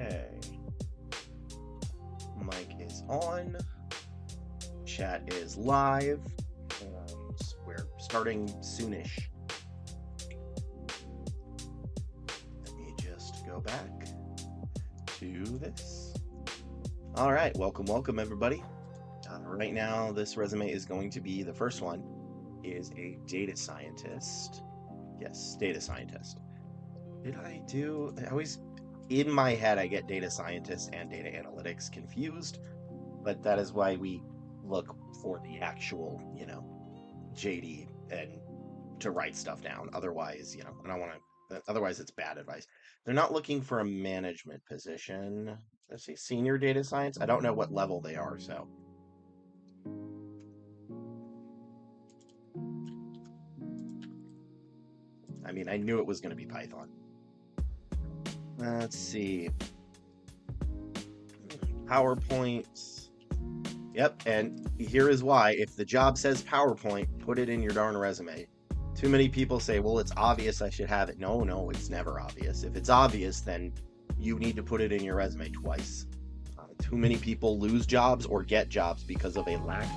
Okay. Mic is on. Chat is live. We're starting soonish. Let me just go back to this. All right, welcome everybody. Right now, this resume is going to be, the first one is a data scientist. Yes, data scientist. I always, in my head, I get data scientist and data analytics confused, but that is why we look for the actual, JD and to write stuff down. Otherwise, I don't want to, otherwise it's bad advice. They're not looking for a management position. Let's see, senior data science. I don't know what level they are, so. I mean, I knew it was going to be Python. Let's see. PowerPoint. Yep, and here is why. If the job says PowerPoint, put it in your darn resume. Too many people say, well, it's obvious I should have it. No, it's never obvious. If it's obvious, then you need to put it in your resume twice. Too many people lose jobs or get jobs because of a lack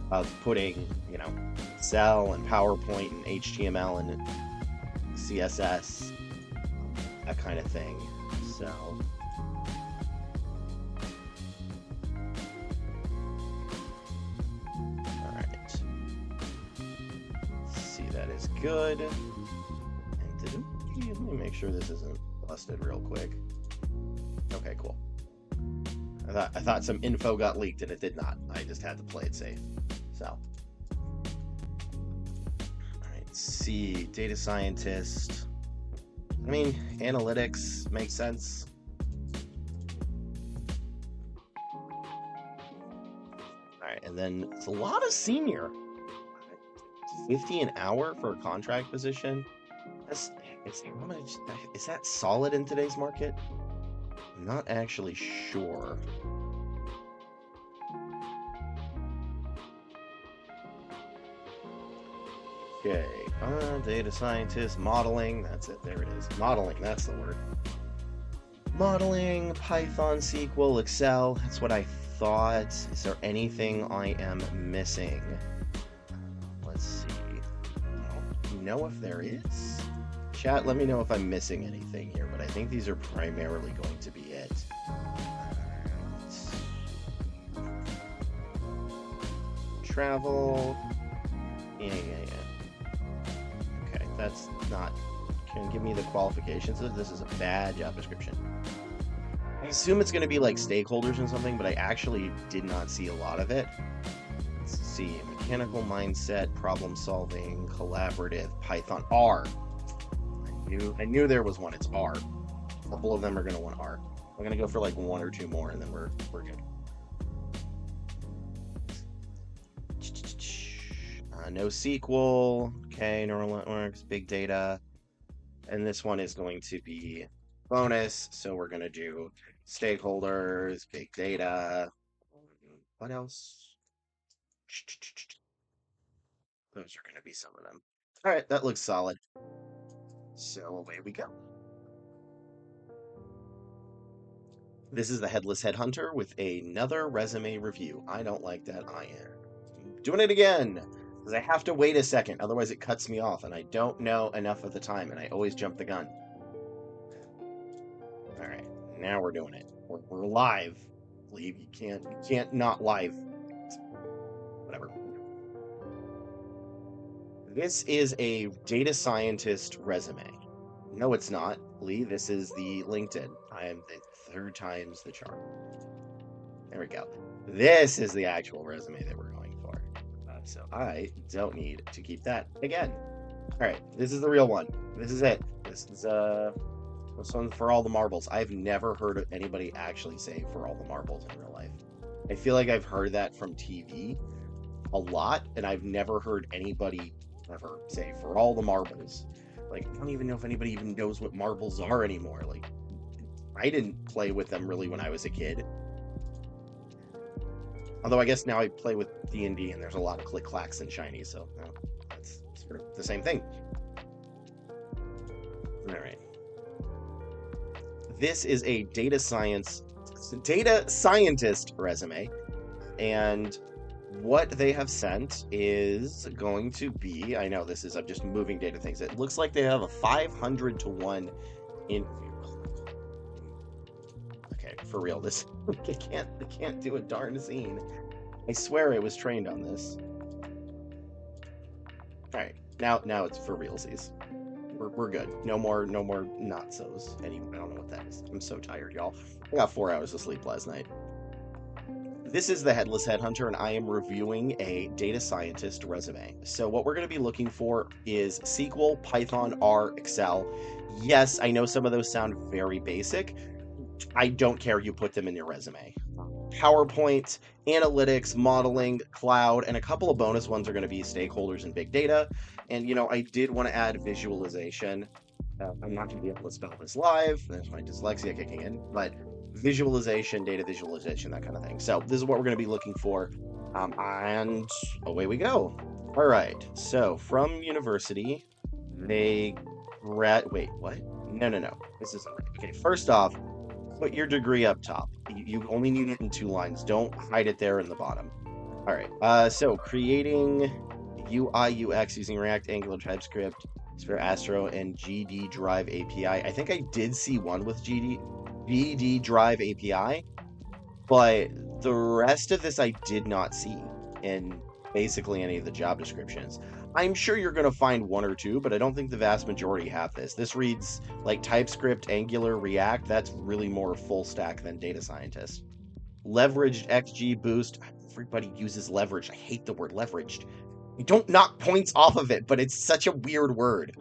of putting, Excel and PowerPoint and HTML and CSS, that kind of thing. So, all right. Let's see, that is good. And let me make sure this isn't busted real quick. Okay, cool. I thought some info got leaked and it did not. I just had to play it safe. So, all right, let's see, data scientist. I mean, analytics makes sense. All right, and then it's a lot of senior. 50 an hour for a contract position. How much is that solid in today's market? I'm not actually sure. Okay, data scientist, modeling, that's it, there it is. Modeling, that's the word. Modeling, Python, SQL, Excel, that's what I thought. Is there anything I am missing? Let's see. I don't know if there is. Chat, let me know if I'm missing anything here, but I think these are primarily going to be it. Travel. Yeah. Okay, that's not... Can give me the qualifications. This is a bad job description. I assume it's going to be like stakeholders and something, but I actually did not see a lot of it. Let's see. Mechanical mindset, problem solving, collaborative, Python, R. I knew there was one. It's R. A couple of them are going to want R. I'm going to go for like one or two more, and then we're good. No SQL. Okay, neural networks, big data. And this one is going to be bonus. So we're going to do stakeholders, big data. What else? Those are going to be some of them. All right, that looks solid. So away we go. This is the Headless Headhunter with another resume review. I don't like that. I am doing it again because I have to wait a second. Otherwise it cuts me off and I don't know enough of the time and I always jump the gun. All right, now we're doing it. We're live. Leave. You can't not live. Whatever. This is a data scientist resume. No, it's not, Lee. This is the LinkedIn. I am the third time's the charm. There we go. This is the actual resume that we're going for. So I don't need to keep that again. All right, this is the real one. This is it. This one's for all the marbles. I've never heard anybody actually say for all the marbles in real life. I feel like I've heard that from TV a lot, and I've never heard anybody ever say for all the marbles. Like, I don't even know if anybody even knows what marbles are anymore. Like, I didn't play with them really when I was a kid. Although I guess now I play with D&D and there's a lot of click clacks and shiny, so that's sort of the same thing. All right. this is a data scientist resume, and what they have sent is going to be, I know this is, I'm just moving data things. It looks like they have a 500 to 1 interview. Okay, for real, this I can't do a darn scene. I swear I was trained on this. All right, now it's for realsies. We're good. No more not-sos. Anyway, I don't know what that is. I'm so tired, y'all. I got 4 hours of sleep last night. This is the Headless Headhunter, and I am reviewing a data scientist resume. So what we're going to be looking for is SQL, Python, R, Excel. Yes, I know some of those sound very basic. I don't care, you put them in your resume. PowerPoint, analytics, modeling, cloud, and a couple of bonus ones are going to be stakeholders and big data. And, I did want to add visualization. I'm not going to be able to spell this live. There's my dyslexia kicking in, but visualization, data visualization, that kind of thing. So this is what we're going to be looking for. And away we go. All right. So from university, they wait, what? No. This isn't right. Okay. First off, put your degree up top. You only need it in 2 lines. Don't hide it there in the bottom. All right. So creating UI UX using React, Angular, TypeScript, Sphere Astro, and GD Drive API. I think I did see one with GD Drive API, but the rest of this I did not see in basically any of the job descriptions. I'm sure you're going to find 1 or 2, but I don't think the vast majority have this. This reads like TypeScript, Angular, React. That's really more full stack than data scientist. Leveraged XG Boost. Everybody uses leveraged. I hate the word leveraged. You don't knock points off of it, but it's such a weird word.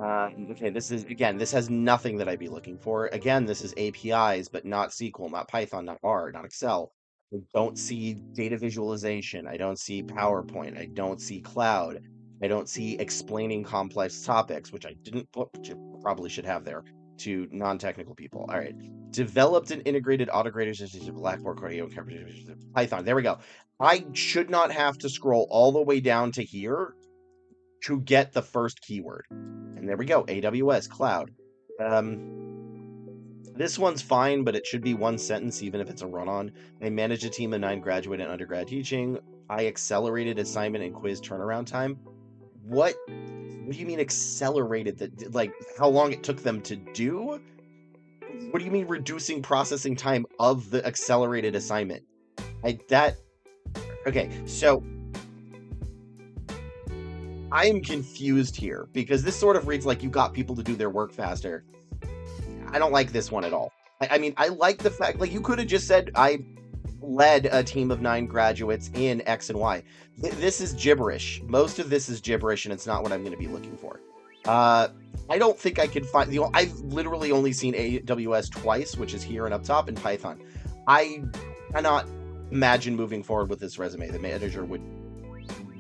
Okay, this has nothing that I'd be looking for. Again, this is APIs, but not SQL, not Python, not R, not Excel. I don't see data visualization. I don't see PowerPoint. I don't see cloud. I don't see explaining complex topics, which I didn't put, which I probably should have there, to non-technical people. All right. Developed and integrated autograders such as Blackboard, Python. There we go. I should not have to scroll all the way down to here to get the first keyword. And there we go, AWS, cloud. This one's fine, but it should be 1 sentence, even if it's a run-on. I manage a team of 9 graduate and undergrad teaching. I accelerated assignment and quiz turnaround time. What do you mean accelerated? Like, how long it took them to do? What do you mean reducing processing time of the accelerated assignment? Okay, so I am confused here because this sort of reads like you got people to do their work faster. I don't like this one at all. I mean, I like the fact, like, you could have just said, I led a team of 9 graduates in X and Y. This is gibberish. Most of this is gibberish, and it's not what I'm going to be looking for. I don't think I could find I've literally only seen AWS twice, which is here and up top, and Python. I cannot imagine moving forward with this resume. The manager would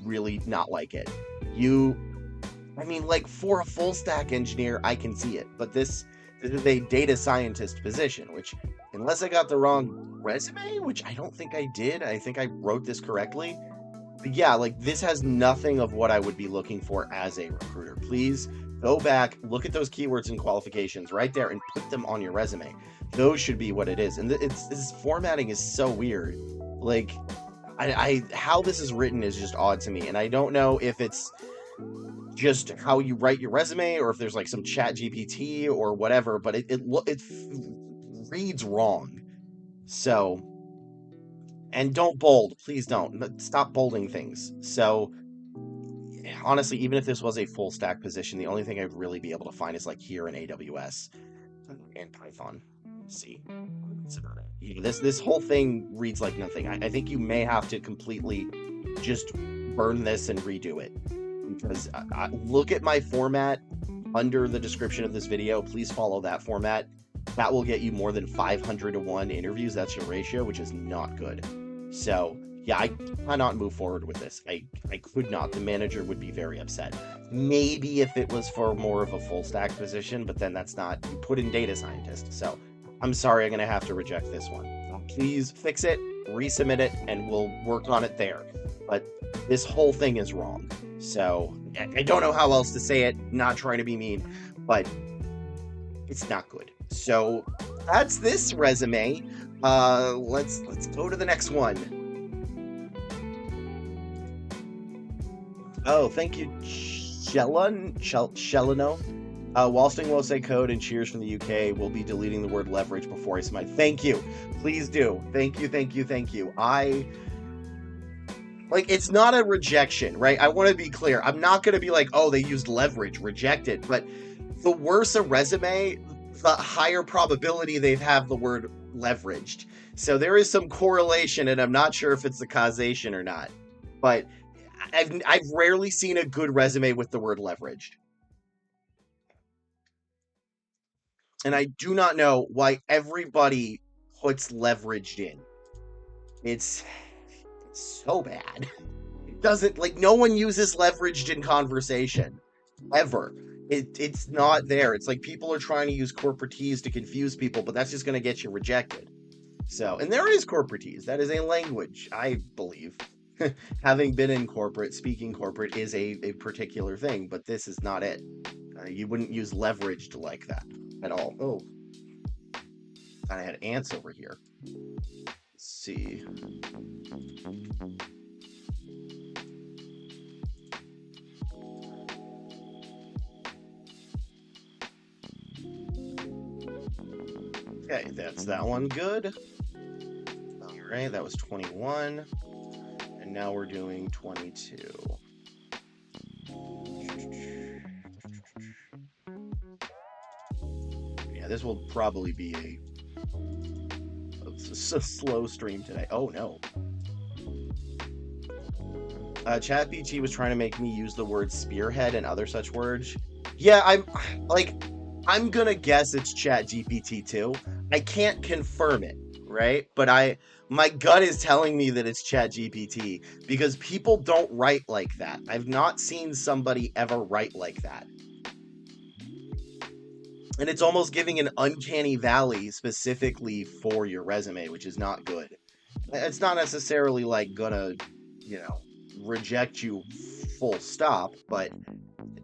really not like it. I mean, like, for a full stack engineer, I can see it, but this is a data scientist position, which, unless I got the wrong resume, which I don't think I did, I think I wrote this correctly. But yeah, like, this has nothing of what I would be looking for as a recruiter. Please go back, look at those keywords and qualifications right there and put them on your resume. Those should be what it is. And this formatting is so weird. Like, how this is written is just odd to me. And I don't know if it's just how you write your resume or if there's like some chat GPT or whatever, but it reads wrong. So, and don't bold, please don't. Stop bolding things. So, honestly, even if this was a full stack position, the only thing I'd really be able to find is like here in AWS and Python. See, that's about it. This whole thing reads like nothing. I think you may have to completely just burn this and redo it, because look at my format under the description of this video. Please follow that format. That will get you more than 500 to 1 interviews. That's your ratio, which is not good. So yeah, I cannot move forward with this. I could not. The manager would be very upset. Maybe if it was for more of a full stack position, but then that's not, you put in data scientist. So I'm sorry, I'm going to have to reject this one. Please fix it, resubmit it, and we'll work on it there. But this whole thing is wrong. So I don't know how else to say it, not trying to be mean, but it's not good. So that's this resume. Let's go to the next one. Oh, thank you, Shelano. Walsting will say code and cheers from the UK. We'll be deleting the word leverage before I smite. Thank you. Please do. Thank you, thank you, thank you. It's not a rejection, right? I want to be clear. I'm not going to be like, oh, they used leverage, reject it. But the worse a resume, the higher probability they have the word leveraged. So there is some correlation, and I'm not sure if it's the causation or not. But I've rarely seen a good resume with the word leveraged. And I do not know why everybody puts leveraged in. It's so bad. It doesn't, like, no one uses leveraged in conversation ever. It's not there. It's like people are trying to use corporatese to confuse people, but that's just going to get you rejected. So, and there is corporatese. That is a language, I believe. Having been in corporate, speaking corporate is a particular thing, but this is not it. You wouldn't use leveraged like that at all. Oh, I had ants over here. Let's see. Okay, that's that one good. All right, that was 21. And now we're doing 22. Yeah, this will probably be a slow stream today. Oh no. ChatGPT was trying to make me use the word spearhead and other such words. Yeah, I'm gonna guess it's ChatGPT too. I can't confirm it, right? But my gut is telling me that it's ChatGPT because people don't write like that. I've not seen somebody ever write like that. And it's almost giving an uncanny valley specifically for your resume, which is not good. It's not necessarily like gonna, reject you full stop, but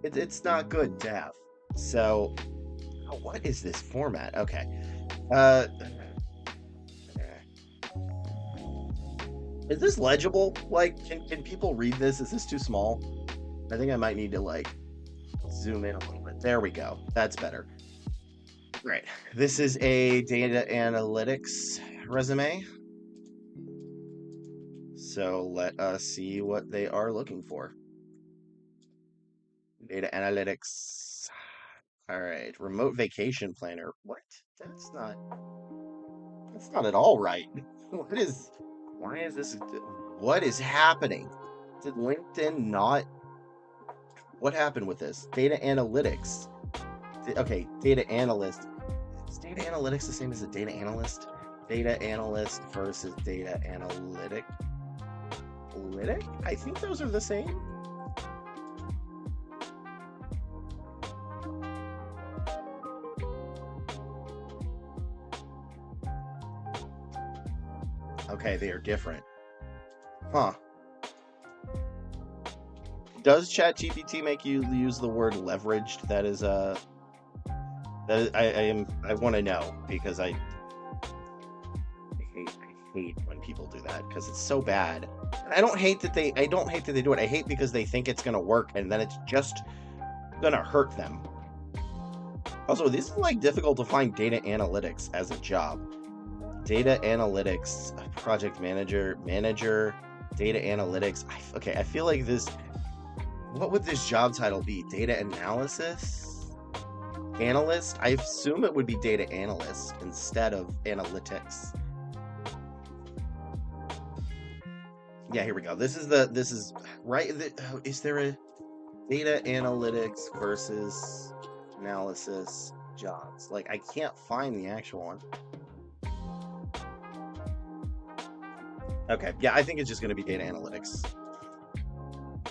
it's not good to have. So, what is this format? Okay. Is this legible? Like, can people read this? Is this too small? I think I might need to, like, zoom in a little bit. There we go. That's better. Right. This is a data analytics resume. So let us see what they are looking for. Data analytics. All right. Remote vacation planner. What? That's not at all right. Why is this? What is happening? Did LinkedIn not? What happened with this? Data analytics. Okay, data analyst. Is data analytics the same as a data analyst? Data analyst versus data analytic. I think those are the same. Okay, they are different. Huh. Does ChatGPT make you use the word leveraged? I want to know because I hate when people do that because it's so bad. I don't hate that they do it. I hate because they think it's gonna work and then it's just gonna hurt them. Also, this is like difficult to find data analytics as a job. Data analytics, project manager, data analytics. I feel like this. What would this job title be? Data analysis? Analyst? I assume it would be data analyst instead of analytics. Yeah, here we go. This is right. Is there a data analytics versus analysis jobs? Like, I can't find the actual one. Okay, yeah, I think it's just going to be data analytics.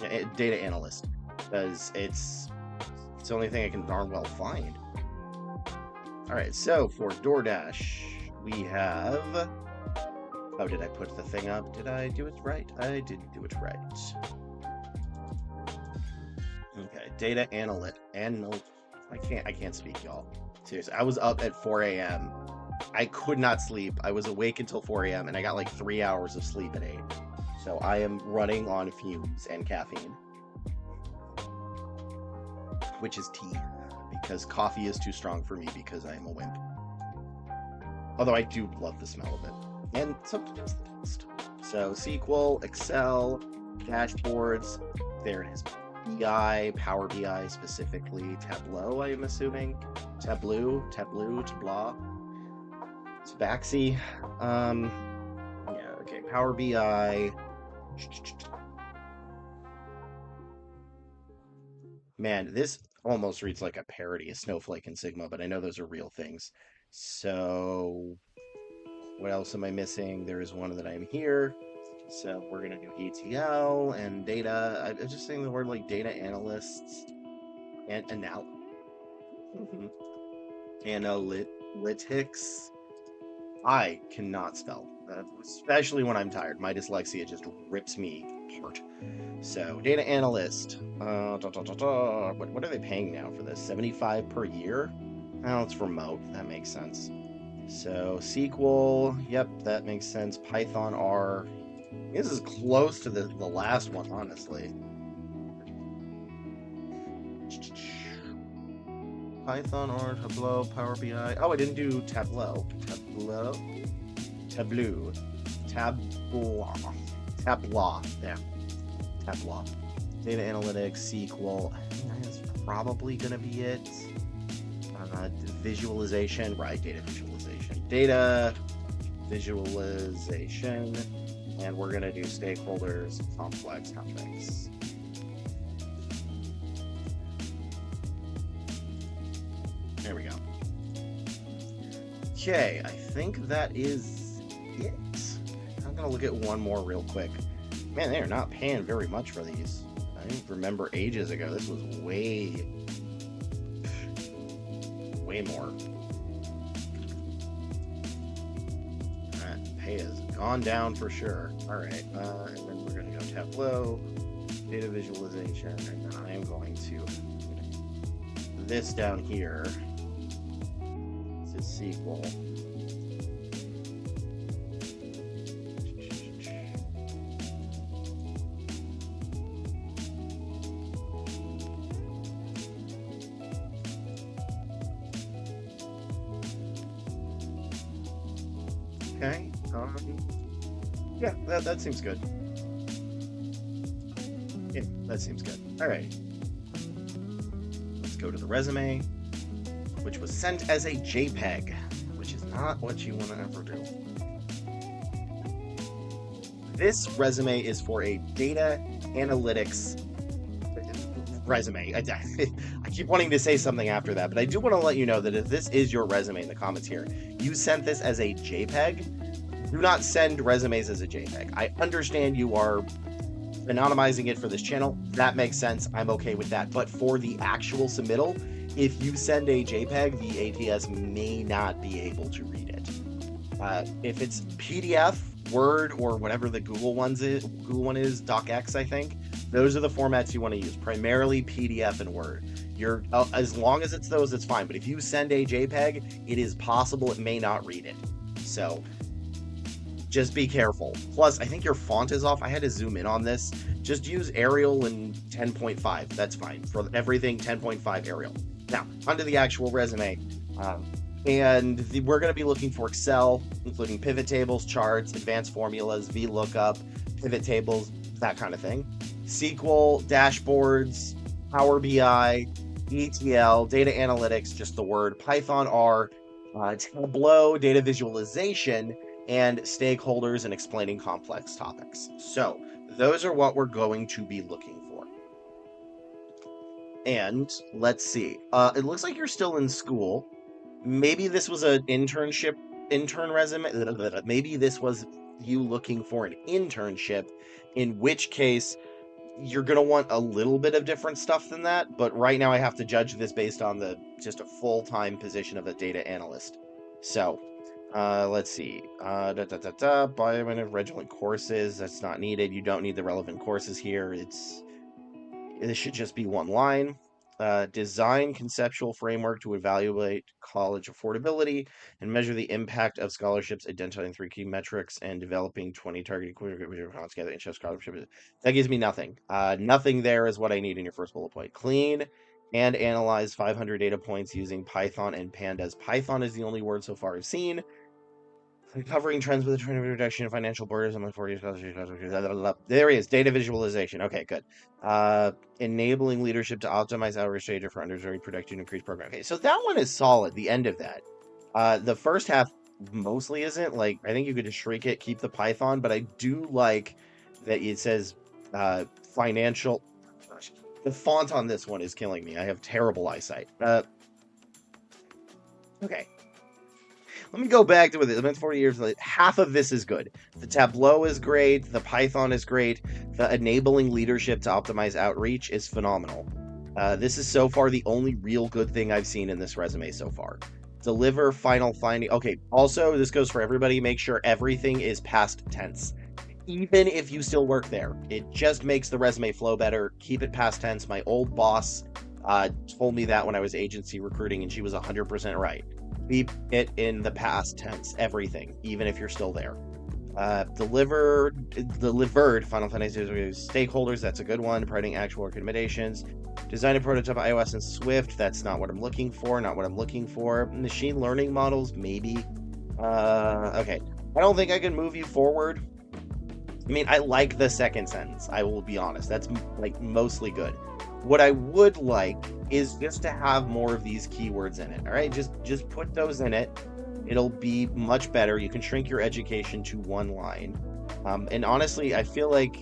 Yeah, data analyst, because it's the only thing I can darn well find. All right, so for DoorDash, we have. Oh, did I put the thing up? Did I do it right? I didn't do it right. Okay, data analyst. I can't speak, y'all. Seriously, I was up at 4 a.m. I could not sleep. I was awake until 4 a.m. and I got like 3 hours of sleep at 8. So I am running on fumes and caffeine, which is tea, because coffee is too strong for me because I am a wimp. Although I do love the smell of it. And sometimes the taste. So SQL, Excel, dashboards, there it is. BI, Power BI specifically, Tableau, I am assuming. Tableau, Tableau. Tabaxi. Yeah, okay, Power BI. Man, this almost reads like a parody of Snowflake and Sigma, but I know those are real things. So, what else am I missing? There is one that I'm here. So we're gonna do ETL and data. I'm just saying the word like data analysts and analytics. I cannot spell, especially when I'm tired. My dyslexia just rips me apart. So data analyst. What are they paying now for this? 75 per year? Oh, it's remote. That makes sense. So SQL, yep, that makes sense. Python R. This is close to the last one, honestly. Python R, Tableau, Power BI. Oh, I didn't do Tableau. Tableau. Yeah. Tableau. Data analytics, SQL. I think that's probably going to be it. Visualization, right? Data visualization. And we're going to do stakeholders, complex topics. There we go. Okay, I think that is it. I'm going to look at one more real quick. Man, they are not paying very much for these. I remember ages ago, this was way more. That pay has gone down for sure. All right, and then we're going to go Tableau, data visualization, and then I am going to this down here. This is SQL. Okay. Yeah, that seems good. Yeah, that seems good. All right. Let's go to the resume, which was sent as a JPEG, which is not what you want to ever do. This resume is for a data analytics resume. I keep wanting to say something after that, but I do want to let you know that if this is your resume in the comments here, you sent this as a JPEG, do not send resumes as a JPEG. I understand you are anonymizing it for this channel. That makes sense. I'm okay with that. But for the actual submittal, if you send a JPEG, the ATS may not be able to read it. If it's PDF, Word, or whatever the Google one is, DocX, I think. Those are the formats you want to use, primarily PDF and Word. As long as it's those, it's fine. But if you send a JPEG, it is possible it may not read it. So just be careful. Plus, I think your font is off. I had to zoom in on this. Just use Arial and 10.5. That's fine. For everything, 10.5 Arial. Now, onto the actual resume. We're going to be looking for Excel, including pivot tables, charts, advanced formulas, VLOOKUP, pivot tables, that kind of thing. SQL, dashboards, Power BI, ETL, data analytics, just the word, Python R, Tableau, data visualization, and stakeholders and explaining complex topics. So those are what we're going to be looking for. And let's see. It looks like you're still in school. Maybe this was an intern resume. Maybe this was you looking for an internship, in which case you're going to want a little bit of different stuff than that. But right now I have to judge this based on just a full-time position of a data analyst. So let's see. Biomed relevant courses. That's not needed. You don't need the relevant courses here. This should just be one line. design conceptual framework to evaluate college affordability and measure the impact of scholarships, identifying 3 key metrics and developing 20 targeted together and show scholarship. That gives me nothing. Nothing there is what I need in your first bullet point. Clean and analyze 500 data points using Python and Pandas. Python is the only word so far I've seen. Covering trends with a trend of reduction in financial borders. I'm 40 There he is. Data visualization. Okay, good. Enabling leadership to optimize outreach data for underserved, production, increased program. Okay, so that one is solid. The end of that. The first half mostly isn't. Like, I think you could just shrink it, keep the Python, but I do like that it says financial. The font on this one is killing me. I have terrible eyesight. Okay. Let me go back to it. It's been 40 years. Like, half of this is good. The Tableau is great. The Python is great. The enabling leadership to optimize outreach is phenomenal. This is so far the only real good thing I've seen in this resume so far. Deliver final finding. Okay, also, this goes for everybody. Make sure everything is past tense. Even if you still work there, it just makes the resume flow better. Keep it past tense. My old boss told me that when I was agency recruiting, and she was 100% right. Keep it in the past tense, everything, even if you're still there. Delivered Final Fantasy stakeholders, that's a good one. Providing actual recommendations. Design a prototype iOS and Swift, that's not what I'm looking for, Machine learning models, maybe. Okay. I don't think I can move you forward. I mean, I like the second sentence, I will be honest. That's like mostly good. What I would like is just to have more of these keywords in it. All right, just put those in it. It'll be much better. You can shrink your education to one line. And honestly, I feel like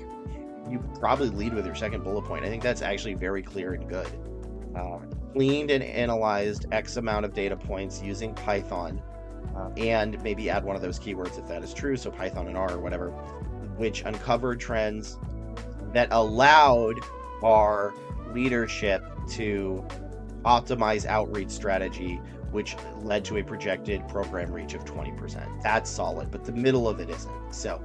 you could probably lead with your second bullet point. I think that's actually very clear and good. Cleaned and analyzed X amount of data points using Python, and maybe add one of those keywords if that is true. So Python and R or whatever, which uncovered trends that allowed our leadership to optimize outreach strategy, which led to a projected program reach of 20%. That's solid, but the middle of it isn't. So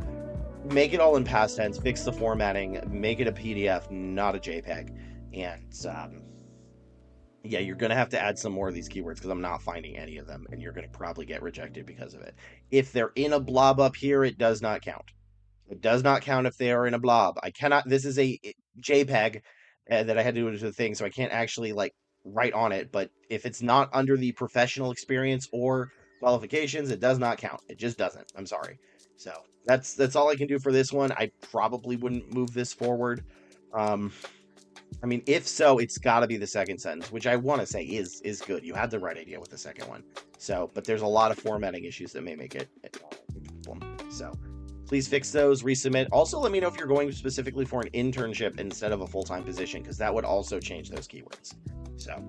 make it all in past tense, fix the formatting, make it a PDF, not a JPEG. And yeah, you're going to have to add some more of these keywords because I'm not finding any of them, and you're going to probably get rejected because of it. If they're in a blob up here, it does not count. It does not count if they are in a blob. I cannot, this is a JPEG that I had to do to the thing, so I can't actually like write on it. But if it's not under the professional experience or qualifications, it does not count. It just doesn't. I'm sorry. So that's all I can do for this one. I probably wouldn't move this forward. I mean, if so, it's got to be the second sentence, which I want to say is good. You had the right idea with the second one. So, but there's a lot of formatting issues that may make it a problem. So please fix those, resubmit. Also, let me know if you're going specifically for an internship instead of a full-time position, because that would also change those keywords. So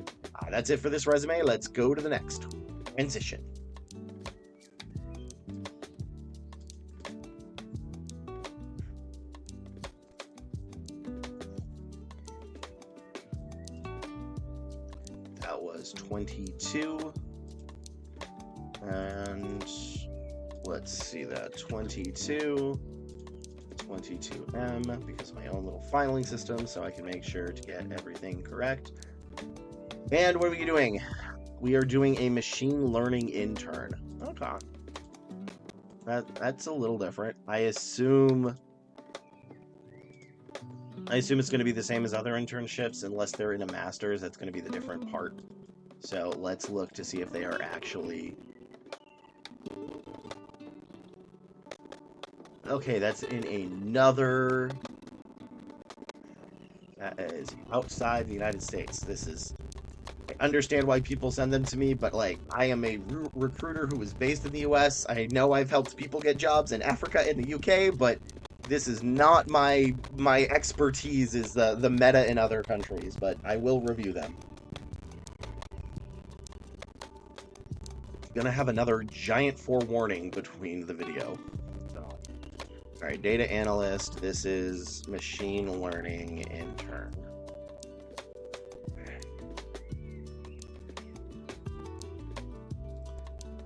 that's it for this resume. Let's go to the next. Transition. That was 22. And let's see that. 22M, because of my own little filing system, so I can make sure to get everything correct. And what are we doing? We are doing a machine learning intern. Okay. That's a little different. I assume it's going to be the same as other internships, unless they're in a master's. That's going to be the different part. So let's look to see if they are actually... Okay, that's in another... That is outside the United States. This is... I understand why people send them to me, but like, I am a recruiter who is based in the US. I know I've helped people get jobs in Africa and the UK, but this is not my expertise is the meta in other countries, but I will review them. Gonna have another giant forewarning between the video. All right, data analyst. This is machine learning intern.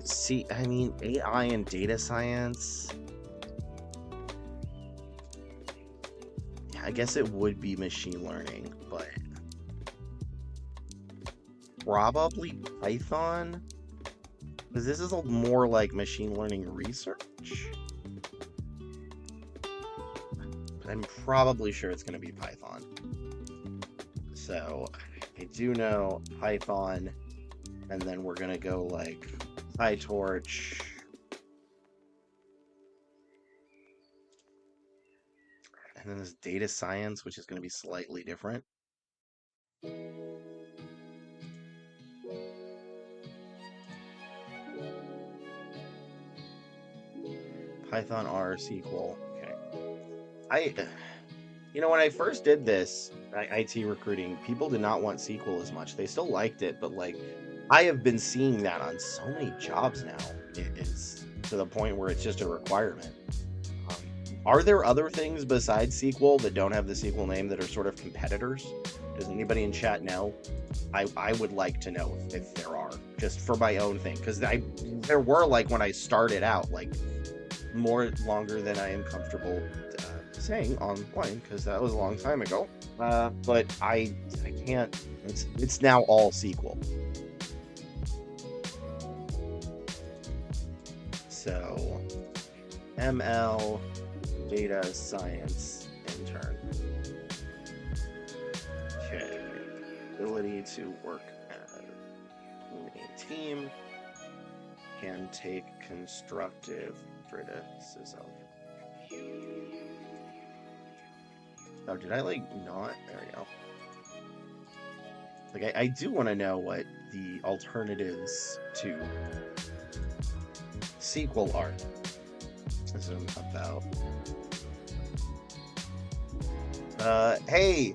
See, I mean, AI and data science. I guess it would be machine learning, but probably Python, because this is a more like machine learning research. But I'm probably sure it's going to be Python. So I do know Python, and then we're going to go like PyTorch. And then there's data science, which is going to be slightly different. Python, R, SQL. Okay. When I first did this, IT recruiting, people did not want SQL as much. They still liked it, but like, I have been seeing that on so many jobs now. It is to the point where it's just a requirement. Are there other things besides SQL that don't have the SQL name that are sort of competitors? Does anybody in chat know? I would like to know if there are, just for my own thing, because there were, like, when I started out, like, longer than I am comfortable saying online, because that was a long time ago. But I can't. It's now all SQL. So ML data science intern. Okay. Ability to work in a team. Can take constructive criticism. Oh, did I like not? There we go. Like, I do want to know what the alternatives to SQL are. This is about. Hey,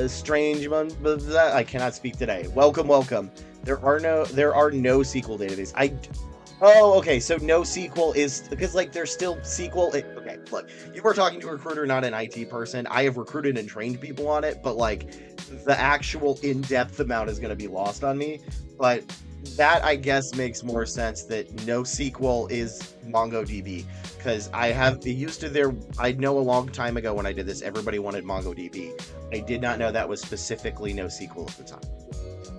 strange one. I cannot speak today. Welcome. There are no SQL database. Oh, okay. So NoSQL is because, like, there's still SQL. Okay, look, you were talking to a recruiter, not an IT person. I have recruited and trained people on it, but like the actual in-depth amount is going to be lost on me. But that, I guess, makes more sense that NoSQL is MongoDB, because I know a long time ago when I did this, everybody wanted MongoDB. I did not know that was specifically NoSQL at the time.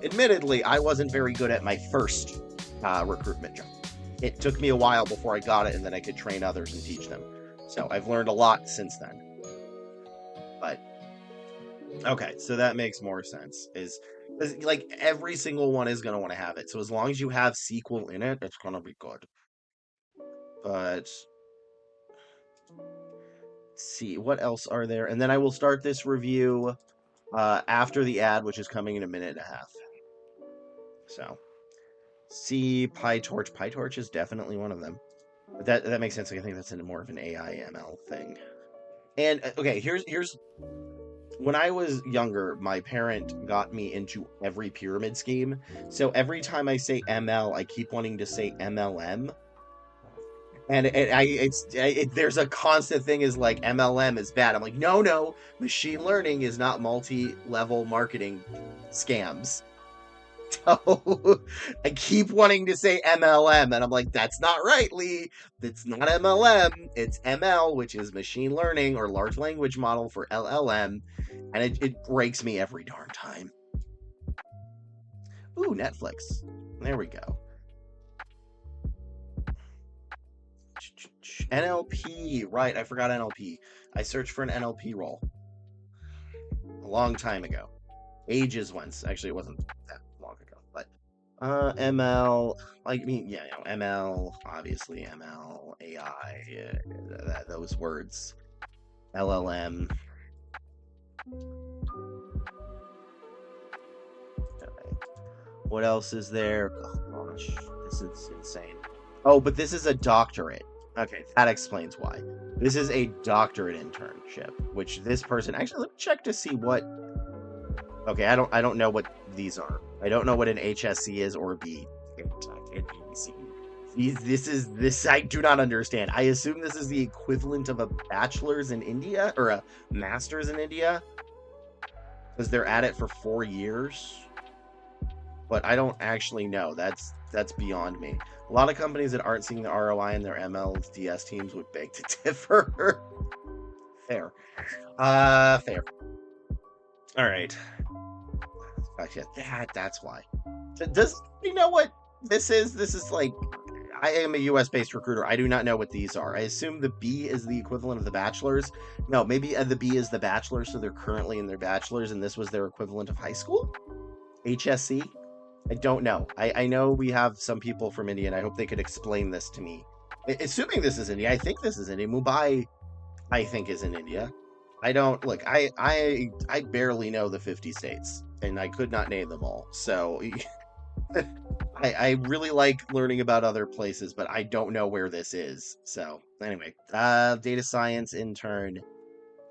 Admittedly, I wasn't very good at my first recruitment job. It took me a while before I got it, and then I could train others and teach them. So I've learned a lot since then. But okay, so that makes more sense. Is like every single one is going to want to have it. So as long as you have SQL in it, it's going to be good. But let's see, what else are there? And then I will start this review after the ad, which is coming in a minute and a half. So see, PyTorch. PyTorch is definitely one of them. But that makes sense. I think that's more of an AI ML thing. And okay, here's when I was younger, my parent got me into every pyramid scheme. So every time I say ML, I keep wanting to say MLM. And there's a constant thing is like MLM is bad. I'm like, no, machine learning is not multi-level marketing scams. So I keep wanting to say MLM, and I'm like, that's not right, Lee. It's not MLM. It's ML, which is machine learning or large language model for LLM, and it breaks me every darn time. Ooh, Netflix. There we go. NLP, right? I forgot NLP. I searched for an NLP role a long time ago, ages once. Actually, it wasn't that long ago, but ML, like, I mean, yeah, ML, obviously ML, AI, those words, LLM. Okay. What else is there? Oh gosh, this is insane. Oh, but this is a doctorate. Okay, that explains why. This is a doctorate internship, which this person actually, let me check to see what. Okay, I don't know what these are. I don't know what an HSC is or a B. This I do not understand. I assume this is the equivalent of a bachelor's in India or a master's in India, because they're at it for 4 years. But I don't actually know. That's beyond me. A lot of companies that aren't seeing the ROI in their MLDS teams would beg to differ. Fair. Fair. All right. Yeah, that's why. Does you know what this is? This is like, I am a US based recruiter. I do not know what these are. I assume the B is the equivalent of the bachelor's. No, maybe the B is the bachelor, so they're currently in their bachelor's, and this was their equivalent of high school? HSC? I don't know. I know we have some people from India, and I hope they could explain this to me. Assuming this is India, I think this is India. Mumbai, I think, is in India. I don't look. I barely know the 50 states, and I could not name them all. So I really like learning about other places, but I don't know where this is. So anyway, data science intern,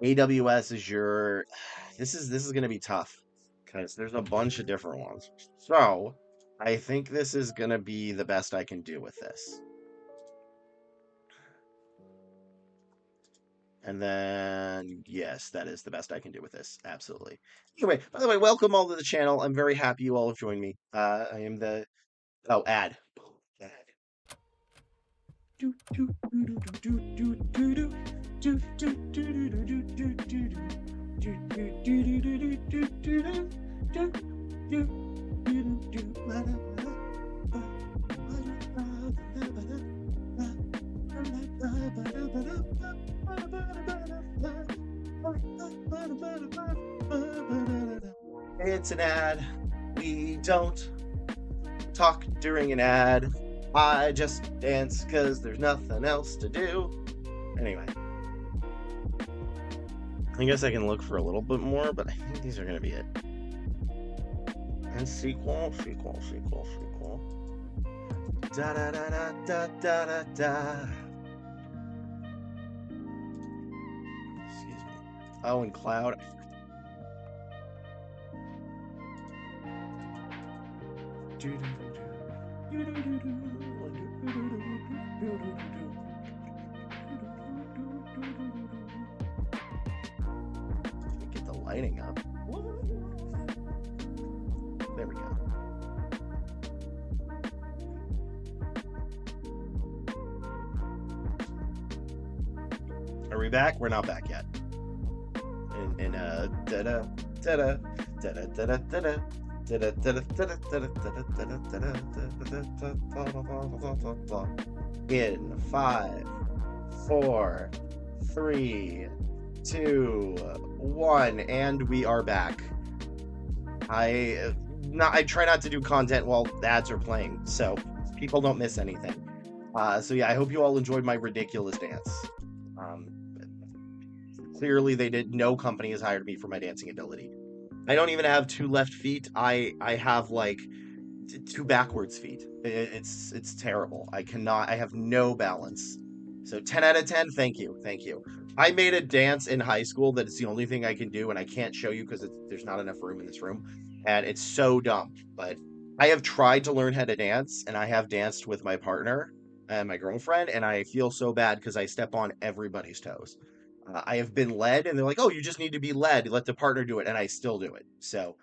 AWS Azure. This is going to be tough because there's a bunch of different ones. So I think this is going to be the best I can do with this. And then, yes, that is the best I can do with this. Absolutely. Anyway, by the way, welcome all to the channel. I'm very happy you all have joined me. I am the... Oh, ad. Ad. It's an ad. We don't talk during an ad. I just dance because there's nothing else to do. Anyway. I guess I can look for a little bit more, but I think these are going to be it. And sequel. Da da da da da da da da. Excuse me. Oh, and cloud. Get the lighting up. There we go. Are we back? We're not back yet. In da-da, da-da, da-da, da-da, da-da. In 5, 4, 3, 2, 1, and we are back. I try not to do content while ads are playing, so people don't miss anything. So yeah, I hope you all enjoyed my ridiculous dance. Clearly, no company has hired me for my dancing ability. I don't even have 2 left feet. I have like 2 backwards feet. It's terrible. I have no balance. So 10 out of 10. Thank you. I made a dance in high school that is the only thing I can do, and I can't show you because there's not enough room in this room, and it's so dumb. But I have tried to learn how to dance, and I have danced with my partner and my girlfriend, and I feel so bad because I step on everybody's toes. I have been led, and they're like, "Oh, you just need to be led. Let the partner do it," and I still do it. So,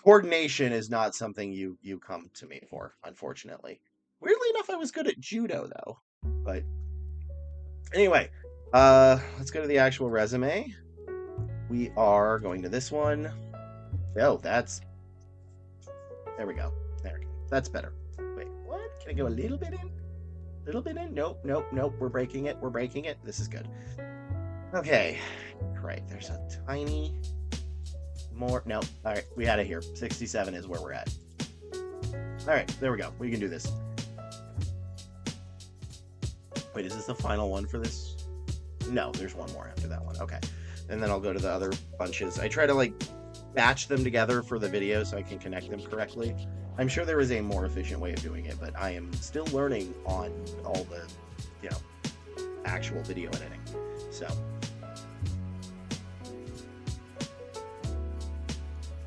coordination is not something you come to me for, unfortunately. Weirdly enough, I was good at judo though. But anyway, let's go to the actual resume. We are going to this one. Oh, there we go. That's better. Wait, what? Can I go a little bit in? Nope. We're breaking it. This is good. Okay, right, there's a tiny more, no, all right, we had it here. 67 is where we're at. All right, there we go. We can do this. Wait, is this the final one for this? No, there's one more after that one. Okay, and then I'll go to the other bunches. I try to like batch them together for the video so I can connect them correctly. I'm sure there is a more efficient way of doing it, but I am still learning on all the, actual video editing. So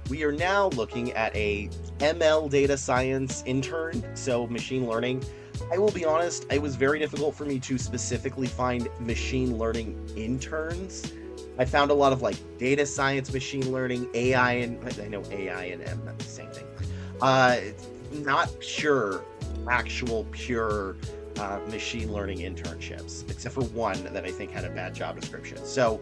we are now looking at a ML data science intern, so machine learning. I will be honest, it was very difficult for me to specifically find machine learning interns. I found a lot of like data science, machine learning, AI, and I know AI and M, that's the same thing. Not actual pure machine learning internships, except for one that I think had a bad job description. So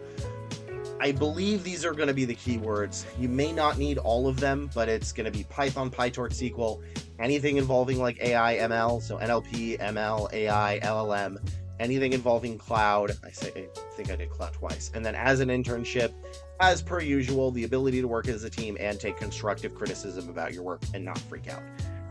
I believe these are going to be the keywords. You may not need all of them, but it's going to be Python, PyTorch, SQL, anything involving like AI, ML, so NLP, ML, AI, LLM, anything involving cloud. I think I did cloud twice. And then as an internship, as per usual, the ability to work as a team and take constructive criticism about your work and not freak out.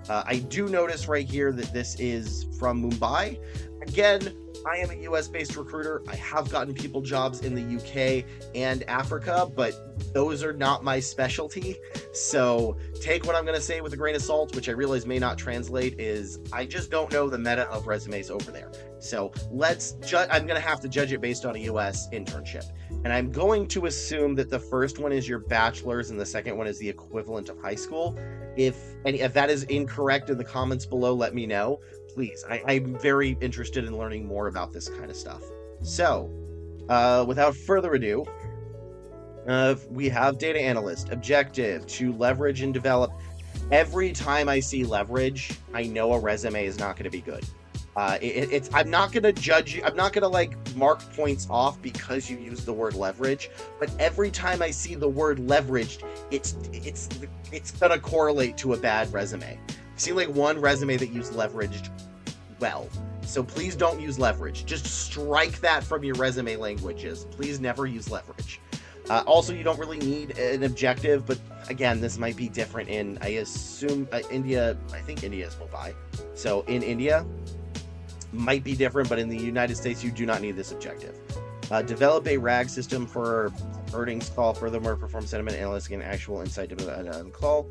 I do notice right here that this is from Mumbai. Again, I am a US-based recruiter. I have gotten people jobs in the UK and Africa, but those are not my specialty. So take what I'm going to say with a grain of salt, which I realize may not translate, is I just don't know the meta of resumes over there. So I'm going to have to judge it based on a US internship. And I'm going to assume that the first one is your bachelor's and the second one is the equivalent of high school. If that is incorrect in the comments below, let me know. Please, I'm very interested in learning more about this kind of stuff. So, without further ado, we have data analyst, objective to leverage and develop. Every time I see leverage, I know a resume is not going to be good. I'm not going to judge you. I'm not going to like mark points off because you use the word leverage, but every time I see the word leveraged, it's going to correlate to a bad resume. I've seen like one resume that used leveraged well. So please don't use leverage. Just strike that from your resume languages. Please never use leverage. Also, you don't really need an objective, but again, this might be different in, I assume, India. I think India is Mumbai. So in India, might be different, but in the United States, you do not need this objective. Develop a RAG system for earnings call. Furthermore, perform sentiment analysis and actual insight call.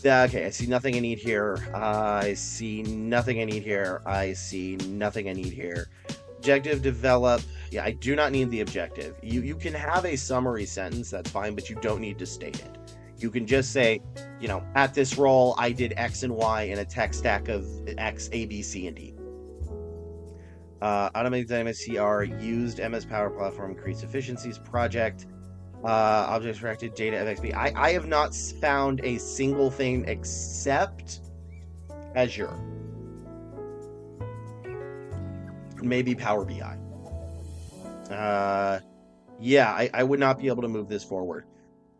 Okay, I see nothing I need here. I see nothing I need here. I see nothing I need here. Objective, develop. Yeah, I do not need the objective. You can have a summary sentence, that's fine, but you don't need to state it. You can just say, you know, at this role, I did X and Y in a tech stack of X, A, B, C, and D. Automated Dynamics CR used MS Power Platform, increase efficiencies, project, object directed data FXB. I have not found a single thing except Azure. Maybe Power BI. Yeah, I would not be able to move this forward.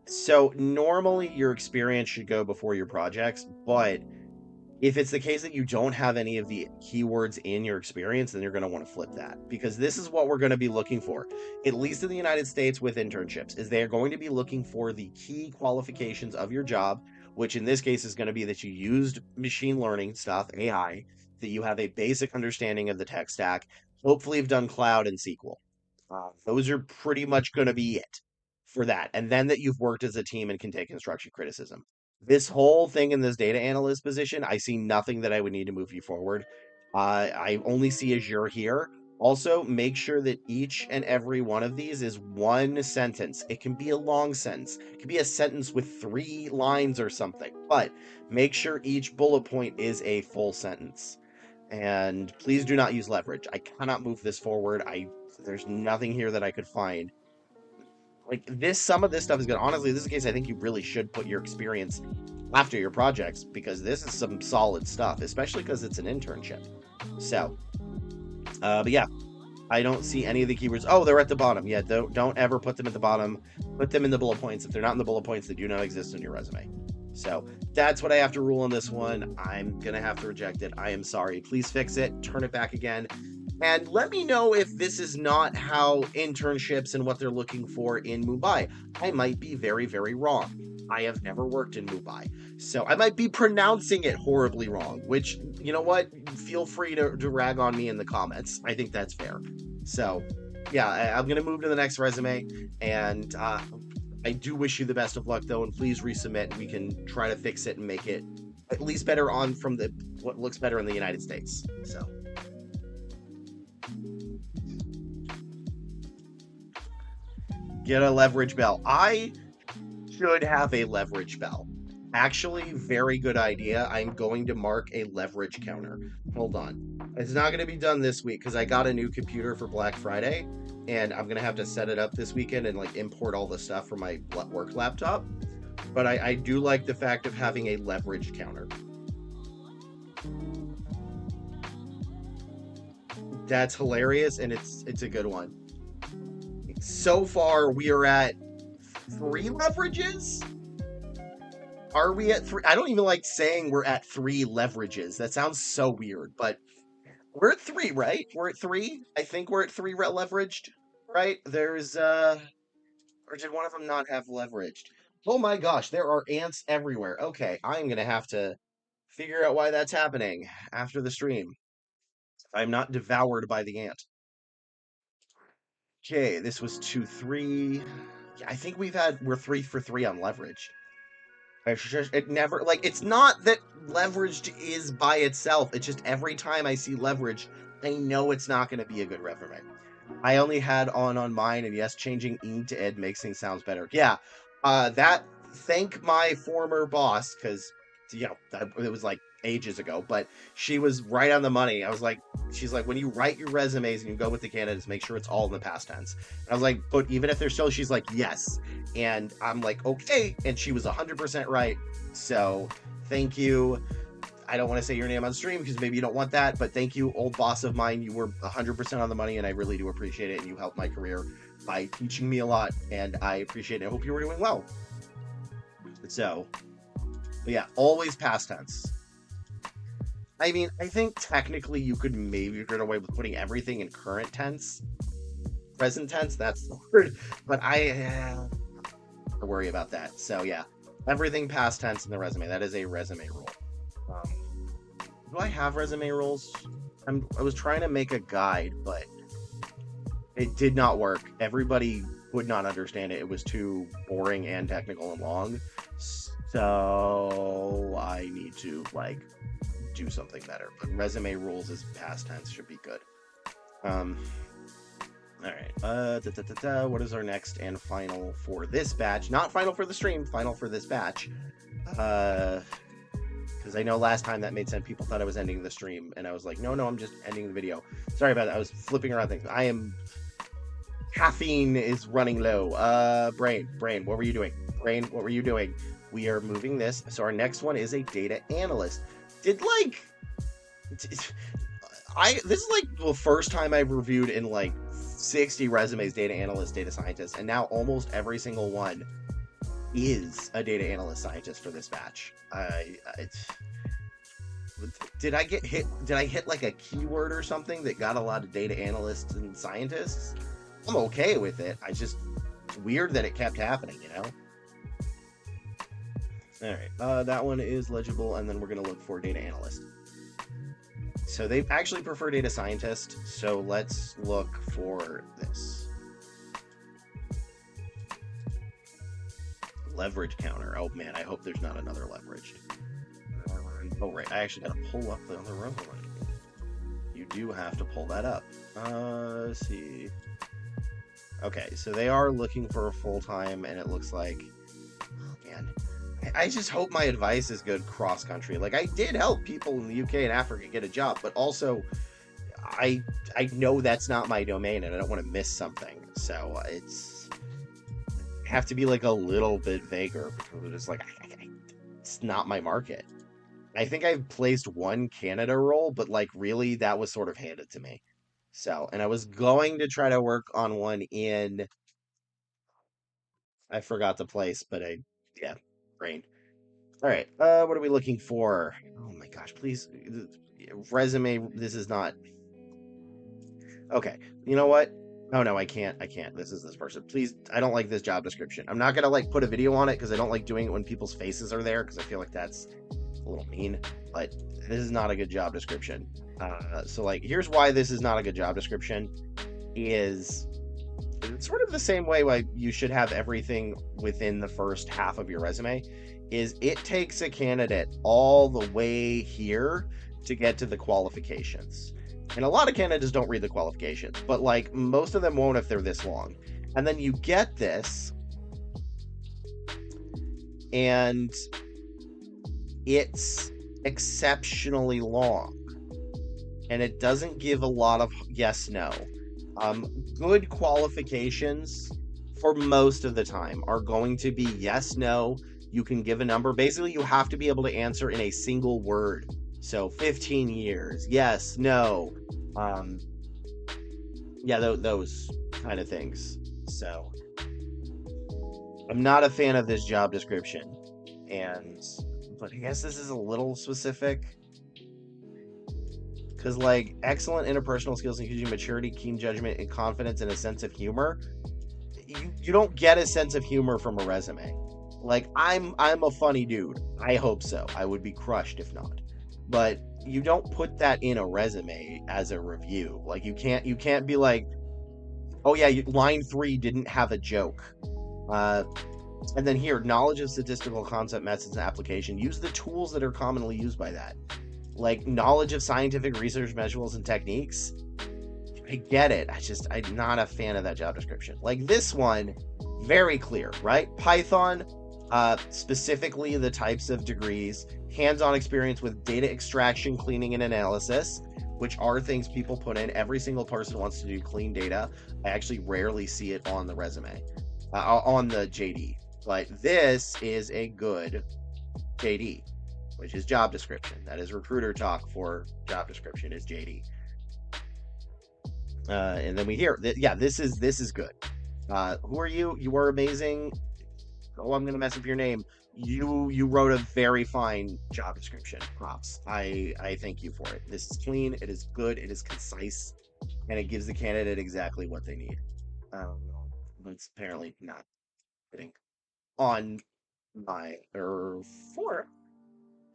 So normally your experience should go before your projects, but if it's the case that you don't have any of the keywords in your experience, then you're going to want to flip that, because this is what we're going to be looking for, at least in the United States with internships, is they're going to be looking for the key qualifications of your job, which in this case is going to be that you used machine learning stuff, AI, that you have a basic understanding of the tech stack, hopefully you've done cloud and SQL. Those are pretty much going to be it for that. And then that you've worked as a team and can take construction criticism. This whole thing in this data analyst position, I see nothing that I would need to move you forward. I only see Azure here. Also, make sure that each and every one of these is one sentence. It can be a long sentence. It can be a sentence with 3 lines or something. But make sure each bullet point is a full sentence. And please do not use leverage. I cannot move this forward. There's nothing here that I could find. Like this, some of this stuff is good. Honestly, this is a case I think you really should put your experience after your projects, because this is some solid stuff, especially because it's an internship. So, but yeah, I don't see any of the keywords. Oh, they're at the bottom. Yeah, don't ever put them at the bottom. Put them in the bullet points. If they're not in the bullet points, they do not exist in your resume. So that's what I have to rule on this one. I'm going to have to reject it. I am sorry. Please fix it. Turn it back again. And let me know if this is not how internships and what they're looking for in Mumbai. I might be very, very wrong. I have never worked in Mumbai, so I might be pronouncing it horribly wrong, which, you know what? Feel free to rag on me in the comments. I think that's fair. So, yeah, I'm going to move to the next resume, and I do wish you the best of luck, though, and please resubmit. We can try to fix it and make it at least better on from what looks better in the United States. So. Get a leverage bell. I should have a leverage bell. Actually, very good idea. I'm going to mark a leverage counter. Hold on. It's not going to be done this week because I got a new computer for Black Friday, and I'm going to have to set it up this weekend and like import all the stuff from my work laptop. But I do like the fact of having a leverage counter. That's hilarious, and it's a good one. so far we are at 3 leverages. Are we at 3? I don't even like saying we're at 3 leverages. That sounds so weird, but we're at 3, right? We're at 3. I think we're at 3 leveraged, right? There's or did one of them not have leveraged? Oh my gosh, there are ants everywhere. Okay, I'm gonna have to figure out why that's happening after the stream. I'm not devoured by the ant. Okay, this was 2-3. Yeah, I think we're 3 for 3 on leverage. It never, like, it's not that leveraged is by itself. It's just every time I see leverage, I know it's not going to be a good revenue. I only had on mine, and yes, changing ing to ed makes things sounds better. Yeah, thank my former boss, because, it was like ages ago, but she was right on the money. She's like, when you write your resumes and you go with the candidates, make sure it's all in the past tense. And I was like, but even if they're still, she's like, yes. And I'm like, okay. And she was 100% right. So thank you. I don't want to say your name on stream because maybe you don't want that, but thank you, old boss of mine. You were 100% on the money, and I really do appreciate it. And you helped my career by teaching me a lot, and I appreciate it. I hope you were doing well. So, but yeah, always past tense. I mean, I think technically you could maybe get away with putting everything in current tense. Present tense, that's the word. But I worry about that. So yeah, everything past tense in the resume. That is a resume rule. Do I have resume rules? I was trying to make a guide, but it did not work. Everybody would not understand it. It was too boring and technical and long. So I need to do something better. But resume rules is past tense should be good. All right. What is our next and final for this batch? Not final for the stream. Final for this batch. Because I know last time that made sense. People thought I was ending the stream, and I was like, no, I'm just ending the video. Sorry about that. I was flipping around things. Caffeine is running low. Brain, what were you doing? Brain, what were you doing? We are moving this. So our next one is a data analyst. This is like the first time I've reviewed in like 60 resumes, data analyst, data scientist, and now almost every single one is a data analyst scientist for this batch. Did I hit like a keyword or something that got a lot of data analysts and scientists? I'm okay with it. It's weird that it kept happening, All right, that one is legible, and then we're going to look for data analyst. So they actually prefer data scientist, so let's look for this. Leverage counter. Oh man, I hope there's not another leveraged. Oh right, I actually gotta pull up the other resume. You do have to pull that up. Let's see. Okay, so they are looking for a full-time, and it looks like, oh man, I just hope my advice is good cross-country. Like, I did help people in the UK and Africa get a job, but also I know that's not my domain, and I don't want to miss something. So it's have to be like a little bit vaguer, because it's like it's not my market. I think I've placed one Canada role, but like really that was sort of handed to me. So, and I was going to try to work on one in, I forgot the place, but brain. All right, what are we looking for? Oh my gosh, please, resume, this is not, okay, you know what? Oh no, I can't, this is this person. Please, I don't like this job description. I'm not gonna like put a video on it because I don't like doing it when people's faces are there, because I feel like that's a little mean, but this is not a good job description. So like, here's why this is not a good job description, is it's sort of the same way why you should have everything within the first half of your resume, is it takes a candidate all the way here to get to the qualifications. And a lot of candidates don't read the qualifications, but like most of them won't if they're this long. And then you get this, and it's exceptionally long, and it doesn't give a lot of yes, no. Good qualifications for most of the time are going to be yes, no. You can give a number. Basically, you have to be able to answer in a single word. So 15 years, yes, no. Yeah, those kind of things. So I'm not a fan of this job description, but I guess this is a little specific. Because, like, excellent interpersonal skills including maturity, keen judgment, and confidence, and a sense of humor. You don't get a sense of humor from a resume. Like, I'm a funny dude. I hope so. I would be crushed if not. But you don't put that in a resume as a review. Like, you can't be like, oh yeah, line 3 didn't have a joke. And then here, knowledge of statistical concept, methods, and application. Use the tools that are commonly used by that. Like, knowledge of scientific research, measurables, and techniques. I get it. I'm not a fan of that job description. Like, this one, very clear, right? Python, specifically the types of degrees, hands-on experience with data extraction, cleaning, and analysis, which are things people put in. Every single person wants to do clean data. I actually rarely see it on the resume, on the JD. But this is a good JD, which is job description. That is recruiter talk for job description is JD. And then we hear that, yeah, this is good. Who are you? You are amazing. Oh, I'm gonna mess up your name. You wrote a very fine job description. Props. I thank you for it. This is clean. It is good. It is concise, and it gives the candidate exactly what they need. It's apparently not fitting on my for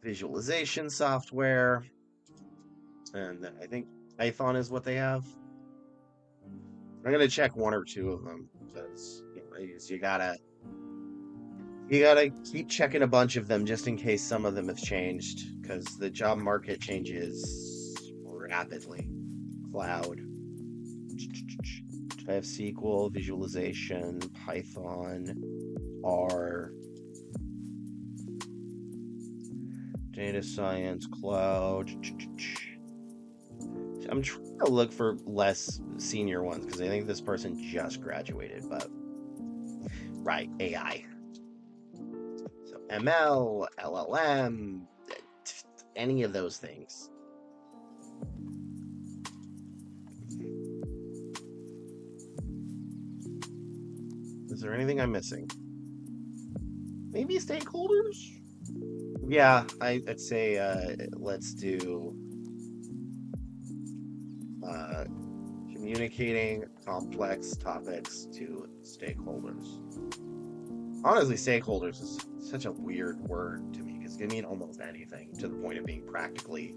visualization software, and then I think Python is what they have. I'm gonna check one or two of them because you gotta keep checking a bunch of them just in case some of them have changed, because the job market changes rapidly. Cloud, I have SQL, visualization, Python, R, data science, cloud. I'm trying to look for less senior ones because I think this person just graduated, but right, AI. So ML, LLM, any of those things. Is there anything I'm missing? Maybe stakeholders? Yeah, I'd say let's do communicating complex topics to stakeholders. Honestly, stakeholders is such a weird word to me because it can mean almost anything to the point of being practically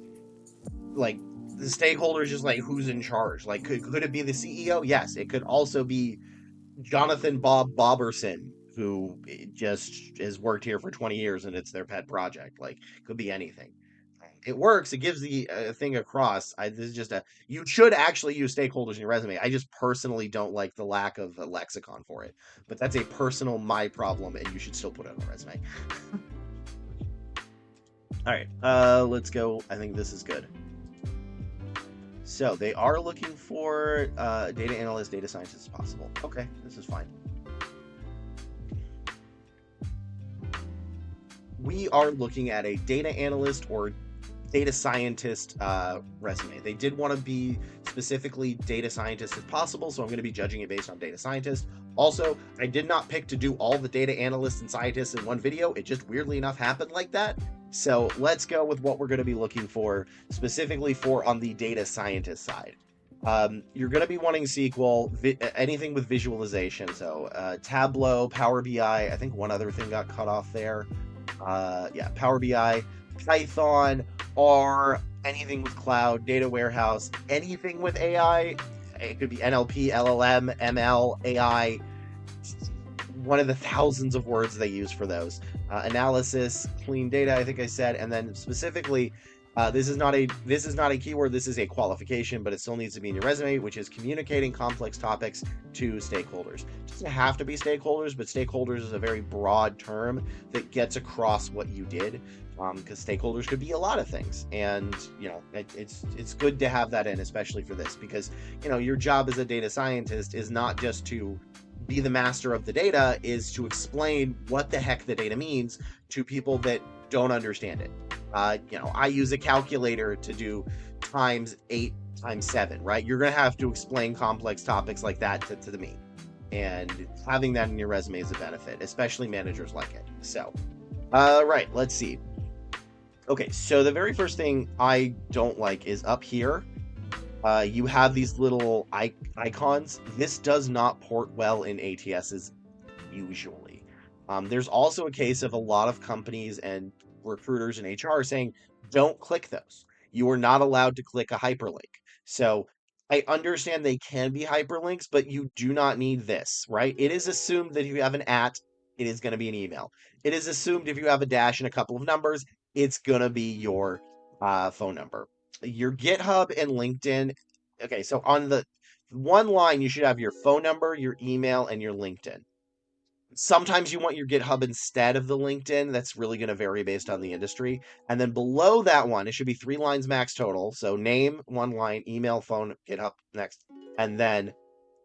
like the stakeholders, just like who's in charge. Like, could it be the CEO? Yes. It could also be Jonathan Bob Boberson, who just has worked here for 20 years and it's their pet project. Like, could be anything. It works. It gives the thing across. This is just you should actually use stakeholders in your resume. I just personally don't like the lack of a lexicon for it, but that's a personal my problem, and you should still put it on the resume. All right, let's go. I think this is good. So they are looking for data analyst, data scientist as possible. Okay, this is fine. We are looking at a data analyst or data scientist resume. They did want to be specifically data scientist if possible, so I'm going to be judging it based on data scientist. Also, I did not pick to do all the data analysts and scientists in one video. It just weirdly enough happened like that. So let's go with what we're going to be looking for specifically for on the data scientist side. You're going to be wanting SQL, anything with visualization. So Tableau, Power BI. I think one other thing got cut off there. Yeah, Power BI, Python, R, anything with cloud, data warehouse, anything with AI. It could be NLP, LLM, ML, AI. One of the thousands of words they use for those. Analysis, clean data, I think I said, and then specifically, this is not a keyword. This is a qualification, but it still needs to be in your resume, which is communicating complex topics to stakeholders. It doesn't have to be stakeholders, but stakeholders is a very broad term that gets across what you did, because stakeholders could be a lot of things, and it's good to have that in, especially for this, because your job as a data scientist is not just to be the master of the data, is to explain what the heck the data means to people that don't understand it. I use a calculator to do times 8 times 7, right? You're going to have to explain complex topics like that to me. and having that in your resume is a benefit, especially managers like it. So, right, let's see. Okay, so the very first thing I don't like is up here. You have these little icons. This does not port well in ATSs usually. There's also a case of a lot of companies and recruiters and HR saying, don't click those. You are not allowed to click a hyperlink. So I understand they can be hyperlinks, but you do not need this, right? It is assumed that if you have an at, it is going to be an email. It is assumed if you have a dash and a couple of numbers, it's going to be your phone number. Your GitHub and LinkedIn. Okay, so on the one line, you should have your phone number, your email, and your LinkedIn. Sometimes you want your GitHub instead of the LinkedIn. That's really going to vary based on the industry. And then below that one, it should be 3 lines max total. So name, 1 line, email, phone, GitHub, next. And then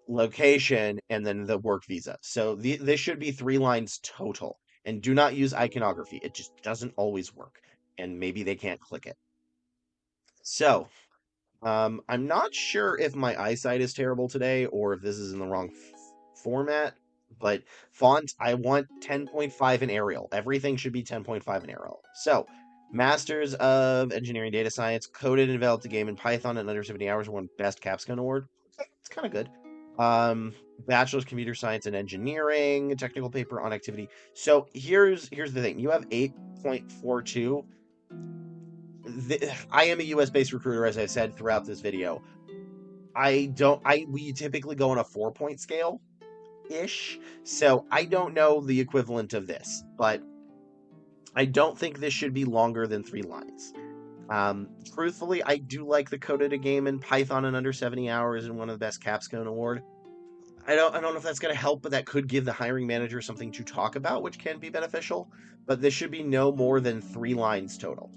location, and then the work visa. So this should be 3 lines total. And do not use iconography. It just doesn't always work. And maybe they can't click it. So I'm not sure if my eyesight is terrible today or if this is in the wrong format, but font, I want 10.5 in Arial. Everything should be 10.5 in Arial. So, Masters of Engineering Data Science, coded and developed a game in Python in under 70 hours, won Best Capstone Award. It's kind of good. Bachelor's Computer Science and Engineering, technical paper on activity. So here's the thing. You have 8.42. I am a US based recruiter, as I've said throughout this video. We typically go on a 4-point scale ish. So I don't know the equivalent of this, but I don't think this should be longer than 3 lines. Truthfully, I do like the coded a game in Python in under 70 hours and one of the best capstone award. I don't know if that's going to help, but that could give the hiring manager something to talk about, which can be beneficial. But this should be no more than 3 lines total.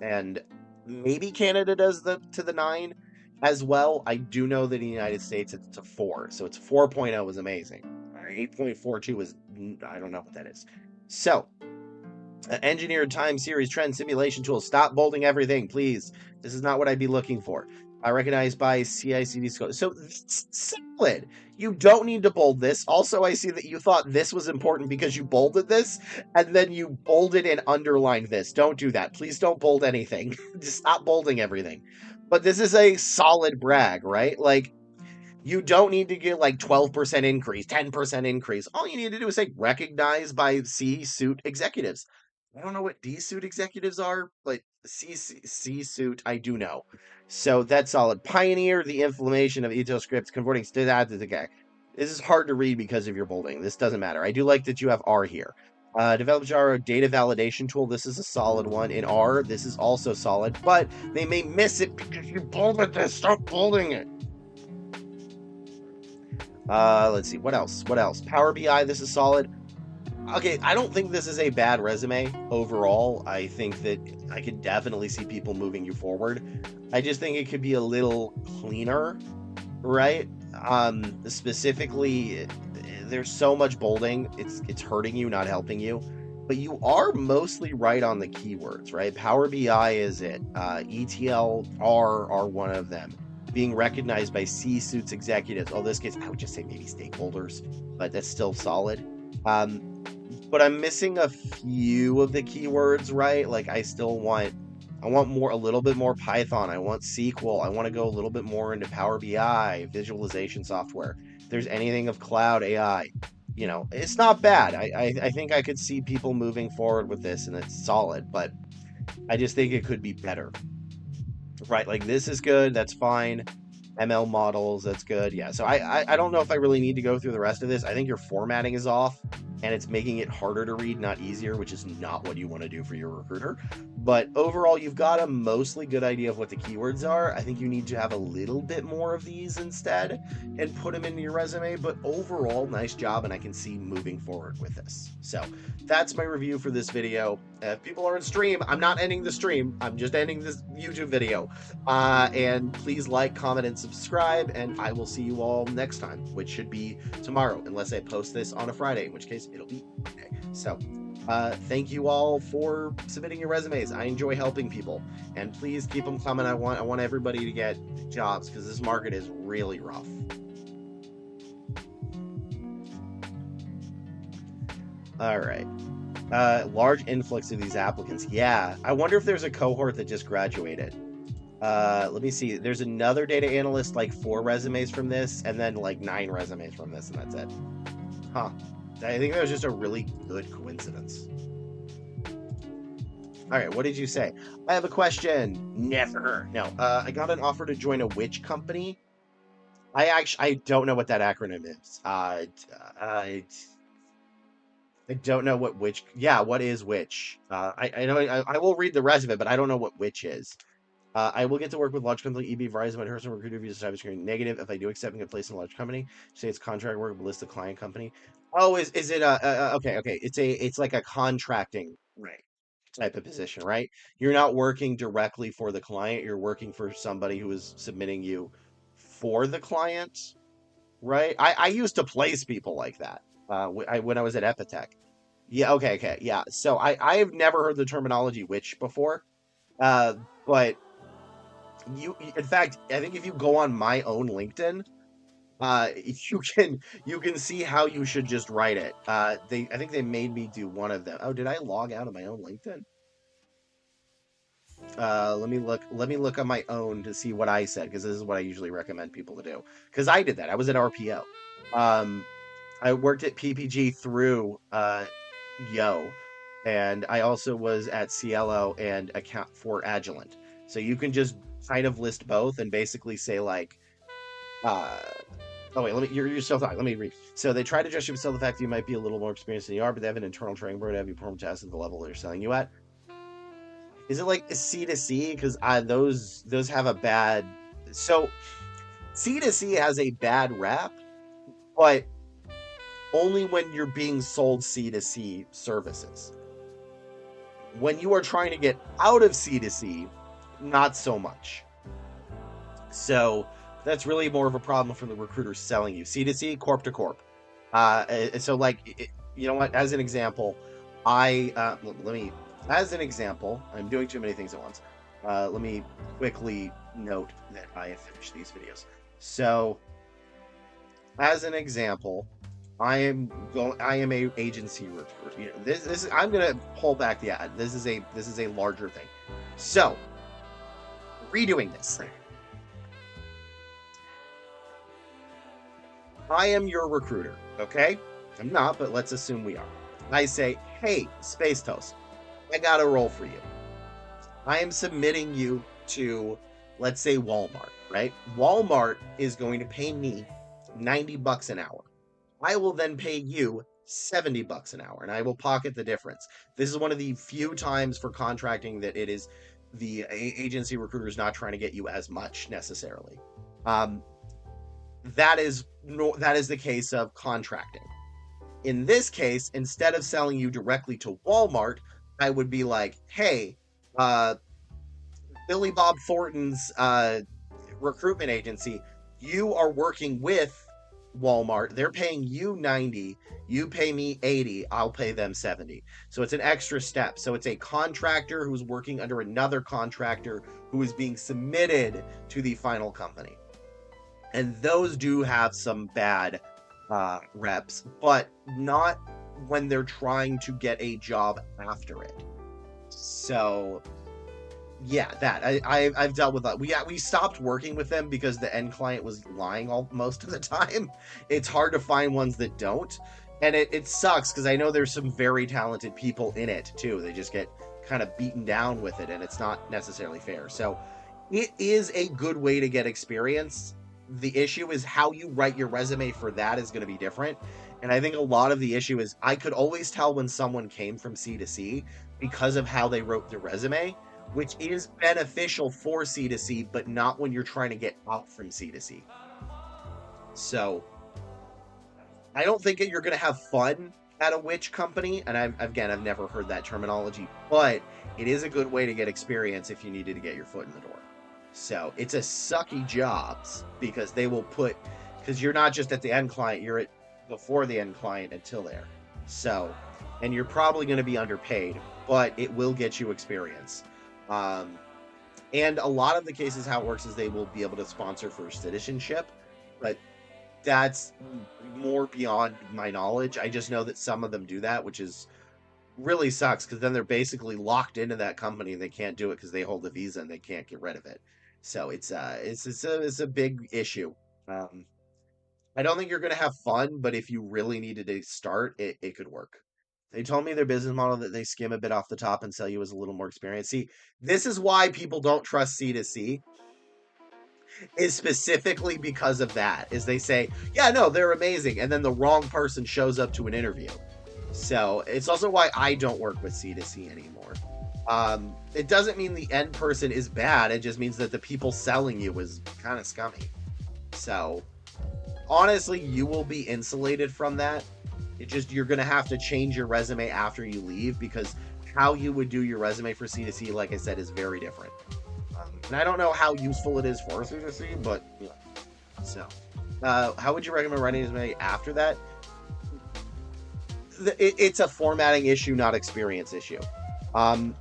And maybe Canada does to the 9 as well. I do know that in the United States it's a 4, so it's 4.0 is amazing. 8.42 is, I don't know what that is. So, engineered time series trend simulation tools. Stop bolding everything, please. This is not what I'd be looking for. Recognized by CI/CD scope. So it's solid. You don't need to bold this. Also, I see that you thought this was important because you bolded this, and then you bolded and underlined this. Don't do that. Please don't bold anything. Just stop bolding everything. But this is a solid brag, right? Like, you don't need to get like 12% increase, 10% increase. All you need to do is say recognized by C-suite executives. I don't know what D-suite executives are, but C-suite I do know. So that's solid. Pioneer the inflammation of ETL scripts, converting static. This is hard to read because of your bolding. This doesn't matter. I do like that you have R here. Develop Java data validation tool. This is a solid one. In R, this is also solid, but they may miss it because you bolded this. Stop bolding it. Let's see. What else? Power BI, this is solid. Okay, I don't think this is a bad resume overall. I think that I could definitely see people moving you forward. I just think it could be a little cleaner, right? Specifically, there's so much bolding. It's hurting you, not helping you. But you are mostly right on the keywords, right? Power BI is it. ETL are one of them. Being recognized by C-suites executives. Oh, this case, I would just say maybe stakeholders, but that's still solid. But I'm missing a few of the keywords, right? Like I want a little bit more Python. I want SQL. I want to go a little bit more into Power BI, visualization software. If there's anything of cloud AI, it's not bad. I think I could see people moving forward with this and it's solid, but I just think it could be better. Right, like this is good, that's fine. ML models, that's good. Yeah, so I don't know if I really need to go through the rest of this. I think your formatting is off, and it's making it harder to read, not easier, which is not what you want to do for your recruiter. But overall, you've got a mostly good idea of what the keywords are. I think you need to have a little bit more of these instead and put them into your resume. But overall, nice job, and I can see moving forward with this. So that's my review for this video. If people are in stream, I'm not ending the stream. I'm just ending this YouTube video. And please like, comment, and subscribe, and I will see you all next time, which should be tomorrow, unless I post this on a Friday, in which case it'll be okay. So thank you all for submitting your resumes. I enjoy helping people, and please keep them coming. I want everybody to get jobs because this market is really rough. All right. Large influx of these applicants. Yeah. I wonder if there's a cohort that just graduated. Let me see. There's another data analyst, like 4 resumes from this, and then like 9 resumes from this, and that's it. Huh. I think that was just a really good coincidence. All right, what did you say? I have a question. Never. No. I got an offer to join a witch company. I don't know what that acronym is. I don't know what witch. Yeah, what is witch? I know I will read the rest of it, but I don't know what witch is. I will get to work with large company EB Verizon, my personal recruiter visa cybersecurity negative. If I do accept and get placed in a large company, say it's contract work, but list the client company. Oh, is it okay? It's like a contracting right type of position, right? You're not working directly for the client. You're working for somebody who is submitting you for the client, right? I used to place people like that. When I was at Epitech. Yeah. Okay. Yeah. So I have never heard the terminology witch before. Uh, but in fact, I think if you go on my own LinkedIn, you can see how you should just write it. I think they made me do one of them. Oh, did I log out of my own LinkedIn? Let me look on my own to see what I said, because this is what I usually recommend people to do, because I did that. I was at RPO. um I worked at PPG through Yo, and I also was at Cielo and account for Agilent. So you can just kind of list both and basically say like, uh, oh wait, you're still talking. Let me read. So they try to justify the fact that you might be a little more experienced than you are, but they have an internal training board to have you perform tests at the level they're selling you at. Is it like C to C? Because those have a bad. So C to C has a bad rap, but only when you're being sold C to C services. When you are trying to get out of C to C, not so much. So that's really more of a problem for the recruiter selling you. C to C, corp to corp. So like, you know what? As an example, let me. As an example, I'm doing too many things at once. Let me quickly note that I have finished these videos. So, as an example, I am a agency recruiter. You know, this I'm gonna pull back the ad. This is a larger thing. So, redoing this. I am your recruiter, okay? I'm not, but let's assume we are. I say, hey, Space Toast, I got a role for you. I am submitting you to, let's say, Walmart, right? Walmart is going to pay me $90 an hour. I will then pay you $70 an hour, and I will pocket the difference. This is one of the few times for contracting that it is the agency recruiter is not trying to get you as much necessarily. That is the case of contracting. In this case, instead of selling you directly to Walmart, I would be like, hey, Billy Bob Thornton's recruitment agency, you are working with Walmart. They're paying you 90, you pay me 80, I'll pay them 70. So it's an extra step. So it's a contractor who's working under another contractor who is being submitted to the final company. And those do have some bad reps, but not when they're trying to get a job after it. So yeah, that I've dealt with that. We stopped working with them because the end client was lying most of the time. It's hard to find ones that don't, and it sucks because I know there's some very talented people in it too. They just get kind of beaten down with it, and it's not necessarily fair. So it is a good way to get experience. The issue is how you write your resume for that is going to be different. And I think a lot of the issue is I could always tell when someone came from C to C because of how they wrote their resume, which is beneficial for C to C, but not when you're trying to get out from C to C. So I don't think you're going to have fun at a witch company. And I've never heard that terminology, but it is a good way to get experience if you needed to get your foot in the door. So it's a sucky jobs because they will because you're not just at the end client, you're at before the end client until there. So, and you're probably going to be underpaid, but it will get you experience. And a lot of the cases, how it works is they will be able to sponsor for citizenship, but that's more beyond my knowledge. I just know that some of them do that, which is really sucks because then they're basically locked into that company and they can't do it because they hold a visa and they can't get rid of it. So it's a big issue. Um, I don't think you're gonna have fun, but if you really needed to start, it could work. They told me their business model that they skim a bit off the top and sell you as a little more experienced. See, this is why people don't trust C2C, is specifically because of that. Is they say, yeah, no, they're amazing, and then the wrong person shows up to an interview. So it's also why I don't work with C2C anymore. It doesn't mean the end person is bad. It just means that the people selling you is kind of scummy. So honestly, you will be insulated from that. You're gonna have to change your resume after you leave because how you would do your resume for C2C, like I said, is very different. And I don't know how useful it is for C2C, but yeah. So, how would you recommend writing a resume after that? It's a formatting issue, not experience issue. Um,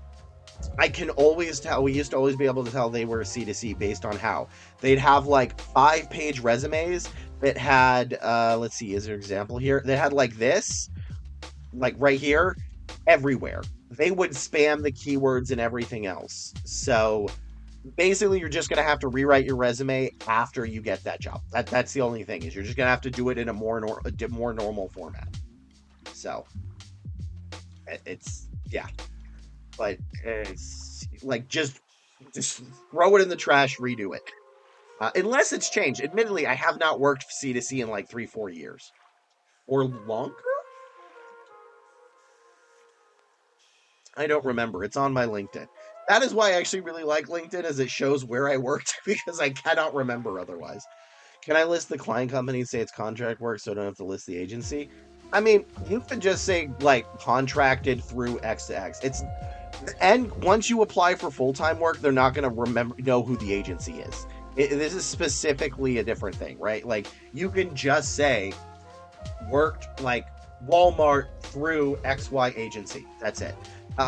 I can always tell. We used to always be able to tell they were C2C based on how they'd have like 5-page resumes that had. Let's see, is there an example here? That had like this, like right here, everywhere. They would spam the keywords and everything else. So basically, you're just gonna have to rewrite your resume after you get that job. That's the only thing, is you're just gonna have to do it in a more normal format. So it's yeah, but it's like just throw it in the trash, redo it. Unless it's changed. Admittedly, I have not worked C2C in like 3-4 years or longer. I don't remember. It's on my LinkedIn. That is why I actually really like LinkedIn, as it shows where I worked because I cannot remember otherwise. Can I list the client company and say it's contract work so I don't have to list the agency? I mean, you could just say like contracted through X to X. And once you apply for full-time work, they're not going to know who the agency is. This is specifically a different thing, right? Like you can just say worked like Walmart through XY agency. That's it.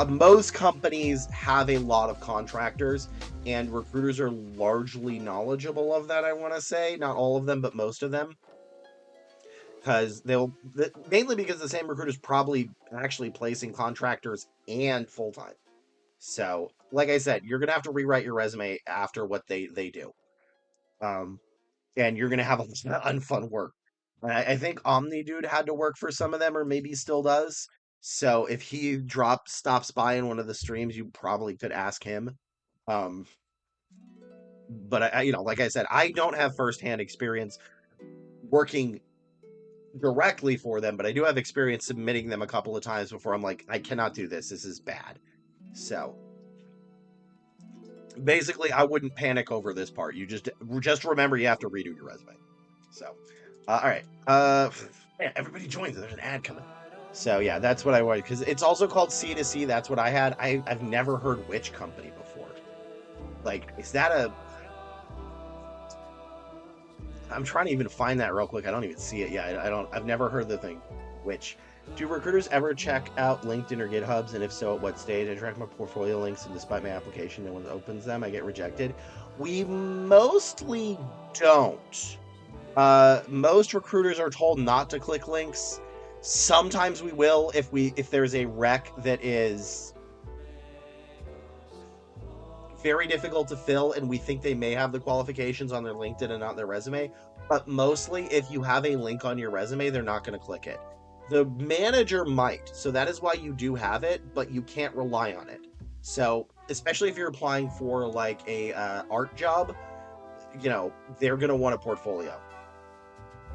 Most companies have a lot of contractors, and recruiters are largely knowledgeable of that. I want to say not all of them, but most of them, because mainly because the same recruiters probably actually placing contractors and full time. So, like I said, you're gonna have to rewrite your resume after what they do. Um, and you're gonna have a lot of unfun work. I think Omni Dude had to work for some of them, or maybe still does. So if he stops by in one of the streams, you probably could ask him. Um, but like I said, I don't have firsthand experience working directly for them, but I do have experience submitting them a couple of times before I'm like, I cannot do this. This is bad. So basically, I wouldn't panic over this part. You just remember you have to redo your resume. So, all right. Man, everybody joins. There's an ad coming. So yeah, that's what I wanted, because it's also called C2C. That's what I had. I've never heard which company before. Like, is that a? I'm trying to even find that real quick. I don't even see it. Yeah, I don't. I've never heard the thing. Which? Do recruiters ever check out LinkedIn or GitHubs? And if so, at what stage? I track my portfolio links, and despite my application, no one opens them. I get rejected. We mostly don't. Most recruiters are told not to click links. Sometimes we will if there's a rec that is very difficult to fill and we think they may have the qualifications on their LinkedIn and not their resume. But mostly, if you have a link on your resume, they're not going to click it. The manager might, so that is why you do have it, but you can't rely on it. So, especially if you're applying for like a art job, they're going to want a portfolio.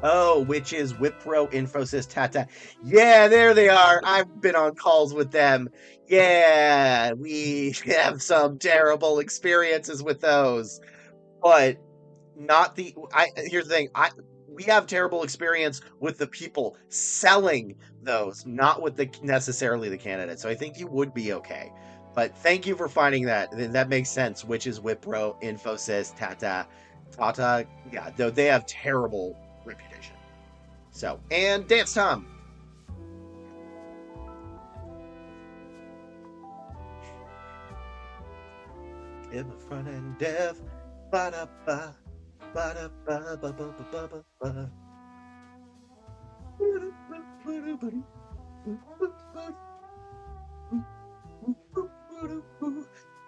Oh, which is Wipro, Infosys, Tata. Yeah, there they are. I've been on calls with them. Yeah, we have some terrible experiences with those, but not the. Here's the thing. We have terrible experience with the people selling those, not with the necessarily the candidate. So I think you would be okay. But thank you for finding that. That makes sense. Which is Wipro, Infosys, Tata. Yeah, though they have terrible reputation. So, and dance time. In the front end dev. Ba da ba. Ba da ba ba ba ba ba ba.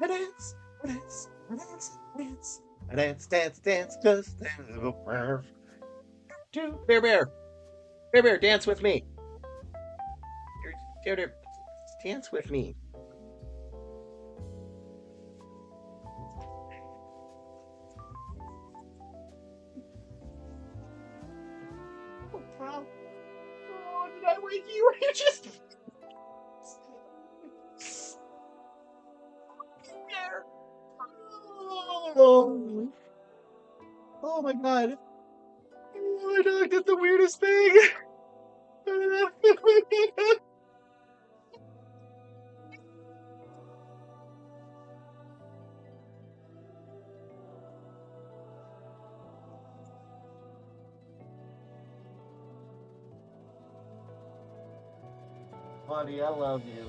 Dance, dance, dance, dance, dance, dance, dance, just Bear, bear, bear, bear, dance with me. Bear, bear, dance with me. Oh, pal. Oh, did I wake you? You just. Bear. Oh. Oh my god. Oh, my dog did the weirdest thing. Buddy, I love you.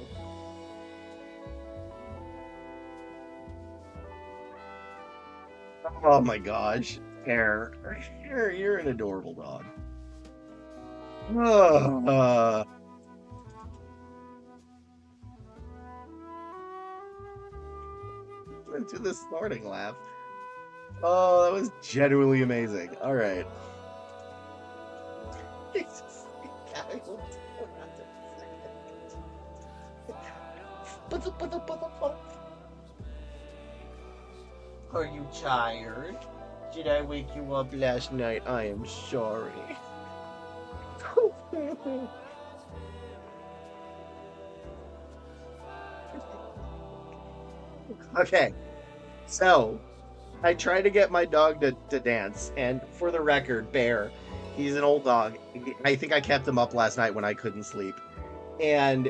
Oh my gosh. Bear. You're an adorable dog. Uh, do the snorting laugh. Oh, that was genuinely amazing. All right. Are you tired? Did I wake you up last night? I am sorry. Okay, so I try to get my dog to dance, and for the record, Bear, he's an old dog. I think I kept him up last night when I couldn't sleep, and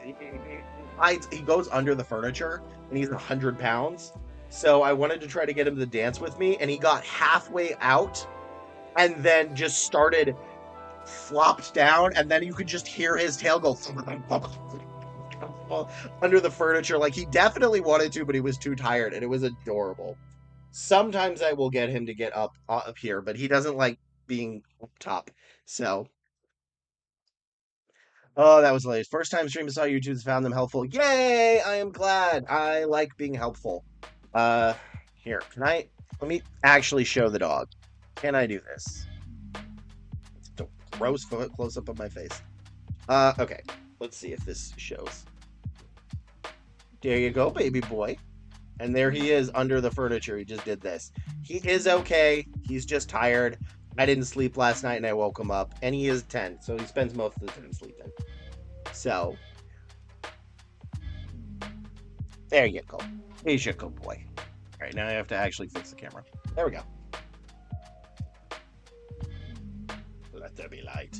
he goes under the furniture, and he's 100 pounds. So I wanted to try to get him to dance with me, and he got halfway out, and then just started flopped down, and then you could just hear his tail go under the furniture. Like, he definitely wanted to, but he was too tired, and it was adorable. Sometimes I will get him to get up here, but he doesn't like being up top. So, oh, that was hilarious. First time stream, saw YouTube's found them helpful. Yay! I am glad. I like being helpful. Here, let me actually show the dog. Can I do this? It's a gross close up of my face. Okay. Let's see if this shows. There you go, baby boy. And there he is under the furniture. He just did this. He is okay. He's just tired. I didn't sleep last night and I woke him up. And he is 10, so he spends most of the time sleeping. So, there you go. He's your good boy. All right, now I have to actually fix the camera. There we go. Let there be light.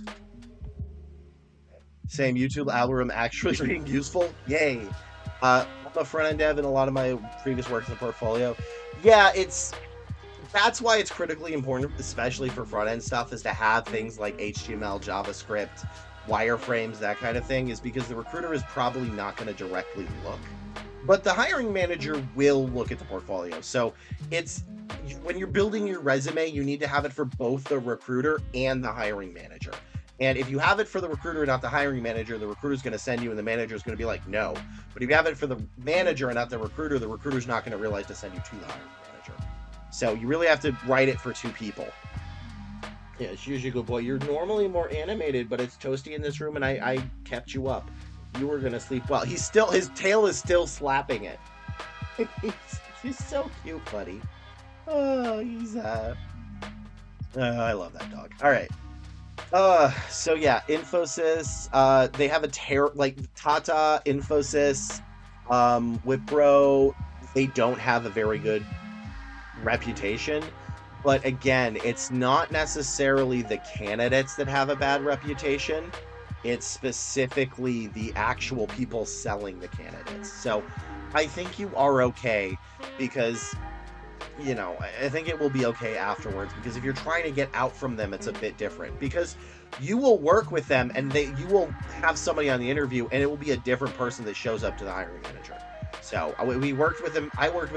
Same YouTube algorithm actually being useful. Yay. I'm a front-end dev in a lot of my previous works in the portfolio. Yeah, that's why it's critically important, especially for front-end stuff, is to have things like HTML, JavaScript, wireframes, that kind of thing, is because the recruiter is probably not going to directly look. But the hiring manager will look at the portfolio. So when you're building your resume, you need to have it for both the recruiter and the hiring manager. And if you have it for the recruiter and not the hiring manager, the recruiter's going to send you and the manager is going to be like, no. But if you have it for the manager and not the recruiter's not going to realize to send you to the hiring manager. So you really have to write it for two people. Yeah, it's usually good boy. You're normally more animated, but it's toasty in this room and I kept you up. You were going to sleep well. His tail is still slapping it. He's so cute, buddy. Oh, I love that dog. All right. So yeah, Infosys, they have like Tata, Infosys, Wipro, they don't have a very good reputation. But again, it's not necessarily the candidates that have a bad reputation. It's specifically the actual people selling the candidates. So I think you are okay because, you know, I think it will be okay afterwards, because if you're trying to get out from them, it's a bit different, because you will work with them and you will have somebody on the interview and it will be a different person that shows up to the hiring manager. So I worked with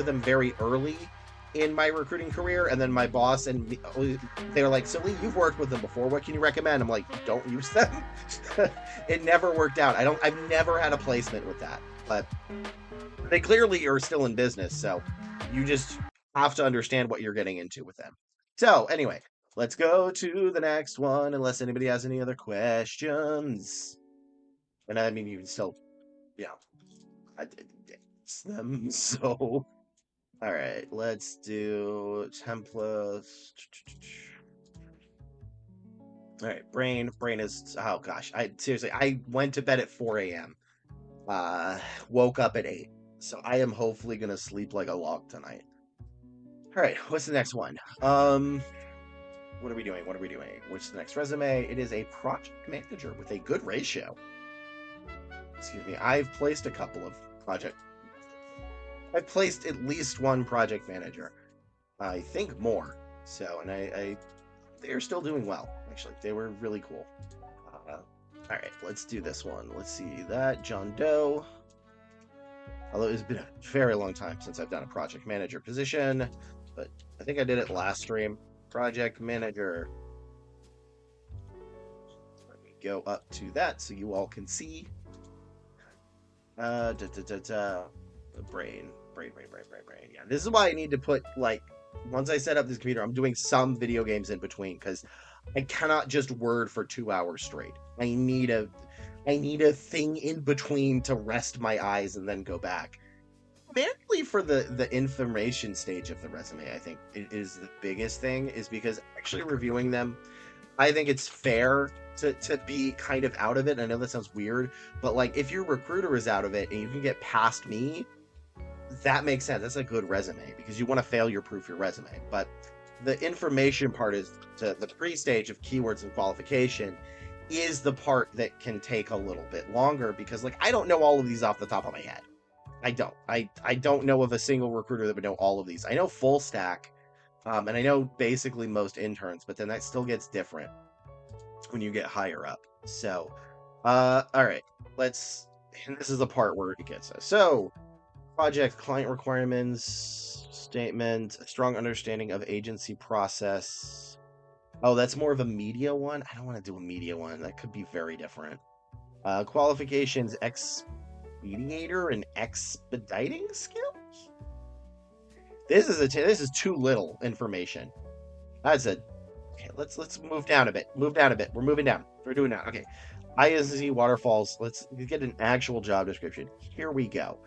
them very early in my recruiting career, and then my boss and me, they're like, "So Lee, you've worked with them before. What can you recommend?" I'm like, "Don't use them." It never worked out. I've never had a placement with that, but they clearly are still in business, so you just have to understand what you're getting into with them. So anyway, let's go to the next one, unless anybody has any other questions. And I mean, you can still, you know, it's them. So, all right, let's do templates. All right, brain is. Oh gosh, I seriously, I went to bed at 4 a.m. Woke up at 8, so I am hopefully gonna sleep like a log tonight. All right, what's the next one? What are we doing? What are we doing? What's the next resume? It is a project manager with a good ratio. Excuse me. I've placed a couple of I've placed at least one project manager. I think more. So, and they're still doing well. Actually, they were really cool. All right, let's do this one. Let's see that John Doe. Although it's been a very long time since I've done a project manager position, but I think I did it last stream. Project manager. Let me go up to that so you all can see. Brain. Yeah, this is why I need to put, like, once I set up this computer, I'm doing some video games in between because I cannot just word for 2 hours straight. I need a thing in between to rest my eyes and then go back. Mainly for the information stage of the resume, I think it is the biggest thing, is because actually reviewing them, I think it's fair to be kind of out of it. I know that sounds weird, but like if your recruiter is out of it and you can get past me, that makes sense. That's a good resume because you want to failure proof your resume. But the information part is the pre-stage of keywords and qualification is the part that can take a little bit longer because like I don't know all of these off the top of my head. I don't. I don't know of a single recruiter that would know all of these. I know full stack, and I know basically most interns, but then that still gets different when you get higher up. So, all right, let's. And this is the part where it gets us. So, project client requirements statement, a strong understanding of agency process. Oh, that's more of a media one. I don't want to do a media one. That could be very different. Qualifications, expeditor and expediting skills. This is too little information. That's a okay. Let's move down a bit. Move down a bit. We're moving down. We're doing that. Okay. ISZ waterfalls. Let's get an actual job description. Here we go.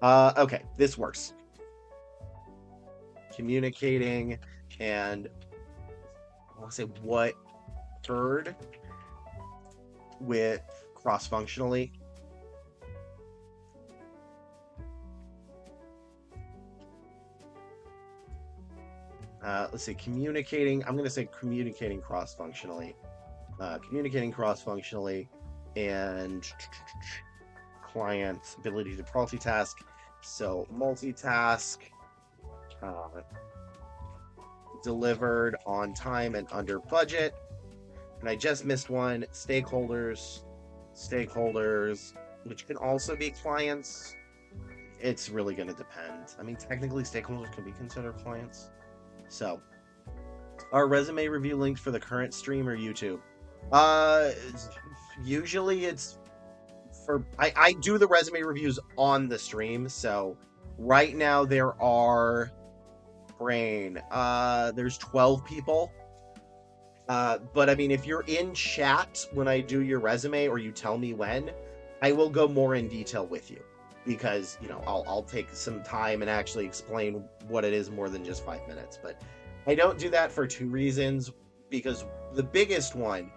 Okay, this works. Communicating and I'll say what third with cross-functionally. Let's see, communicating. I'm going to say communicating cross-functionally. Communicating cross-functionally and client's ability to multitask. So multitask, delivered on time and under budget. And I just missed one. Stakeholders, which can also be clients. It's really going to depend. I mean, technically, stakeholders can be considered clients. So, our resume review links for the current stream or YouTube? Usually it's for I do the resume reviews on the stream. So right now there are there's 12 people. But I mean, if you're in chat when I do your resume or you tell me when, I will go more in detail with you because, you know, I'll take some time and actually explain what it is more than just 5 minutes. But I don't do that for two reasons, because the biggest one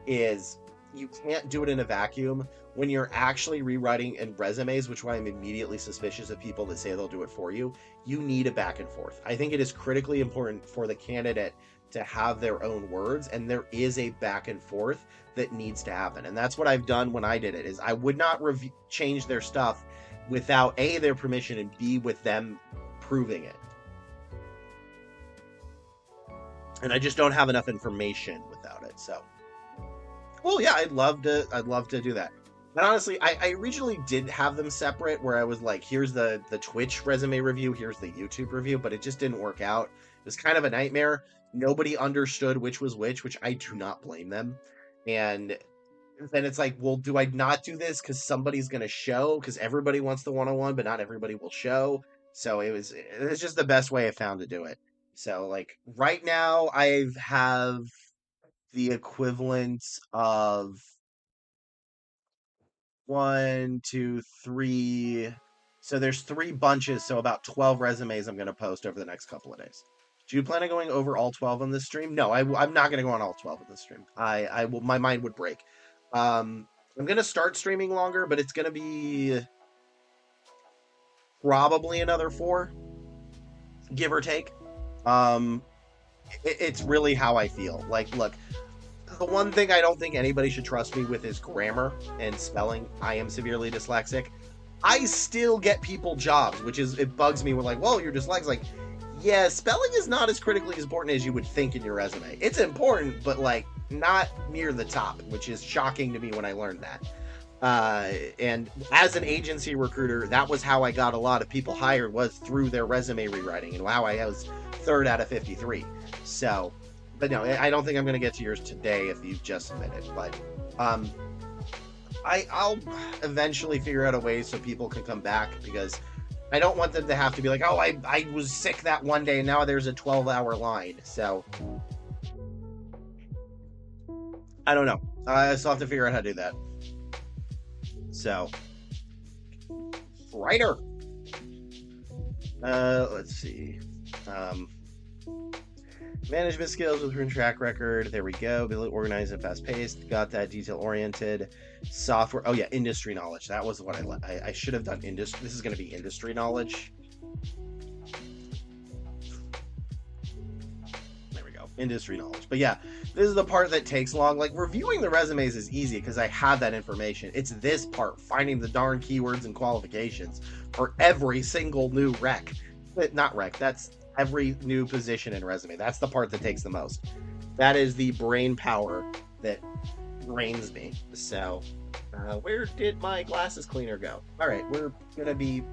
is you can't do it in a vacuum. When you're actually rewriting in resumes, which is why I'm immediately suspicious of people that say they'll do it for you, you need a back and forth. I think it is critically important for the candidate to have their own words, and there is a back and forth that needs to happen. And that's what I've done when I did it, is I would not change their stuff without A, their permission, and B, with them proving it. And I just don't have enough information without it. So, well, yeah, I'd love to do that. And honestly, I originally did have them separate, where I was like, here's the Twitch resume review, here's the YouTube review, but it just didn't work out. It was kind of a nightmare. Nobody understood which was which I do not blame them. And then it's like, well, do I not do this because somebody's going to show? Because everybody wants the one-on-one, but not everybody will show. So it's just the best way I found to do it. So like right now, I have the equivalent of one, two, three. So there's three bunches, so about 12 resumes I'm going to post over the next couple of days. Do you plan on going over all 12 on this stream? No, I'm not going to go on all 12 on this stream. I will. My mind would break. I'm going to start streaming longer, but it's going to be probably another 4, give or take. Um, it's really how I feel. Like, look, the one thing I don't think anybody should trust me with is grammar and spelling. I am severely dyslexic. I still get people jobs, which is, it bugs me. We're like, well, you're dyslexic. Like, yeah, spelling is not as critically important as you would think in your resume. It's important, but like not near the top, which is shocking to me when I learned that. And as an agency recruiter, that was how I got a lot of people hired, was through their resume rewriting, and how I was 3rd out of 53. So, but no, I don't think I'm going to get to yours today if you've just submitted. But I'll eventually figure out a way so people can come back, because I don't want them to have to be like, oh, I was sick that one day and now there's a 12-hour line. So I don't know. I still have to figure out how to do that. So, writer. Let's see. Management skills with proven track record. There we go. Be organized and fast paced. Got that. Detail oriented. Software. Oh yeah, industry knowledge. That was what I should have done. Industry. This is going to be industry knowledge. There we go. Industry knowledge. But yeah, this is the part that takes long. Like, reviewing the resumes is easy because I have that information. It's this part, finding the darn keywords and qualifications for every single new rec. Not rec. That's every new position in resume. That's the part that takes the most. That is the brain power that drains me. So, where did my glasses cleaner go? All right, we're gonna be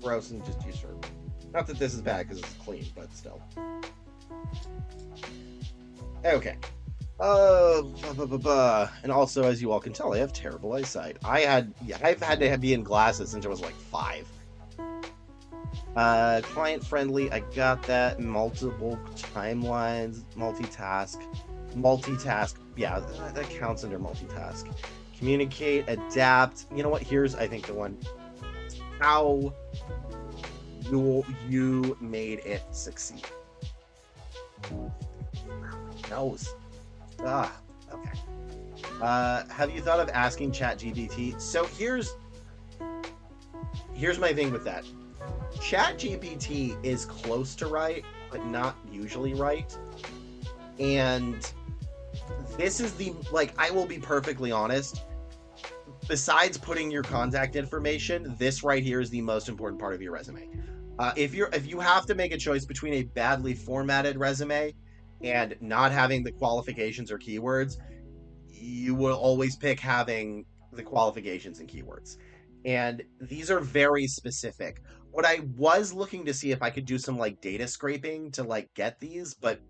gross and just use her. Not that this is bad because it's clean, but still. Okay. And also, as you all can tell, I have terrible eyesight. I've had to be in glasses since I was like 5. Client friendly, I got that. Multiple timelines, multitask, yeah, that counts under multitask. Communicate, adapt. You know what? Here's, I think, the one. How you made it succeed. Nose. Okay. Have you thought of asking ChatGPT? So here's my thing with that. ChatGPT is close to right, but not usually right. And this is the, like, I will be perfectly honest. Besides putting your contact information, this right here is the most important part of your resume. If you have to make a choice between a badly formatted resume and not having the qualifications or keywords, you will always pick having the qualifications and keywords. And these are very specific. What I was looking to see if I could do some like data scraping to like get these, but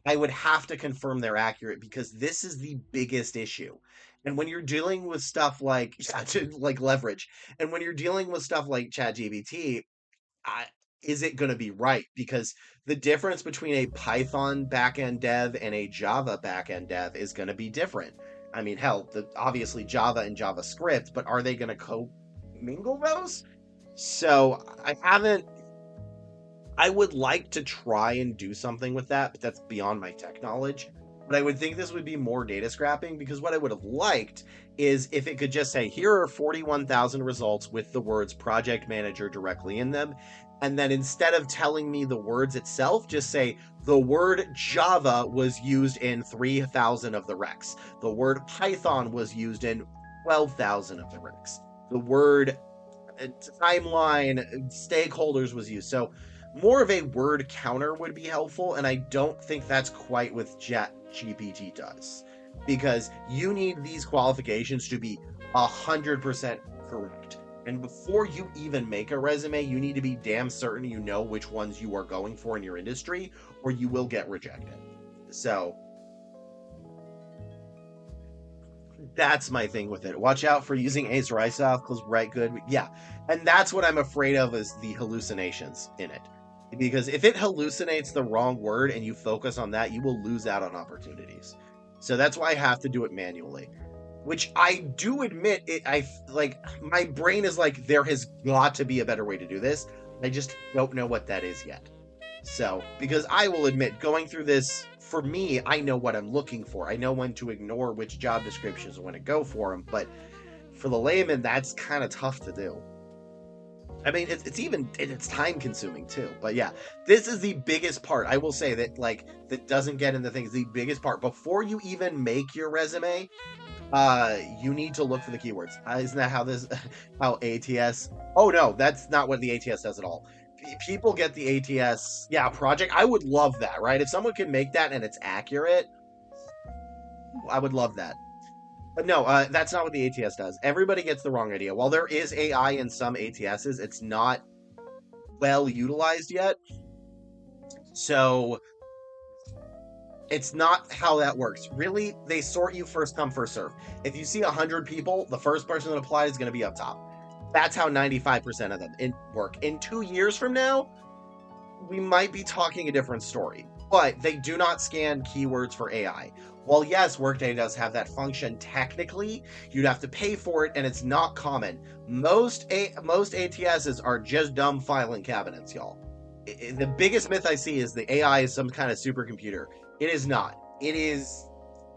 I would have to confirm they're accurate, because this is the biggest issue. And when you're dealing with stuff like like leverage, and when you're dealing with stuff like ChatGPT, is it going to be right? Because the difference between a Python backend dev and a Java backend dev is going to be different. I mean, hell, obviously Java and JavaScript, but are they going to co-mingle those? So I would like to try and do something with that, but that's beyond my tech knowledge. But I would think this would be more data scrapping, because what I would have liked is if it could just say, here are 41,000 results with the words project manager directly in them. And then instead of telling me the words itself, just say the word Java was used in 3,000 of the recs. The word Python was used in 12,000 of the recs. The word timeline, stakeholders was used. So more of a word counter would be helpful, and I don't think that's quite what ChatGPT does. because you need these qualifications to be 100% correct. And before you even make a resume, you need to be damn certain you know which ones you are going for in your industry, or you will get rejected. So that's my thing with it. Watch out for using Ace Rice-off, because right good. Yeah. And that's what I'm afraid of, is the hallucinations in it. Because if it hallucinates the wrong word and you focus on that, you will lose out on opportunities. So that's why I have to do it manually. Which I do admit, my brain is like, there has got to be a better way to do this. I just don't know what that is yet. So, because I will admit, going through this, for me, I know what I'm looking for. I know when to ignore which job descriptions and when to go for them. But for the layman, that's kind of tough to do. I mean, it's time consuming too. But yeah, this is the biggest part. I will say that, like, that doesn't get into things. The biggest part, before you even make your resume, you need to look for the keywords. Isn't that how ATS? Oh no, that's not what the ATS does at all. People get the ATS, yeah, project. I would love that, right? If someone can make that and it's accurate, I would love that. But no, that's not what the ATS does. Everybody gets the wrong idea. While there is AI in some ATSs, it's not well utilized yet. So it's not how that works. Really, they sort you first come, first serve. If you see 100 people, the first person that applied is going to be up top. That's how 95% of them work. In 2 years from now, we might be talking a different story. But they do not scan keywords for AI. While yes, Workday does have that function, technically, you'd have to pay for it, and it's not common. Most ATSs are just dumb filing cabinets, y'all. The biggest myth I see is the AI is some kind of supercomputer. It is not. It is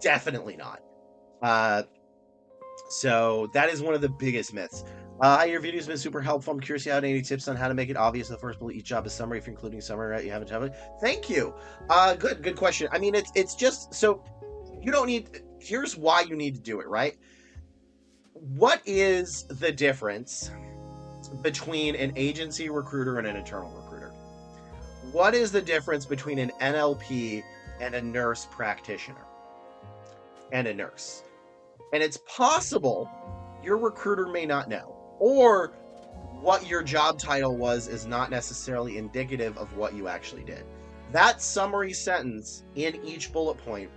definitely not. So that is one of the biggest myths. Your video's been super helpful. I'm curious if you have any tips on how to make it obvious the first bullet each job is summary. If you're including summary, right? You haven't done it. Thank you. Good question. I mean, it's just so you don't need. Here's why you need to do it, right? What is the difference between an agency recruiter and an internal recruiter? What is the difference between an NLP and a nurse practitioner and a nurse? And it's possible your recruiter may not know, or what your job title was is not necessarily indicative of what you actually did. That summary sentence in each bullet point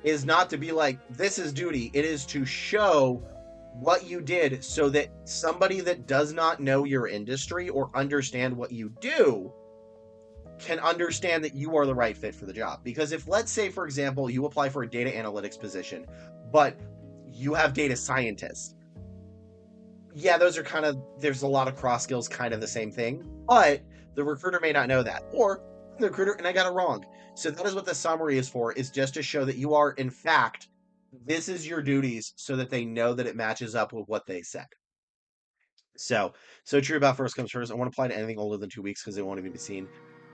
is not to be like, this is duty. It is to show what you did so that somebody that does not know your industry or understand what you do can understand that you are the right fit for the job. Because if, let's say, for example, you apply for a data analytics position, but you have data scientists, yeah, those are kind of, there's a lot of cross skills, kind of the same thing, but the recruiter may not know that, or the recruiter, and I got it wrong. So that is what the summary is for, is just to show that you are, in fact, this is your duties, so that they know that it matches up with what they said. So true about first comes first. I won't apply to anything older than 2 weeks because they won't even be seen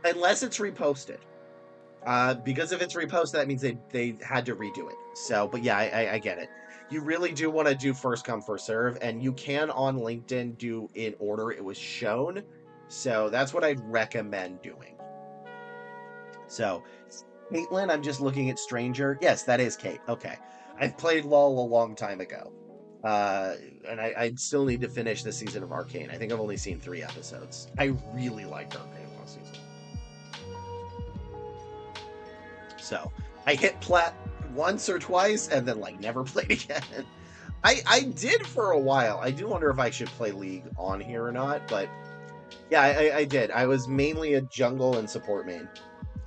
unless it's reposted. Because if it's reposted, that means they had to redo it. So, but yeah, I get it. You really do want to do first come, first serve, and you can on LinkedIn do in order it was shown. So that's what I'd recommend doing. So, Caitlin, I'm just looking at Stranger. Yes, that is Kate. Okay. I've played LOL a long time ago. And I still need to finish this season of Arcane. I think I've only seen 3 episodes. I really liked Arcane last season. So I hit plat once or twice and then like never played again. I did for a while. I do wonder if I should play League on here or not, but yeah, I did. I was mainly a jungle and support main.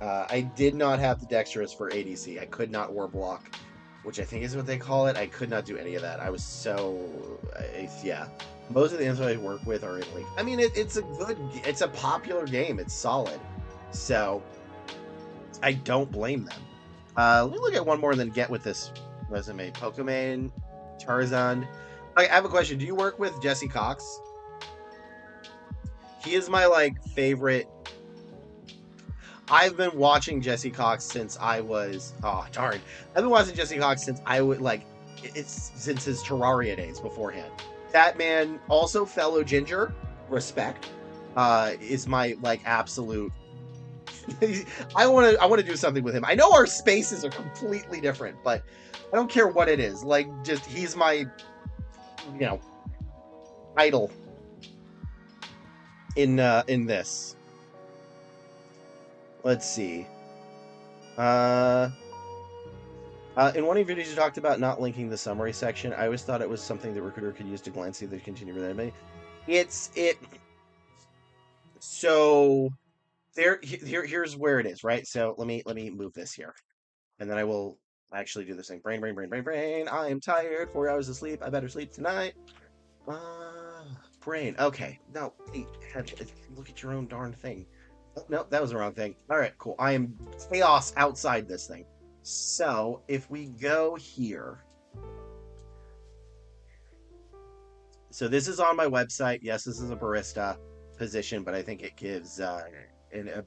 I did not have the dexterous for ADC. I could not war block, which I think is what they call it. I could not do any of that. I was yeah. Most of the info I work with are in League. I mean, it's a popular game. It's solid. So I don't blame them. Let me look at one more and then get with this resume. Pokemon, Tarzan. I have a question. Do you work with Jesse Cox? He is my favorite. I've been watching Jesse Cox since I was I've been watching Jesse Cox since I would since his Terraria days beforehand. That man, also fellow Ginger, respect, is my absolute I want to do something with him. I know our spaces are completely different, but I don't care what it is. Like, just he's my, idol in this. Let's see. In one of your videos, you talked about not linking the summary section. I always thought it was something the recruiter could use to glance see if they continue with anybody. So here's where it is, right? So let me move this here, and then I will actually do this thing. Brain. I am tired. 4 hours of sleep. I better sleep tonight. Brain. Okay. No, hey, look at your own darn thing. Oh, no, that was the wrong thing. All right, cool. I am chaos outside this thing. So if we go here, so this is on my website. Yes, this is a barista position, but I think it gives a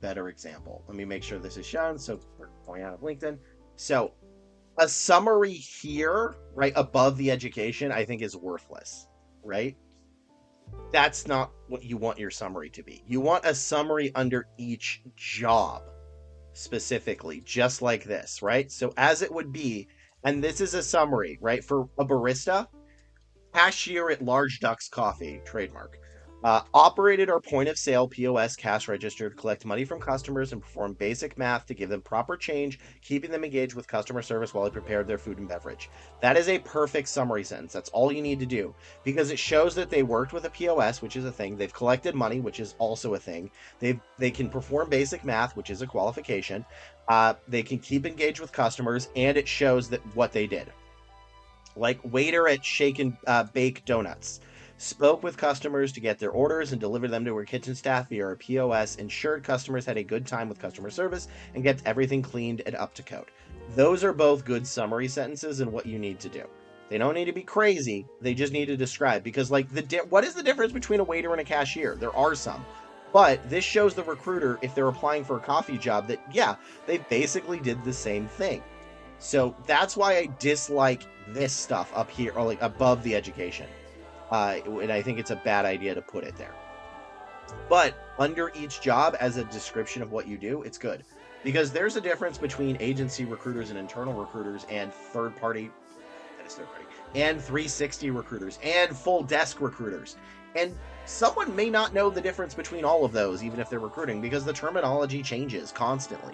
better example. Let me make sure this is shown. So we're going out of LinkedIn. So a summary here, right above the education, I think is worthless, right? That's not what you want your summary to be. You want a summary under each job specifically, just like this, right? So as it would be, and this is a summary, right? For a barista, cashier at Large Ducks Coffee, trademark. Operated our point of sale POS cash register to collect money from customers and perform basic math to give them proper change, keeping them engaged with customer service while they prepared their food and beverage. That is a perfect summary sentence. That's all you need to do because it shows that they worked with a POS, which is a thing. They've collected money, which is also a thing. They can perform basic math, which is a qualification. They can keep engaged with customers, and it shows that what they did. Like waiter at Shake and Bake Donuts. Spoke with customers to get their orders and deliver them to her kitchen staff via her POS, ensured customers had a good time with customer service, and gets everything cleaned and up to code. Those are both good summary sentences and what you need to do. They don't need to be crazy. They just need to describe because, like, what is the difference between a waiter and a cashier? There are some. But this shows the recruiter, if they're applying for a coffee job, that, yeah, they basically did the same thing. So that's why I dislike this stuff up here, or like above the education. And I think it's a bad idea to put it there. But under each job, as a description of what you do, it's good. Because there's a difference between agency recruiters and internal recruiters and third party, and 360 recruiters and full desk recruiters. And someone may not know the difference between all of those, even if they're recruiting, because the terminology changes constantly.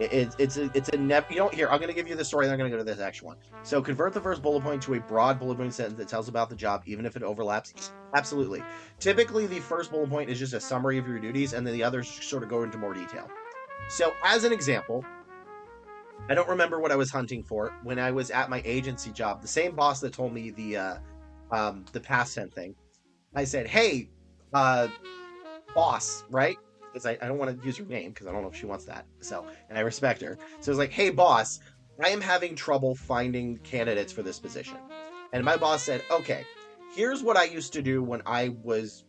It's a you don't hear. I'm going to give you the story, then I'm going to go to this actual one. So convert the first bullet point to a broad bullet point sentence that tells about the job, even if it overlaps. Absolutely. Typically, the first bullet point is just a summary of your duties, and then the others sort of go into more detail. So as an example, I don't remember what I was hunting for when I was at my agency job. The same boss that told me the past tense thing. I said, "Hey, boss," right? Because I don't want to use her name because I don't know if she wants that. So, and I respect her. So I was like, "Hey, boss, I am having trouble finding candidates for this position." And my boss said, "Okay, here's what I used to do when I was,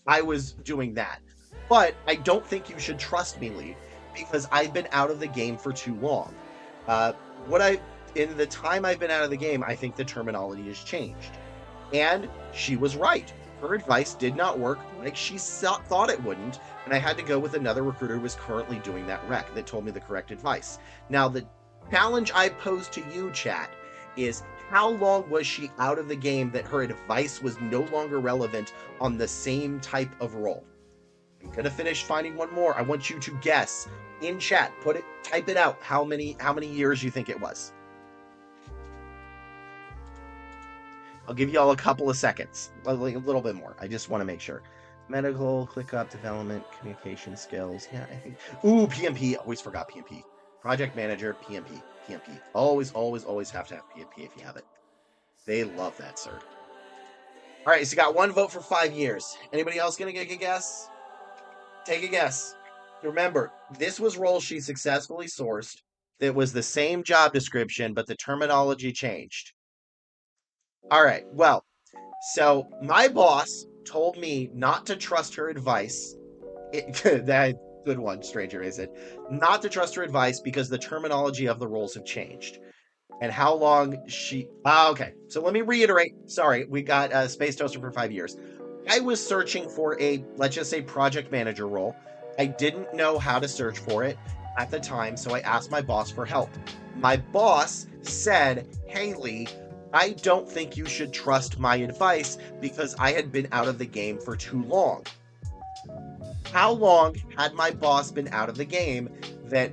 I was doing that. But I don't think you should trust me, Lee, because I've been out of the game for too long. Uh, in the time I've been out of the game, I think the terminology has changed." And she was right. Her advice did not work like she thought it wouldn't, and I had to go with another recruiter who was currently doing that rec that told me the correct advice. Now, the challenge I pose to you, chat, is how long was she out of the game that her advice was no longer relevant on the same type of role? I'm gonna finish finding one more. I want you to guess in chat. Type it out. How many years you think it was? I'll give you all a couple of seconds, like a little bit more. I just want to make sure. Medical, ClickUp, development, communication skills. Yeah, I think. Ooh, PMP. Always forgot PMP. Project manager, PMP. Always have to have PMP if you have it. They love that, cert. All right, so you got one vote for 5 years. Anybody else gonna get a guess? Take a guess. Remember, this was roles she successfully sourced. It was the same job description, but the terminology changed. All right, well, so my boss told me not to trust her advice. That good one, stranger, is it? Not to trust her advice because the terminology of the roles have changed. And how long she... okay, so let me reiterate. Sorry, we got Space Toaster for 5 years. I was searching for a, let's just say, project manager role. I didn't know how to search for it at the time, so I asked my boss for help. My boss said, "Hey, Lee, I don't think you should trust my advice because I had been out of the game for too long." How long had my boss been out of the game that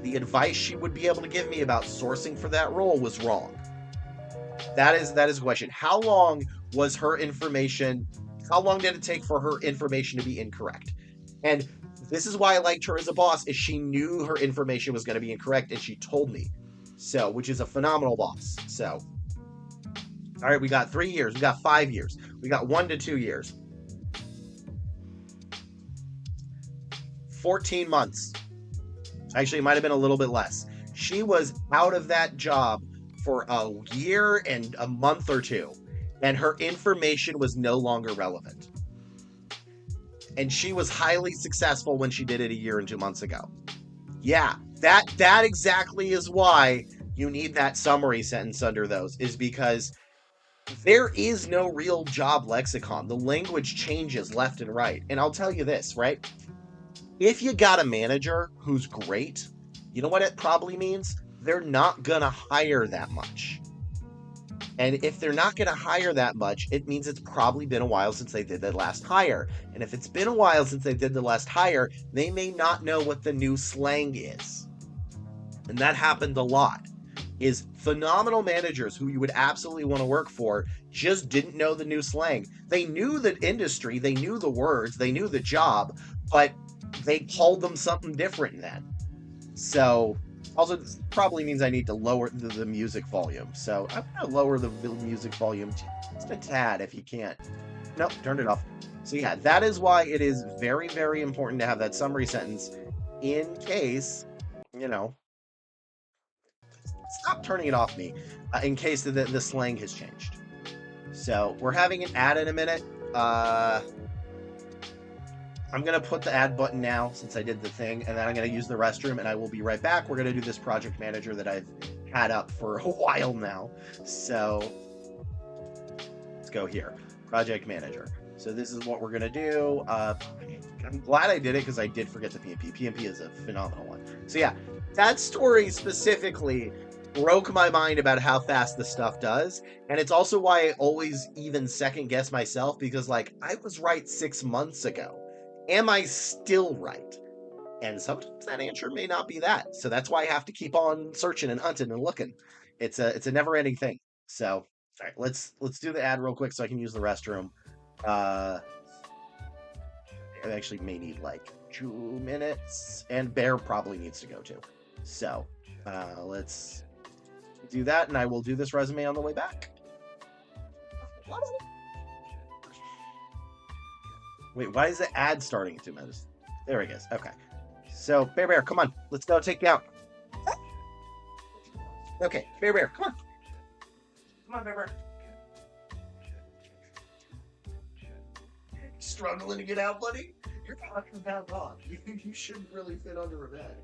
the advice she would be able to give me about sourcing for that role was wrong? That is a question. How long was her information? How long did it take for her information to be incorrect? And this is why I liked her as a boss, is she knew her information was going to be incorrect and she told me. So, which is a phenomenal boss. So, all right, we got 3 years, we got 5 years, we got 1 to 2 years. 14 months. Actually, it might have been a little bit less. She was out of that job for a year and a month or two, and her information was no longer relevant. And she was highly successful when she did it a year and 2 months ago. Yeah, that exactly is why you need that summary sentence under those, is because there is no real job lexicon. The language changes left and right. And I'll tell you this, right? If you got a manager who's great, you know what it probably means? They're not going to hire that much. And if they're not going to hire that much, it means it's probably been a while since they did that last hire. And if it's been a while since they did the last hire, they may not know what the new slang is. And that happened a lot. Is phenomenal managers who you would absolutely want to work for just didn't know the new slang. They knew the industry, they knew the words, they knew the job, but they called them something different then. So, also, this probably means I need to lower the music volume. So, I'm going to lower the music volume just a tad if you can't. Nope, turned it off. So, yeah, that is why it is very, very important to have that summary sentence in case, you know, stop turning it off me, in case the slang has changed. So, we're having an ad in a minute. I'm going to put the add button now since I did the thing, and then I'm going to use the restroom, and I will be right back. We're going to do this project manager that I've had up for a while now. So let's go here. Project manager. So this is what we're going to do. I'm glad I did it because I did forget the PMP. PMP is a phenomenal one. So yeah, that story specifically broke my mind about how fast this stuff does. And it's also why I always even second guess myself, because like I was right 6 months ago. Am I still right? And sometimes that answer may not be that. So that's why I have to keep on searching and hunting and looking. It's a never ending thing. So all right, let's do the ad real quick so I can use the restroom. I actually may need like 2 minutes, and Bear probably needs to go too. So let's do that, and I will do this resume on the way back. Wait, why is the ad starting in 2 minutes? There he goes. Okay. So, Bear, come on. Let's go take you out. Okay, Bear, come on. Come on, Bear. Struggling to get out, buddy? You're talking about dog. You shouldn't really fit under a bed.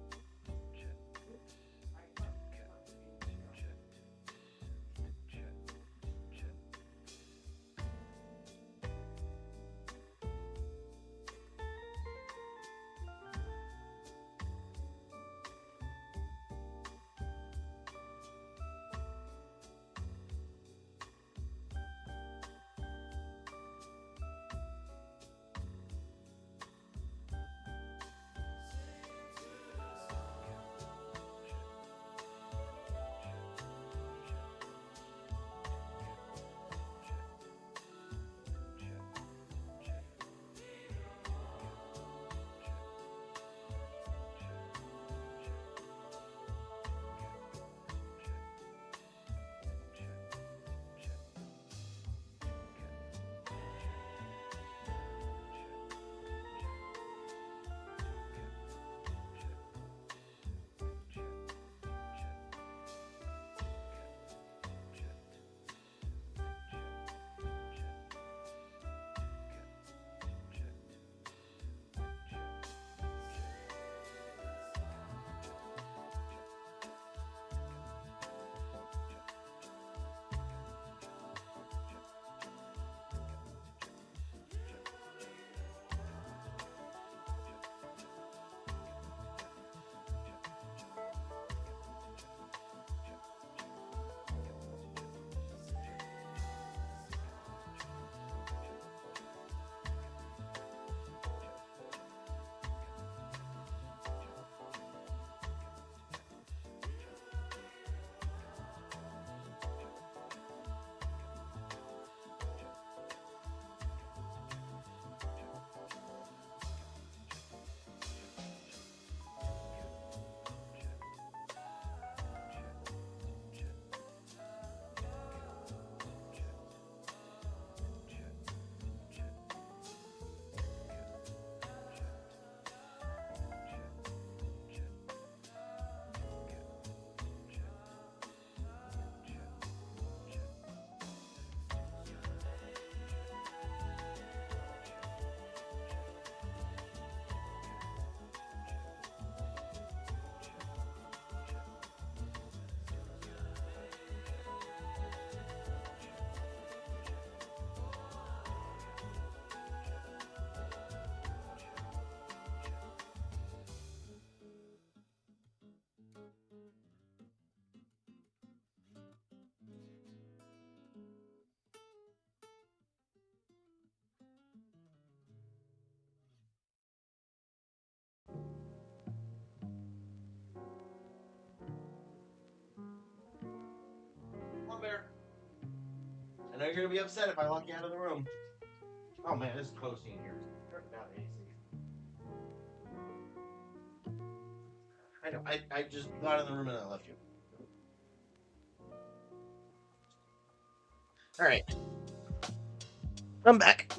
know you're gonna be upset if I lock you out of the room. Oh man, it's toasty in here. Turn down the AC. I know. I just got in the room and I left you. All right, I'm back.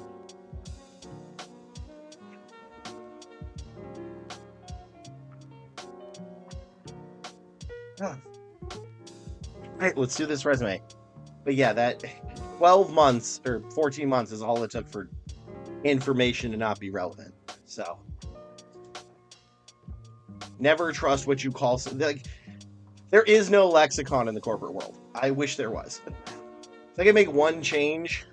All right, let's do this resume. But yeah, that 12 months or 14 months is all it took for information to not be relevant. So never trust what you call, like, there is no lexicon in the corporate world. I wish there was. If I could make one change,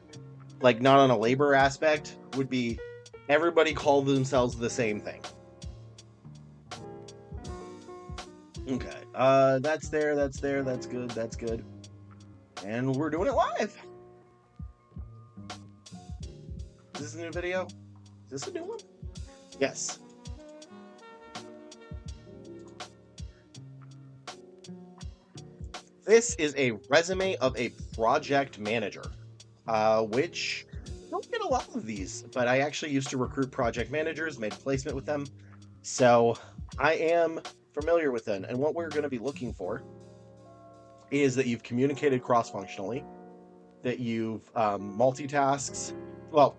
like not on a labor aspect, would be everybody call themselves the same thing. Okay. That's there, that's good, that's good. And we're doing it live. Is this a new video? Is this a new one? Yes. This is a resume of a project manager, which I don't get a lot of these, but I actually used to recruit project managers, made a placement with them. So I am familiar with them. And what we're going to be looking for is that you've communicated cross-functionally, that you've multitasks. Well,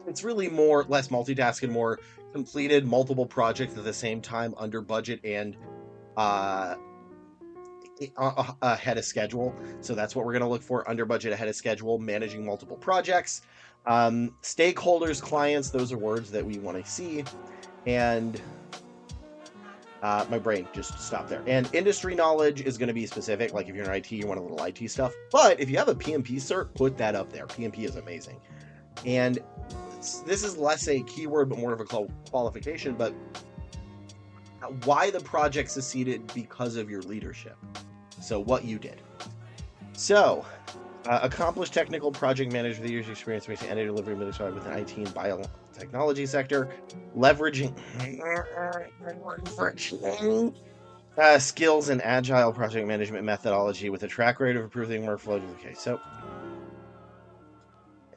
it's really less multitask and more completed multiple projects at the same time under budget and ahead of schedule. So that's what we're going to look for: under budget, ahead of schedule, managing multiple projects. Stakeholders, clients, those are words that we want to see. And my brain just stopped there. And industry knowledge is going to be specific. Like if you're in IT, you want a little IT stuff. But if you have a PMP cert, put that up there. PMP is amazing. And this is less a keyword, but more of a qualification. But why the project succeeded because of your leadership. So what you did. So, accomplished technical project manager with years experience making energy delivery administrator within IT and biotechnology sector, leveraging skills in agile project management methodology with a track record of improving workflow. Okay, so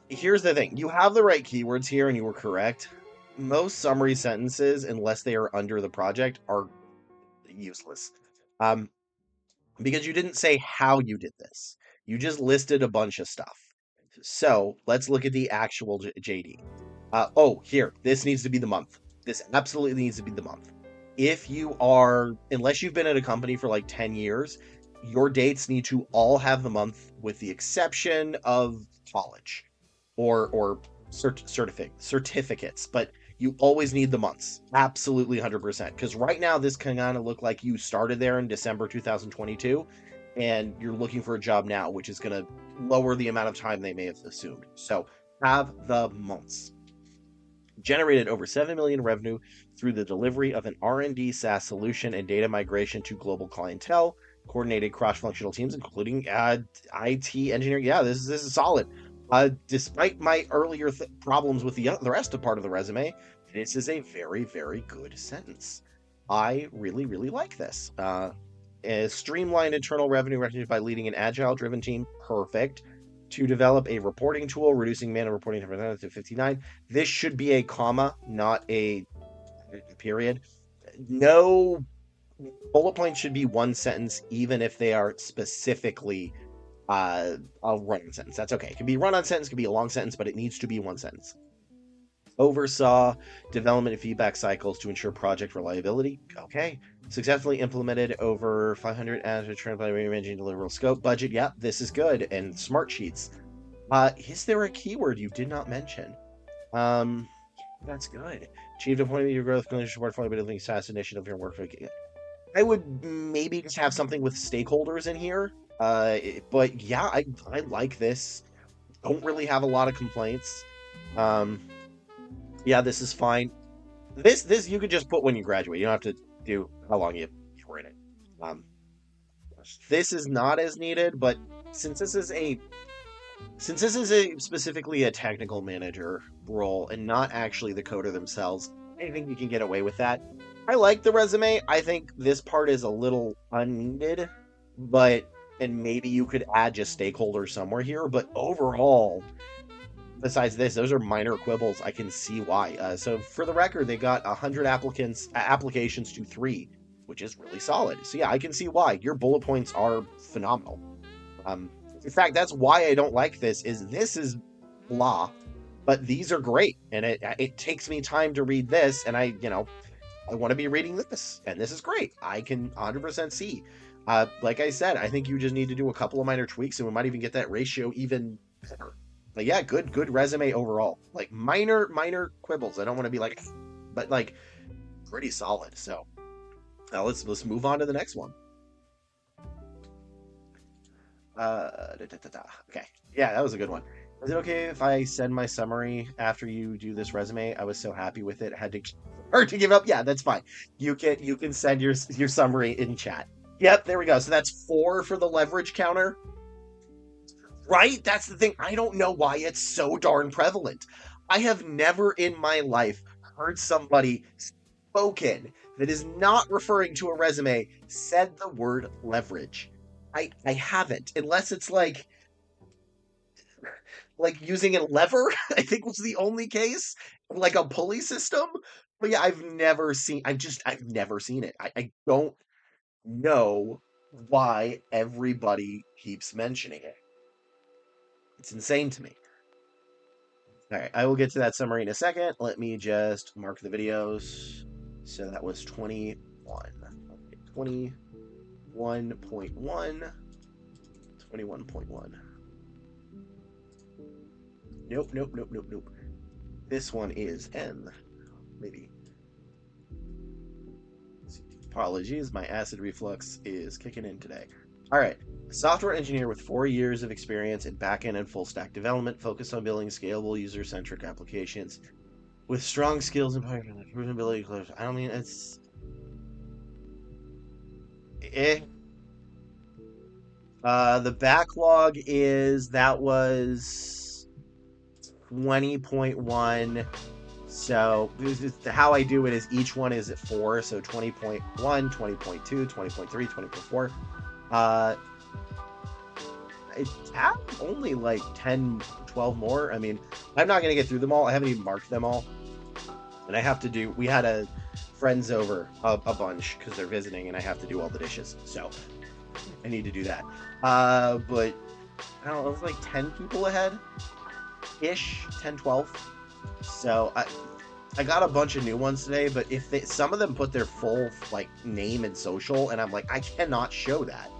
here's the thing: you have the right keywords here, and you were correct. Most summary sentences, unless they are under the project, are useless. Because you didn't say how you did this. You just listed a bunch of stuff. So let's look at the actual JD. Here, this needs to be the month. This absolutely needs to be the month. If you are, unless you've been at a company for like 10 years, your dates need to all have the month with the exception of college or certificates. But you always need the months. Absolutely 100%. Because right now, this can kind of look like you started there in December 2022, and you're looking for a job now, which is going to lower the amount of time they may have assumed. So have the months. Generated over 7 million revenue through the delivery of an R&D SaaS solution and data migration to global clientele. Coordinated cross-functional teams, including IT engineering. Yeah, this is solid. Despite my earlier problems with the rest of part of the resume, this is a very, very good sentence. I really, really like this. Streamlined internal revenue recognition by leading an agile-driven team. Perfect. To develop a reporting tool, reducing manual reporting time to 59. This should be a comma, not a period. No bullet points should be one sentence, even if they are specifically a run-on sentence. That's okay. It can be a run-on sentence, it can be a long sentence, but it needs to be one sentence. Oversaw development and feedback cycles to ensure project reliability. Okay. Successfully implemented over 500 as a transplant managing deliverable scope budget. Yep, this is good. And smart sheets. Is there a keyword you did not mention? That's good. Achieved appointment your growth portfolio building SaaS initiative your work. I would maybe just have something with stakeholders in here. But yeah, I like this. Don't really have a lot of complaints. Yeah, this is fine. This you could just put when you graduate. You don't have to do how long you were in it. This is not as needed, but since this is a specifically a technical manager role and not actually the coder themselves, I think you can get away with that. I like the resume. I think this part is a little unneeded, but and maybe you could add just stakeholder somewhere here. But overall, besides this, those are minor quibbles. I can see why. So for the record, they got 100 applications to 3, which is really solid. So yeah, I can see why your bullet points are phenomenal. Um, in fact, that's why I don't like this is blah, but these are great, and it takes me time to read this, and I want to be reading this, and this is great. I can 100% see. Like I said, I think you just need to do a couple of minor tweaks, and we might even get that ratio even better. But yeah, good resume overall. Like minor quibbles. I don't want to be like, but like pretty solid. So let's move on to the next one. Okay, yeah, that was a good one. Is it okay if I send my summary after you do this resume? I was so happy with it, I had to hard to give up. Yeah, that's fine. You can send your summary in chat. Yep, there we go. So that's 4 for the leverage counter, right? That's the thing. I don't know why it's so darn prevalent. I have never in my life heard somebody spoken that is not referring to a resume said the word leverage. I haven't, unless it's like using a lever, I think was the only case, like a pulley system. But yeah, I've never seen it. I don't know why everybody keeps mentioning it. It's insane to me. All right, I will get to that summary in a second. Let me just mark the videos. So that was 21. 21.1. 21.1. Nope. This one is N. Maybe. Apologies, my acid reflux is kicking in today. All right. Software engineer with 4 years of experience in backend and full stack development, focused on building scalable, user centric applications with strong skills and proven ability. I don't mean it's. Eh. The backlog is that was 20.1. So how I do it is each one is at 4. So 20.1, 20.2, 20.3, 20.4. Uh, I have only like 10, 12 more. I mean, I'm not going to get through them all. I haven't even marked them all. And we had a friends over a bunch because they're visiting and I have to do all the dishes. So I need to do that. But I don't know, it was like 10 people ahead ish, 10, 12. So I got a bunch of new ones today, but some of them put their full like name and social, and I'm like, I cannot show that.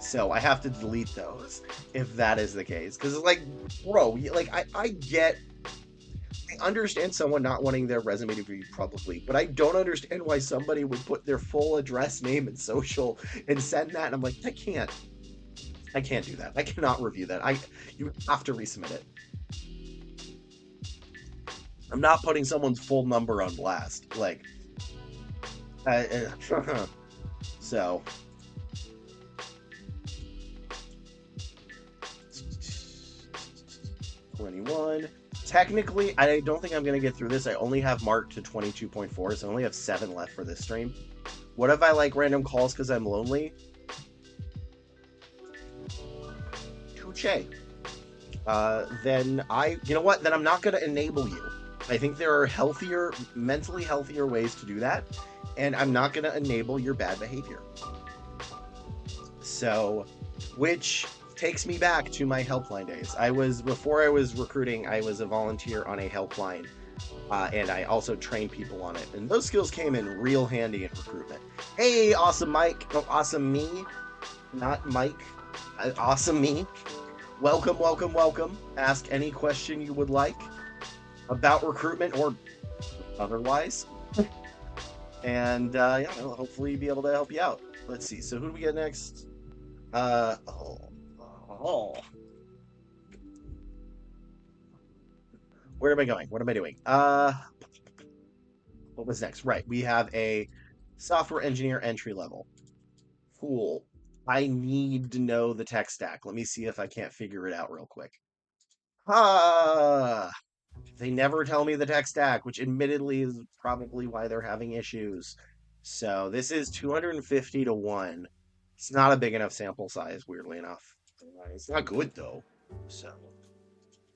So I have to delete those if that is the case. Because it's like, bro, like I understand someone not wanting their resume to be publicly, but I don't understand why somebody would put their full address, name, and social and send that. And I'm like, I can't do that. I cannot review that. You have to resubmit it. I'm not putting someone's full number on blast. Like, so 21. Technically, I don't think I'm going to get through this. I only have marked to 22.4, so I only have 7 left for this stream. What if I like random calls because I'm lonely? Touche. Then you know what? Then I'm not going to enable you. I think there are mentally healthier ways to do that, and I'm not going to enable your bad behavior. So, which takes me back to my helpline days. Before I was recruiting, I was a volunteer on a helpline, and I also trained people on it. And those skills came in real handy in recruitment. Hey, awesome Mike, no, awesome me, not Mike, awesome me. Welcome. Ask any question you would like about recruitment or otherwise. And yeah, I'll hopefully be able to help you out. Let's see. So who do we get next? Where am I going? What am I doing? What was next? Right. We have a software engineer entry level. Cool. I need to know the tech stack. Let me see if I can't figure it out real quick. Ah, they never tell me the tech stack, which admittedly is probably why they're having issues. So this is 250 to 1. It's not a big enough sample size, weirdly enough. It's not good though. So,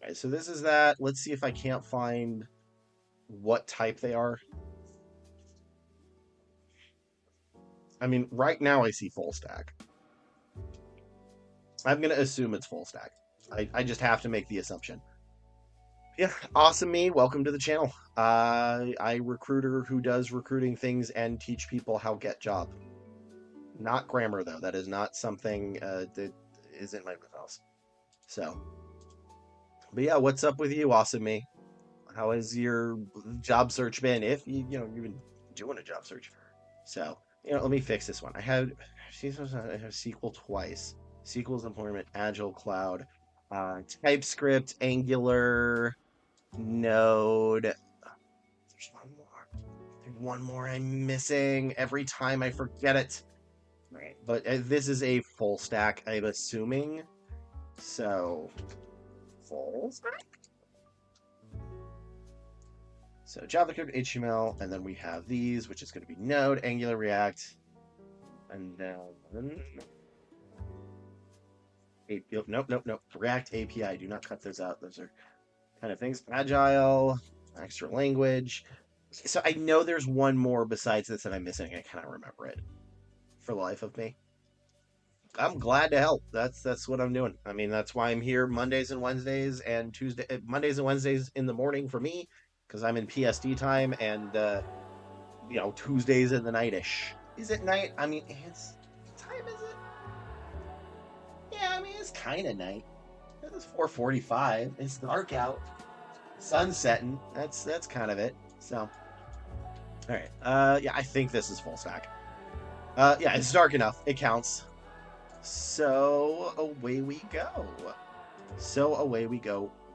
okay, so this is that. Let's see if I can't find what type they are. I mean, right now I see full stack. I'm gonna assume it's full stack. I just have to make the assumption. Yeah, awesome me. Welcome to the channel. I recruiter who does recruiting things and teach people how get job. Not grammar though. That is not something that is in my wheelhouse. So, but yeah, what's up with you, awesome me? How has your job search been? If you've been doing a job search. So, let me fix this one. I have SQL twice. SQL's employment, Agile Cloud, TypeScript, Angular, Node. There's one more. There's one more I'm missing. Every time I forget it. Right. But this is a full stack, I'm assuming. So, full stack? So JavaScript, HTML, and then we have these, which is going to be Node, Angular, React, and then nope. React API. Do not cut those out. Those are kind of things. Agile, extra language. So I know there's one more besides this that I'm missing. I cannot remember it for the life of me. I'm glad to help. That's what I'm doing. I mean, that's why I'm here Mondays and Wednesdays and Mondays and Wednesdays in the morning for me, because I'm in PSD time, and Tuesdays in the nightish. Is it night? I mean, what time is it? Yeah, I mean, it's kind of night. It's 4:45. It's dark out. Sun's setting. That's kind of it. So, all right. Yeah, I think this is full stack. Yeah, it's dark enough. It counts. So away we go.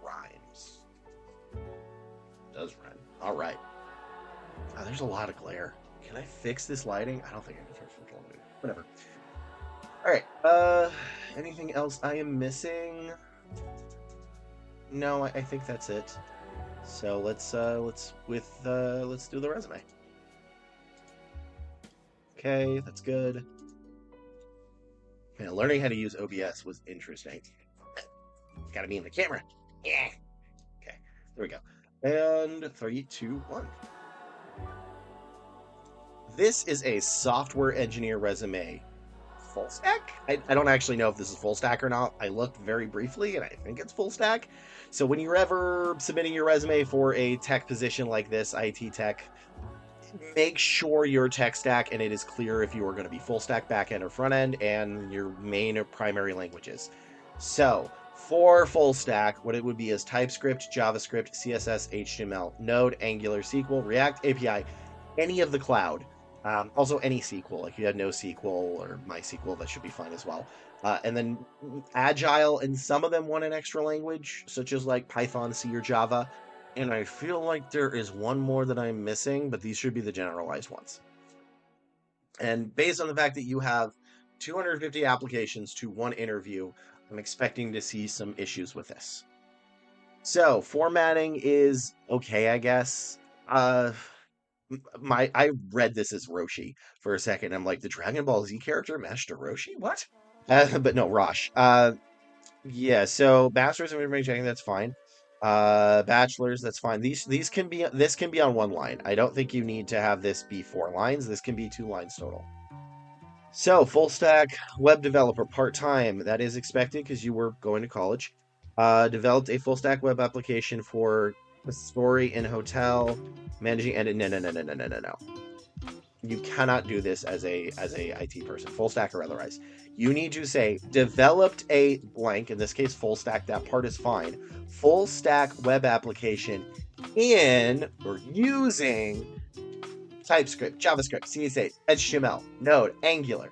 Rhymes. Does rhyme. All right. Oh, there's a lot of glare. Can I fix this lighting? I don't think I can fix it. Whatever. All right. Anything else I am missing? No, I think that's it. So let's do the resume. Okay, that's good. Man, learning how to use OBS was interesting. Gotta be in the camera. Yeah. Okay, there we go. And 3, 2, 1. This is a software engineer resume. Full stack? I don't actually know if this is full stack or not. I looked very briefly and I think it's full stack. So when you're ever submitting your resume for a tech position like this, IT tech, make sure your tech stack and it is clear if you are going to be full stack, back end, or front end, and your main or primary languages. So for full stack, what it would be is TypeScript, JavaScript, CSS, HTML, Node, Angular, SQL, React API, any of the cloud. Also any SQL, like you had NoSQL or MySQL, that should be fine as well. And then Agile, and some of them want an extra language, such as like Python, C, or Java. And I feel like there is one more that I'm missing, but these should be the generalized ones. And based on the fact that you have 250 applications to one interview, I'm expecting to see some issues with this. So formatting is okay, I guess. I read this as Roshi for a second. I'm like, the Dragon Ball Z character Master Roshi? What? But no, Rosh. Yeah, so bachelor's of information checking, that's fine. Bachelor's, that's fine. This can be on one line. I don't think you need to have this be 4 lines. This can be 2 lines total. So full stack web developer part-time, that is expected because you were going to college. Developed a full stack web application for a story in hotel, managing, and no. You cannot do this as a IT person, full stack or otherwise. You need to say developed a blank, in this case full stack, that part is fine, full stack web application in or using TypeScript, JavaScript, CSS, HTML, Node, Angular,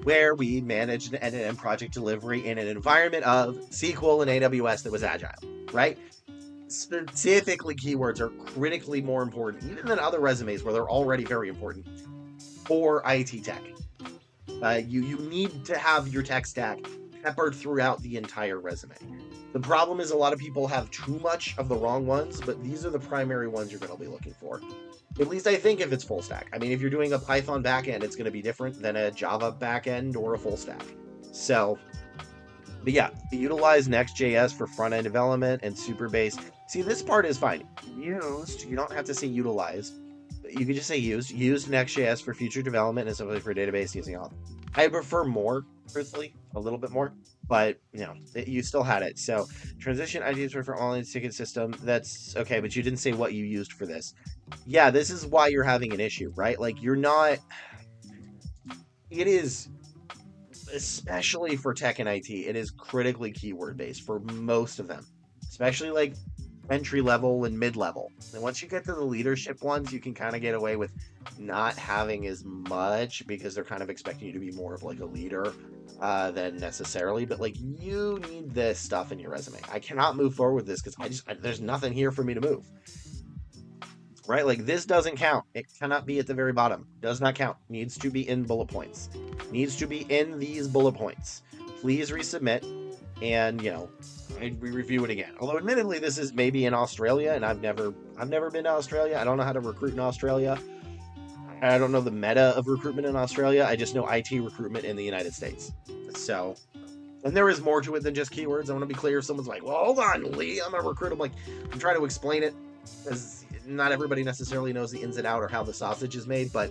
where we managed an end-to-end project delivery in an environment of SQL and AWS that was agile, right? Specifically, keywords are critically more important, even than other resumes where they're already very important, for IT tech. You need to have your tech stack peppered throughout the entire resume. The problem is a lot of people have too much of the wrong ones, but these are the primary ones you're going to be looking for. At least I think if it's full stack. I mean, if you're doing a Python backend, it's going to be different than a Java backend or a full stack. So, but yeah, utilize Next.js for front end development and Superbase. See, this part is fine. Used, you don't have to say utilize. You could just say used. Used Next.js for future development and simply for database using auth. I prefer more, personally, a little bit more, but you still had it. So transition IDs for online ticket system. That's okay, but you didn't say what you used for this. Yeah, this is why you're having an issue, right? Like you're not. It is, especially for tech and IT, it is critically keyword based for most of them, especially like entry level and mid level. And once you get to the leadership ones, you can kind of get away with not having as much because they're kind of expecting you to be more of like a leader than necessarily. But like you need this stuff in your resume. I cannot move forward with this because there's nothing here for me to move. Right? Like this doesn't count. It cannot be at the very bottom. Does not count. Needs to be in bullet points. Needs to be in these bullet points. Please resubmit and we review it again. Although admittedly this is maybe in Australia and I've never been to Australia. I don't know how to recruit in Australia. I don't know the meta of recruitment in Australia. I just know IT recruitment in the United States. So, and there is more to it than just keywords. I want to be clear if someone's like, well, hold on, Lee, I'm a recruiter. I'm like, I'm trying to explain it because not everybody necessarily knows the ins and out or how the sausage is made, but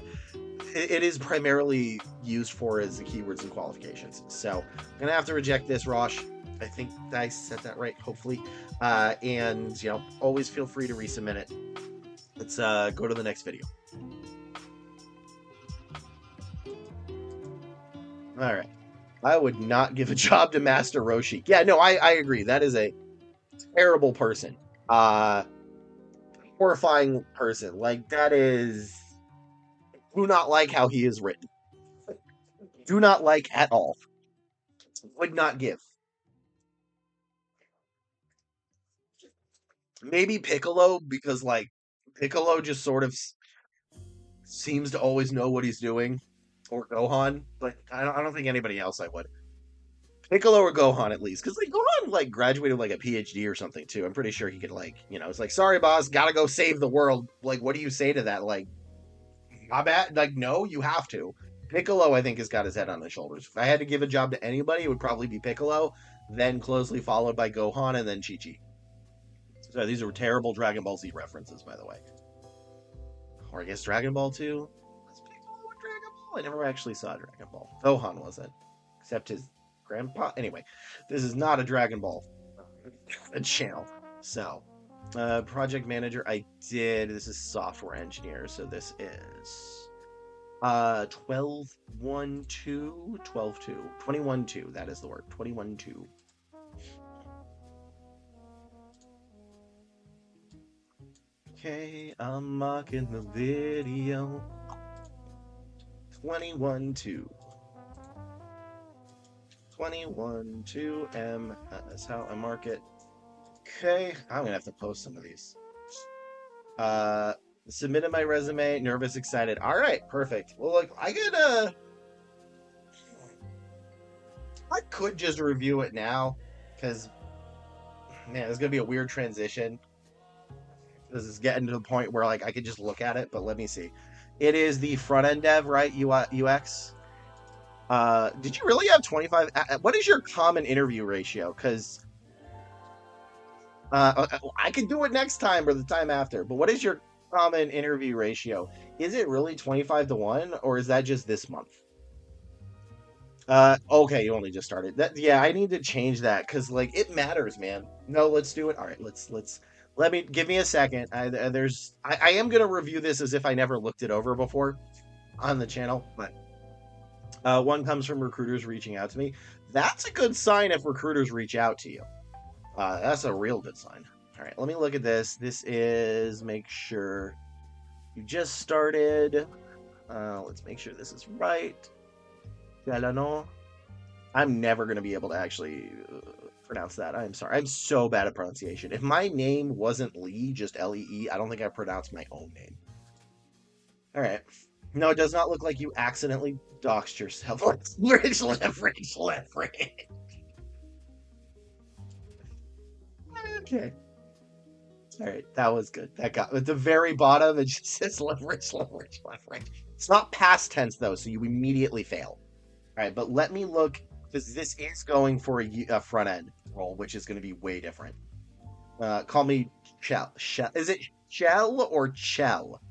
it is primarily used for as the keywords and qualifications. So I'm gonna have to reject this, Rosh. I think I said that right, hopefully. And always feel free to resubmit it. Let's go to the next video. All right. I would not give a job to Master Roshi. Yeah, no, I agree. That is a terrible person. Horrifying person. Like that is. Do not like how he is written. Do not like at all. Would not give. Maybe Piccolo because like Piccolo just sort of seems to always know what he's doing, or Gohan. But I don't think anybody else I would. Piccolo or Gohan at least, because like Gohan like graduated like a PhD or something too. I'm pretty sure he could like it's like sorry boss, gotta go save the world. Like what do you say to that? Like my bad. Like no, you have to. Piccolo I think has got his head on his shoulders. If I had to give a job to anybody, it would probably be Piccolo, then closely followed by Gohan and then Chi Chi. So these are terrible Dragon Ball Z references, by the way. Or I guess Dragon Ball 2. Was Piccolo in Dragon Ball? I never actually saw Dragon Ball. Gohan wasn't, except his grandpa. Anyway, this is not a Dragon Ball channel. So, project manager, I did. This is software engineer, so this is 12-1-2, 12-2, 21-2. That is the word. 21-2. Okay, I'm mocking the video. 21-2. 21-2 M. That's how I mark it. Okay, I'm gonna have to post some of these. Submitted my resume. Nervous, excited. All right, perfect. Well, look, I could just review it now, because man, it's gonna be a weird transition. This is getting to the point where like I could just look at it, but let me see. It is the front end dev, right? UX. Did you really have 25? What is your common interview ratio? Because I can do it next time or the time after. But what is your common interview ratio? Is it really 25-1, or is that just this month? Okay, you only just started. Yeah, I need to change that because like it matters, man. No, let's do it. All right, let's give me a second. I am gonna review this as if I never looked it over before on the channel, but one comes from recruiters reaching out to me. That's a good sign if recruiters reach out to you. That's a real good sign. All right, let me look at this. This is make sure you just started. Let's make sure this is right. Delano. I'm never going to be able to actually pronounce that. I'm sorry. I'm so bad at pronunciation. If my name wasn't Lee, just Lee, I don't think I pronounced my own name. All right. No, it does not look like you accidentally doxed yourself. Leverage. Okay. All right, that was good. That got at the very bottom. It just says leverage, leverage, leverage. It's not past tense though, so you immediately fail. All right, but let me look because this is going for a front end roll, which is going to be way different. Call me Shell. Shell. Is it Shell or Chell?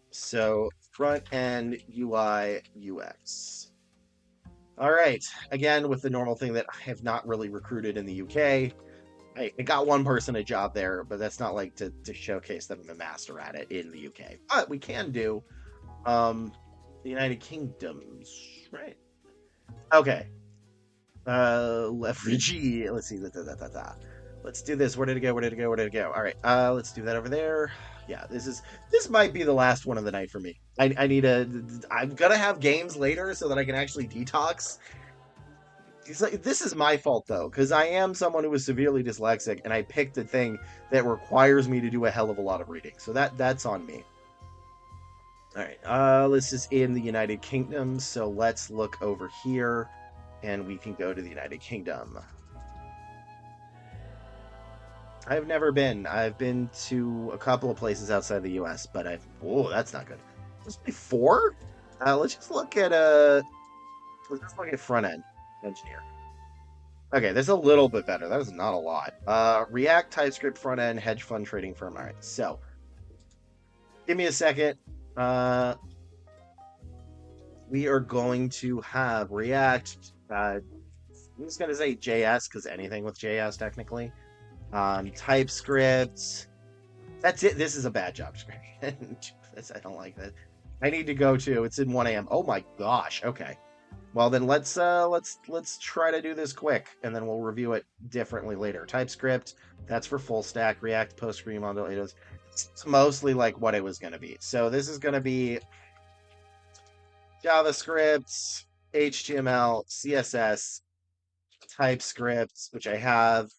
So front end UI UX. All right. Again, with the normal thing that I have not really recruited in the UK. I got one person a job there, but that's not like to showcase that I'm a master at it in the UK. But we can do the United Kingdoms, right? Okay. Leverage. Let's see. Let's do this. Where did it go? Where did it go? Where did it go? All right. Let's do that over there. Yeah, this might be the last one of the night for me. I need a. I'm gonna have games later so that I can actually detox. It's like this is my fault though, because I am someone who is severely dyslexic, and I picked a thing that requires me to do a hell of a lot of reading. So that's on me. All right. This is in the United Kingdom, so let's look over here, and we can go to the United Kingdom. I've never been. I've been to a couple of places outside the U.S., but oh, that's not good. Let's be four. Let's just look at front end engineer. Okay, that's a little bit better. That was not a lot. React, TypeScript, front end, hedge fund trading firm. All right, so give me a second. We are going to have React. I'm just going to say JS because anything with JS technically. TypeScript. That's it. This is a bad job description. I don't like that. I need to go to. It's in 1 a.m. Oh my gosh. Okay. Well then let's try to do this quick and then we'll review it differently later. TypeScript, that's for full stack, React, PostgreSQL, Mongo, it's mostly like what it was going to be. So this is going to be JavaScript, HTML, CSS, TypeScript, which I have,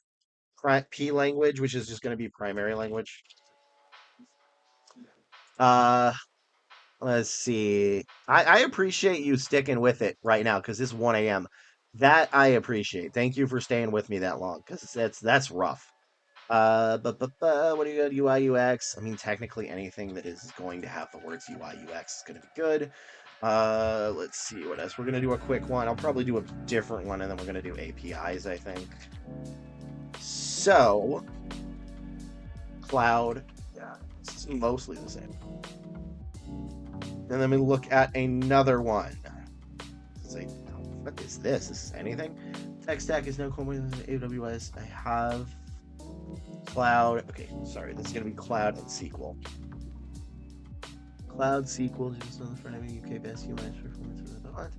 P language, which is just going to be primary language. Uh Let's see. I appreciate you sticking with it right now because it's 1 a.m. That I appreciate. Thank you for staying with me that long because that's rough. But what do you got? UI UX. I mean, technically anything that is going to have the words UI UX is going to be good. Let's see what else. We're gonna do a quick one. I'll probably do a different one, and then we're gonna do APIs. I think. So, cloud. Yeah, it's mostly the same. And then we look at another one. It's like, what is this? This is anything? Tech stack is no common than AWS. I have cloud. Okay, sorry. This is going to be cloud and SQL. Cloud SQL just on the front of UK best UI performance. What?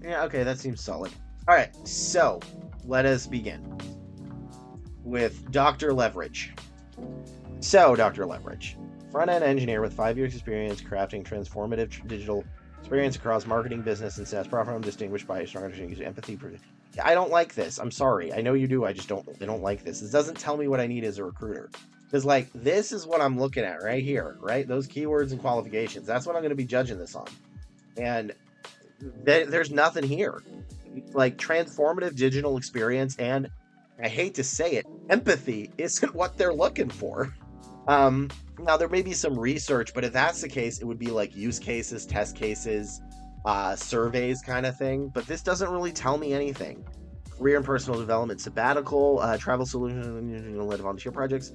Yeah, okay, that seems solid. All right, so let us begin with Dr. Leverage. So, Dr. Leverage. Front-end engineer with 5 years experience crafting transformative digital experience across marketing, business, and SaaS platform, distinguished by a strong understanding of empathy. I don't like this. I'm sorry. I know you do. I don't like this. This doesn't tell me what I need as a recruiter. Because, like, this is what I'm looking at right here, right? Those keywords and qualifications. That's what I'm going to be judging this on. And there's nothing here. Like, transformative digital experience and, I hate to say it, empathy isn't what they're looking for. Now there may be some research, but if that's the case, it would be like use cases, test cases, surveys kind of thing. But this doesn't really tell me anything. Career and personal development, sabbatical, travel solution, led volunteer projects.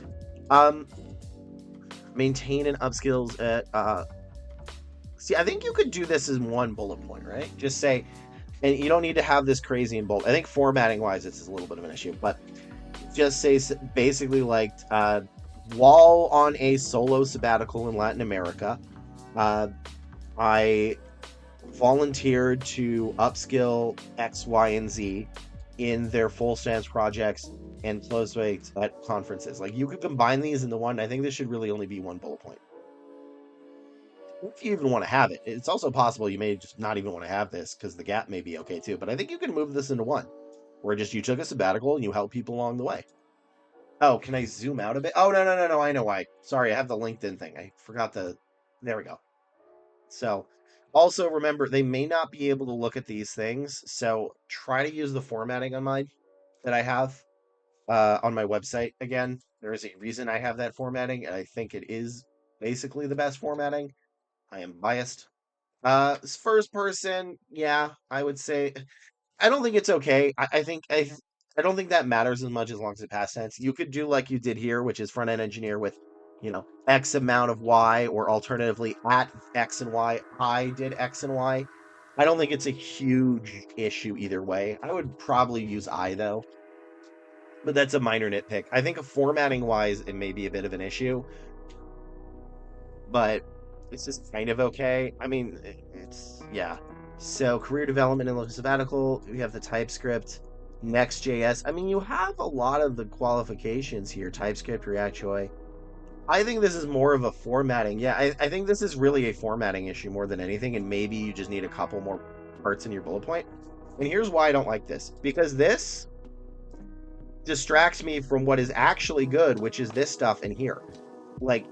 Maintain and upskills at. See, I think you could do this as one bullet point, right? Just say, and you don't need to have this crazy and bold. I think formatting wise, it's a little bit of an issue, but just say basically like. While on a solo sabbatical in Latin America, I volunteered to upskill X, Y, and Z in their full stance projects and close rates at conferences. Like you could combine these into one. I think this should really only be one bullet point. If you even want to have it, it's also possible you may just not even want to have this because the gap may be okay too. But I think you can move this into one, where just you took a sabbatical and you help people along the way. Oh, can I zoom out a bit? Oh, no. I know why. Sorry, I have the LinkedIn thing. I forgot the... There we go. So, also remember, they may not be able to look at these things. So, try to use the formatting on mine that I have. on my website. Again, there is a reason I have that formatting, and I think it is basically the best formatting. I am biased. First person, yeah, I would say I don't think it's okay. I don't think that matters as much as long as it's past tense. You could do like you did here, which is front end engineer with, X amount of Y, or alternatively at X and Y. I did X and Y. I don't think it's a huge issue either way. I would probably use I though, but that's a minor nitpick. I think formatting wise, it may be a bit of an issue, but it's just kind of okay. I mean, it's yeah. So career development and sabbatical, we have the TypeScript, Next.js. I mean, you have a lot of the qualifications here. TypeScript, React Joy. I think this is more of a formatting. Yeah, I think this is really a formatting issue more than anything, and maybe you just need a couple more parts in your bullet point. And here's why I don't like this. Because this distracts me from what is actually good, which is this stuff in here. Like,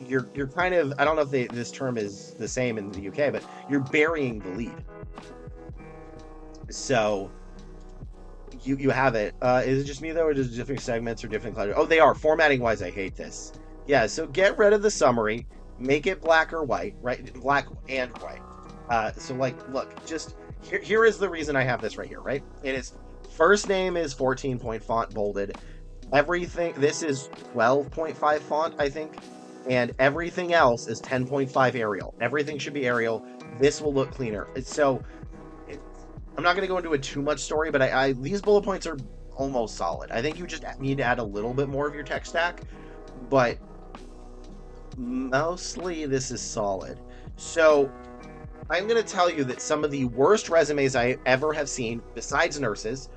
you're kind of, I don't know if this term is the same in the UK, but you're burying the lead. So you have it. Is it just me though, or does different segments or different clutter? Oh, they are. Formatting wise, I hate this. Yeah, so get rid of the summary, make it black or white, right? Black and white. So like, look, just here is the reason I have this right here, right? It is first name is 14-point font bolded. Everything, this is 12.5 font, I think, and everything else is 10.5 Arial. Everything should be Arial. This will look cleaner. So I'm not going to go into a too much story, but these bullet points are almost solid. I think you just need to add a little bit more of your tech stack, but mostly this is solid. So I'm going to tell you that some of the worst resumes I ever have seen, besides nursing,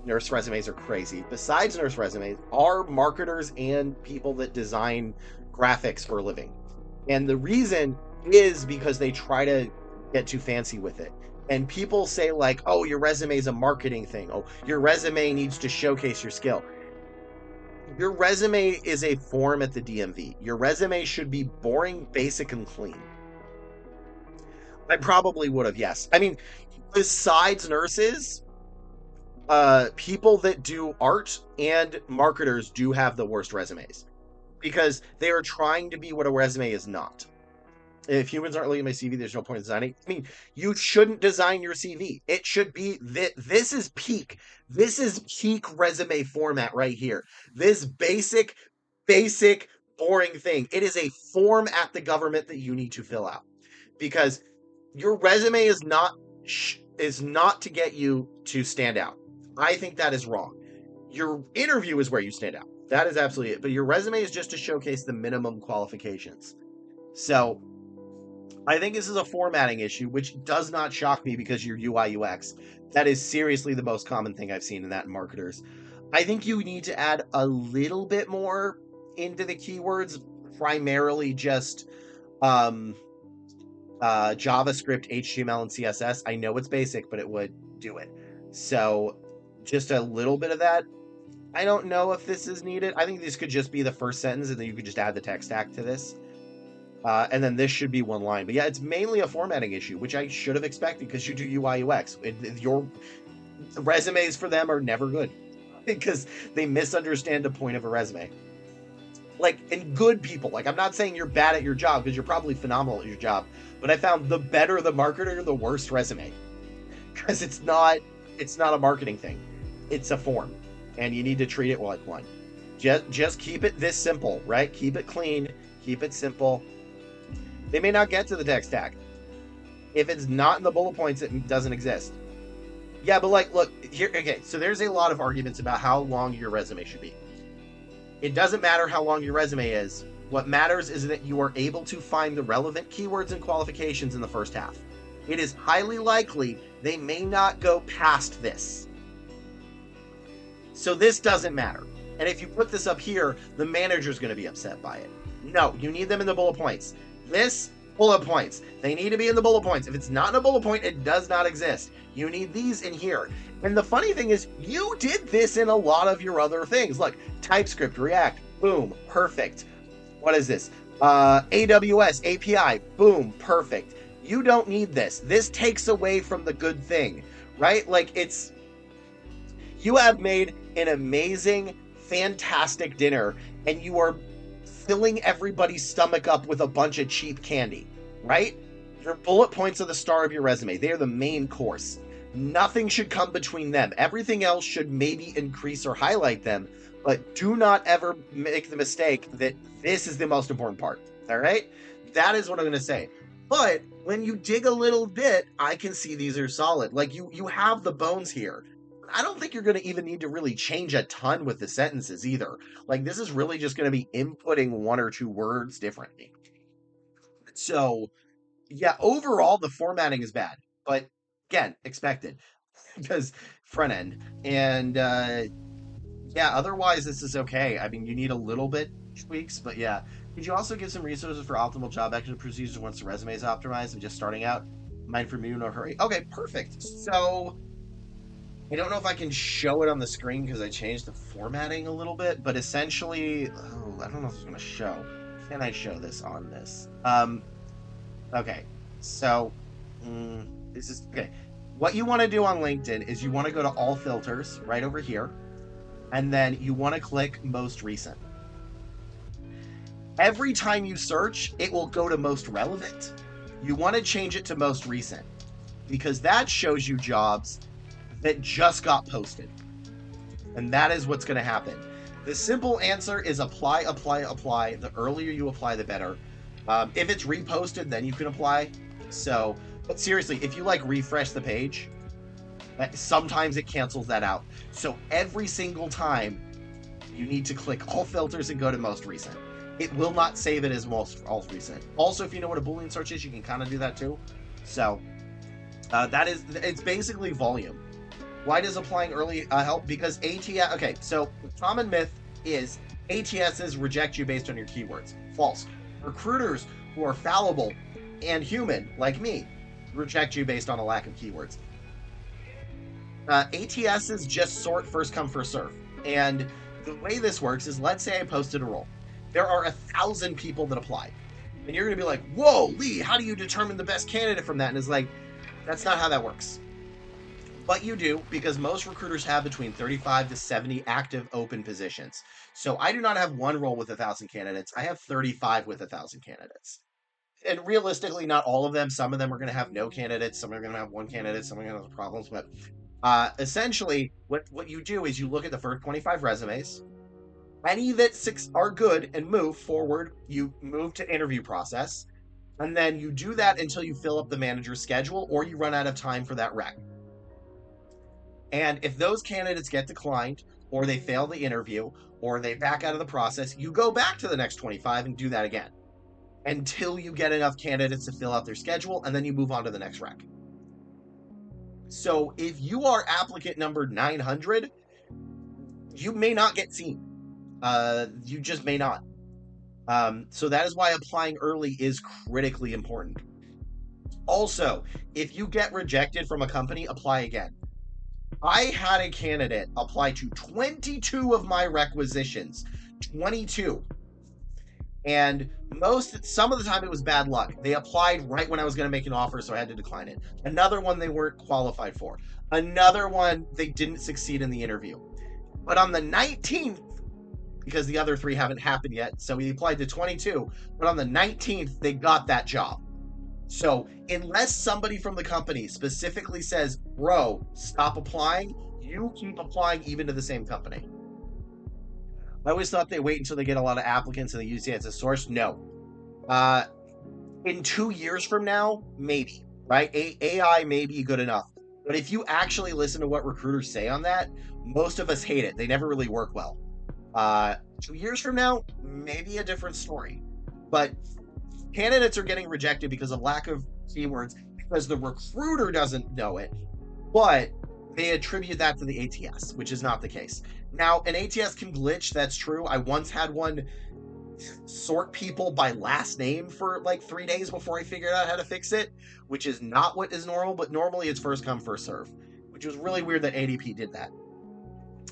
nurse resumes are crazy. Besides nurse resumes, are marketers and people that design graphics for a living. And the reason is because they try to get too fancy with it. And people say like, oh, your resume is a marketing thing. Oh, your resume needs to showcase your skill. Your resume is a form at the DMV. Your resume should be boring, basic, and clean. I probably would have, yes. I mean, besides nurses, people that do art and marketers do have the worst resumes because they are trying to be what a resume is not. If humans aren't looking at my CV, there's no point in designing. I mean, you shouldn't design your CV. It should be this is peak. This is peak resume format right here. This basic, boring thing. It is a form at the government that you need to fill out because your resume is not to get you to stand out. I think that is wrong. Your interview is where you stand out. That is absolutely it. But your resume is just to showcase the minimum qualifications. So I think this is a formatting issue, which does not shock me because you're UI UX. That is seriously the most common thing I've seen in that in marketers. I think you need to add a little bit more into the keywords, primarily just JavaScript, HTML, and CSS. I know it's basic, but it would do it. So just a little bit of that. I don't know if this is needed. I think this could just be the first sentence, and then you could just add the tech stack to this. And then this should be one line. But yeah, it's mainly a formatting issue, which I should have expected because you do UI UX. Your resumes for them are never good because they misunderstand the point of a resume. Like, and good people, like, I'm not saying you're bad at your job because you're probably phenomenal at your job, but I found the better the marketer, the worse resume, because it's not a marketing thing. It's a form, and you need to treat it like one. Just keep it this simple, right? Keep it clean, keep it simple. They may not get to the tech stack. If it's not in the bullet points, it doesn't exist. Yeah, but like, look, here, okay, so there's a lot of arguments about how long your resume should be. It doesn't matter how long your resume is. What matters is that you are able to find the relevant keywords and qualifications in the first half. It is highly likely they may not go past this. So this doesn't matter. And if you put this up here, the manager's going to be upset by it. No, you need them in the bullet points. This, bullet points. They need to be in the bullet points. If it's not in a bullet point, it does not exist. You need these in here. And the funny thing is, you did this in a lot of your other things. Look, TypeScript, React, boom, perfect. What is this? AWS, API, boom, perfect. You don't need this. This takes away from the good thing, right? Like, You have made an amazing, fantastic dinner, and you are filling everybody's stomach up with a bunch of cheap candy, right? Your bullet points are the star of your resume. They are the main course. Nothing should come between them. Everything else should maybe increase or highlight them, but do not ever make the mistake that this is the most important part. All right? That is what I'm going to say. But when you dig a little bit, I can see these are solid. Like you have the bones here. I don't think you're going to even need to really change a ton with the sentences either. Like this is really just going to be inputting one or two words differently. So, yeah, overall the formatting is bad, but again, expected because front end. And yeah, otherwise this is okay. I mean, you need a little bit tweaks, but yeah. Could you also give some resources for optimal job action procedures once the resume is optimized and just starting out? Mine from you, no hurry. Okay, perfect. So I don't know if I can show it on the screen because I changed the formatting a little bit, but essentially, oh, I don't know if it's going to show. Can I show this on this? Okay. So, this is okay. What you want to do on LinkedIn is you want to go to all filters right over here, and then you want to click most recent. Every time you search, it will go to most relevant. You want to change it to most recent because that shows you jobs that just got posted. And that is what's going to happen. The simple answer is apply, apply, apply. The earlier you apply, the better. If it's reposted, then you can apply. So, but seriously, if you like refresh the page, sometimes it cancels that out. So every single time, you need to click all filters and go to most recent. It will not save it as most recent. Also, if you know what a Boolean search is, you can kind of do that too. So it's basically volume. Why does applying early help? Because ATS, okay, so the common myth is ATSs reject you based on your keywords. False. Recruiters who are fallible and human, like me, reject you based on a lack of keywords. ATSs just sort first come, first serve. And the way this works is, let's say I posted a role. There are 1,000 people that applied. And you're going to be like, whoa, Lee, how do you determine the best candidate from that? And it's like, that's not how that works. But you do, because most recruiters have between 35 to 70 active open positions. So I do not have one role with 1,000 candidates. I have 35 with 1,000 candidates. And realistically, not all of them. Some of them are going to have no candidates. Some are going to have one candidate. Some are going to have problems. But essentially, what you do is you look at the first 25 resumes. Any that are good and move forward, you move to interview process. And then you do that until you fill up the manager's schedule or you run out of time for that rec. And if those candidates get declined, or they fail the interview, or they back out of the process, you go back to the next 25 and do that again until you get enough candidates to fill out their schedule, and then you move on to the next rec. So if you are applicant number 900, you may not get seen. You just may not. So that is why applying early is critically important. Also, if you get rejected from a company, apply again. I had a candidate apply to 22 of my requisitions. 22. And some of the time it was bad luck. They applied right when I was going to make an offer, so I had to decline it. Another one they weren't qualified for. Another one they didn't succeed in the interview. But on the 19th, because the other 3 haven't happened yet, so we applied to 22, but on the 19th, they got that job. So unless somebody from the company specifically says, bro, stop applying, you keep applying even to the same company. I always thought they wait until they get a lot of applicants and they use it as a source. No. In 2 years from now, maybe, right? AI may be good enough. But if you actually listen to what recruiters say on that, most of us hate it. They never really work well. 2 years from now, maybe a different story. But candidates are getting rejected because of lack of keywords, because the recruiter doesn't know it, but they attribute that to the ATS, which is not the case. Now, an ATS can glitch, that's true. I once had one sort people by last name for like 3 days before I figured out how to fix it, which is not what is normal, but normally it's first come, first serve, which was really weird that ADP did that.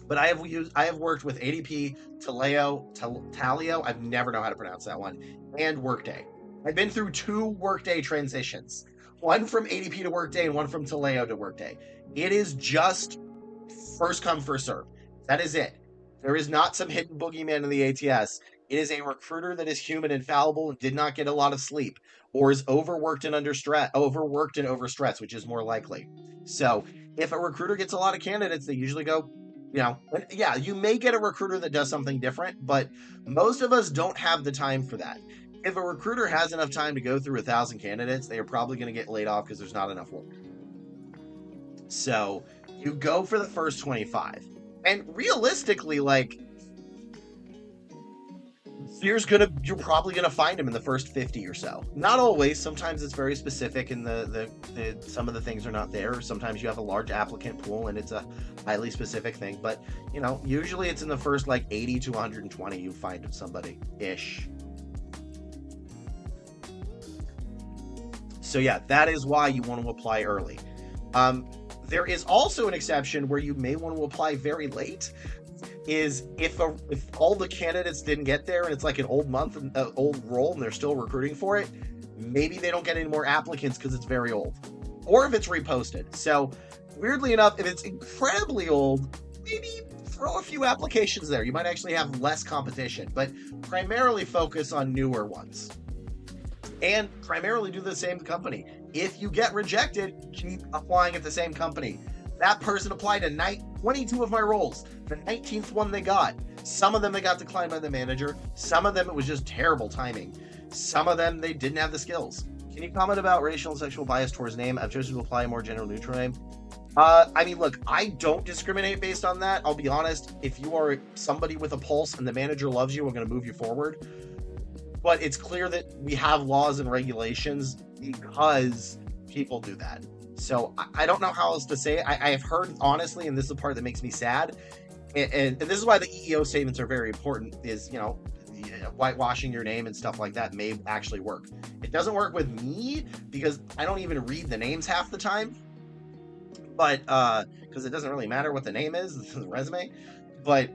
But I have worked with ADP, Taleo, I've never known how to pronounce that one, and Workday. I've been through 2 Workday transitions, one from ADP to Workday and one from Taleo to Workday. It is just First come, first serve. That is it. There is not some hidden boogeyman in the ATS. It is a recruiter that is human and fallible and did not get a lot of sleep, or is overworked and overstressed, which is more likely. So, if a recruiter gets a lot of candidates, they usually go, yeah, you may get a recruiter that does something different, but most of us don't have the time for that. If a recruiter has enough time to go through 1,000 candidates, they are probably going to get laid off because there's not enough work. So you go for the first 25. And realistically, like, you're probably gonna find him in the first 50 or so. Not always. Sometimes it's very specific and the some of the things are not there. Sometimes you have a large applicant pool and it's a highly specific thing. But usually it's in the first like 80 to 120 you find somebody ish. So yeah, that is why you want to apply early. There is also an exception where you may want to apply very late. Is if all the candidates didn't get there and it's like an old old role and they're still recruiting for it, maybe they don't get any more applicants because it's very old, or if it's reposted. So weirdly enough, if it's incredibly old, maybe throw a few applications there. You might actually have less competition, but primarily focus on newer ones. And primarily do the same company. If you get rejected, keep applying at the same company. That person applied to 22 of my roles. The 19th one they got. Some of them they got declined by the manager. Some of them it was just terrible timing. Some of them they didn't have the skills. Can you comment about racial and sexual bias towards name? I've chosen to apply a more general neutral name. I mean, look, I don't discriminate based on that. I'll be honest. If you are somebody with a pulse and the manager loves you, I'm going to move you forward. But it's clear that we have laws and regulations because people do that. So I don't know how else to say it. I have heard, honestly, and this is the part that makes me sad, and this is why the EEO statements are very important, is, whitewashing your name and stuff like that may actually work. It doesn't work with me because I don't even read the names half the time, but because it doesn't really matter what the name is, the resume. But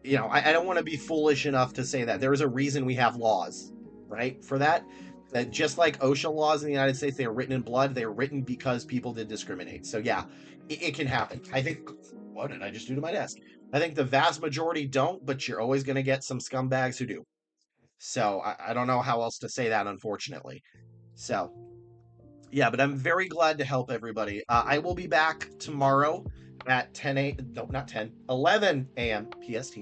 I don't want to be foolish enough to say that. There is a reason we have laws, right, for that. That just like OSHA laws in the United States, they are written in blood. They are written because people did discriminate. So yeah, it can happen. I think, what did I just do to my desk? I think the vast majority don't, but you're always going to get some scumbags who do. So I don't know how else to say that, unfortunately. So yeah, but I'm very glad to help everybody. I will be back tomorrow at 10 a. No, not 10, 11 a.m. PST.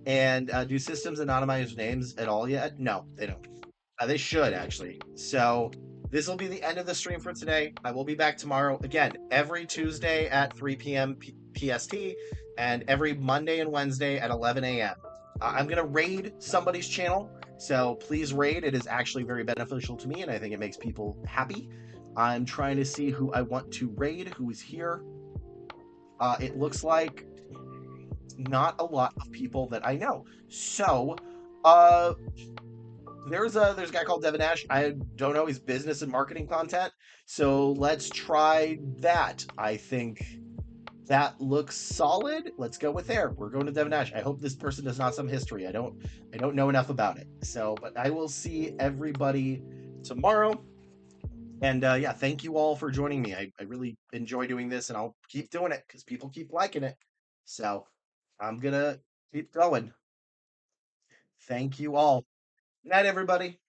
And do systems anonymize names at all yet? No, they don't. They should, actually. So this will be the end of the stream for today. I will be back tomorrow again every Tuesday at 3 p.m. PST and every Monday and Wednesday at 11 a.m. I'm gonna raid somebody's channel, so please raid. It is actually very beneficial to me, and I think it makes people happy. I'm trying to see who I want to raid, who is here. It looks like not a lot of people that I know. So, there's a guy called Devin Ash. I don't know, he's business and marketing content. So let's try that. I think that looks solid. Let's go with there. We're going to Devin Ash. I hope this person does not some history. I don't know enough about it. So, but I will see everybody tomorrow. And yeah, thank you all for joining me. I really enjoy doing this, and I'll keep doing it because people keep liking it. So I'm gonna keep going. Thank you all. Good night, everybody.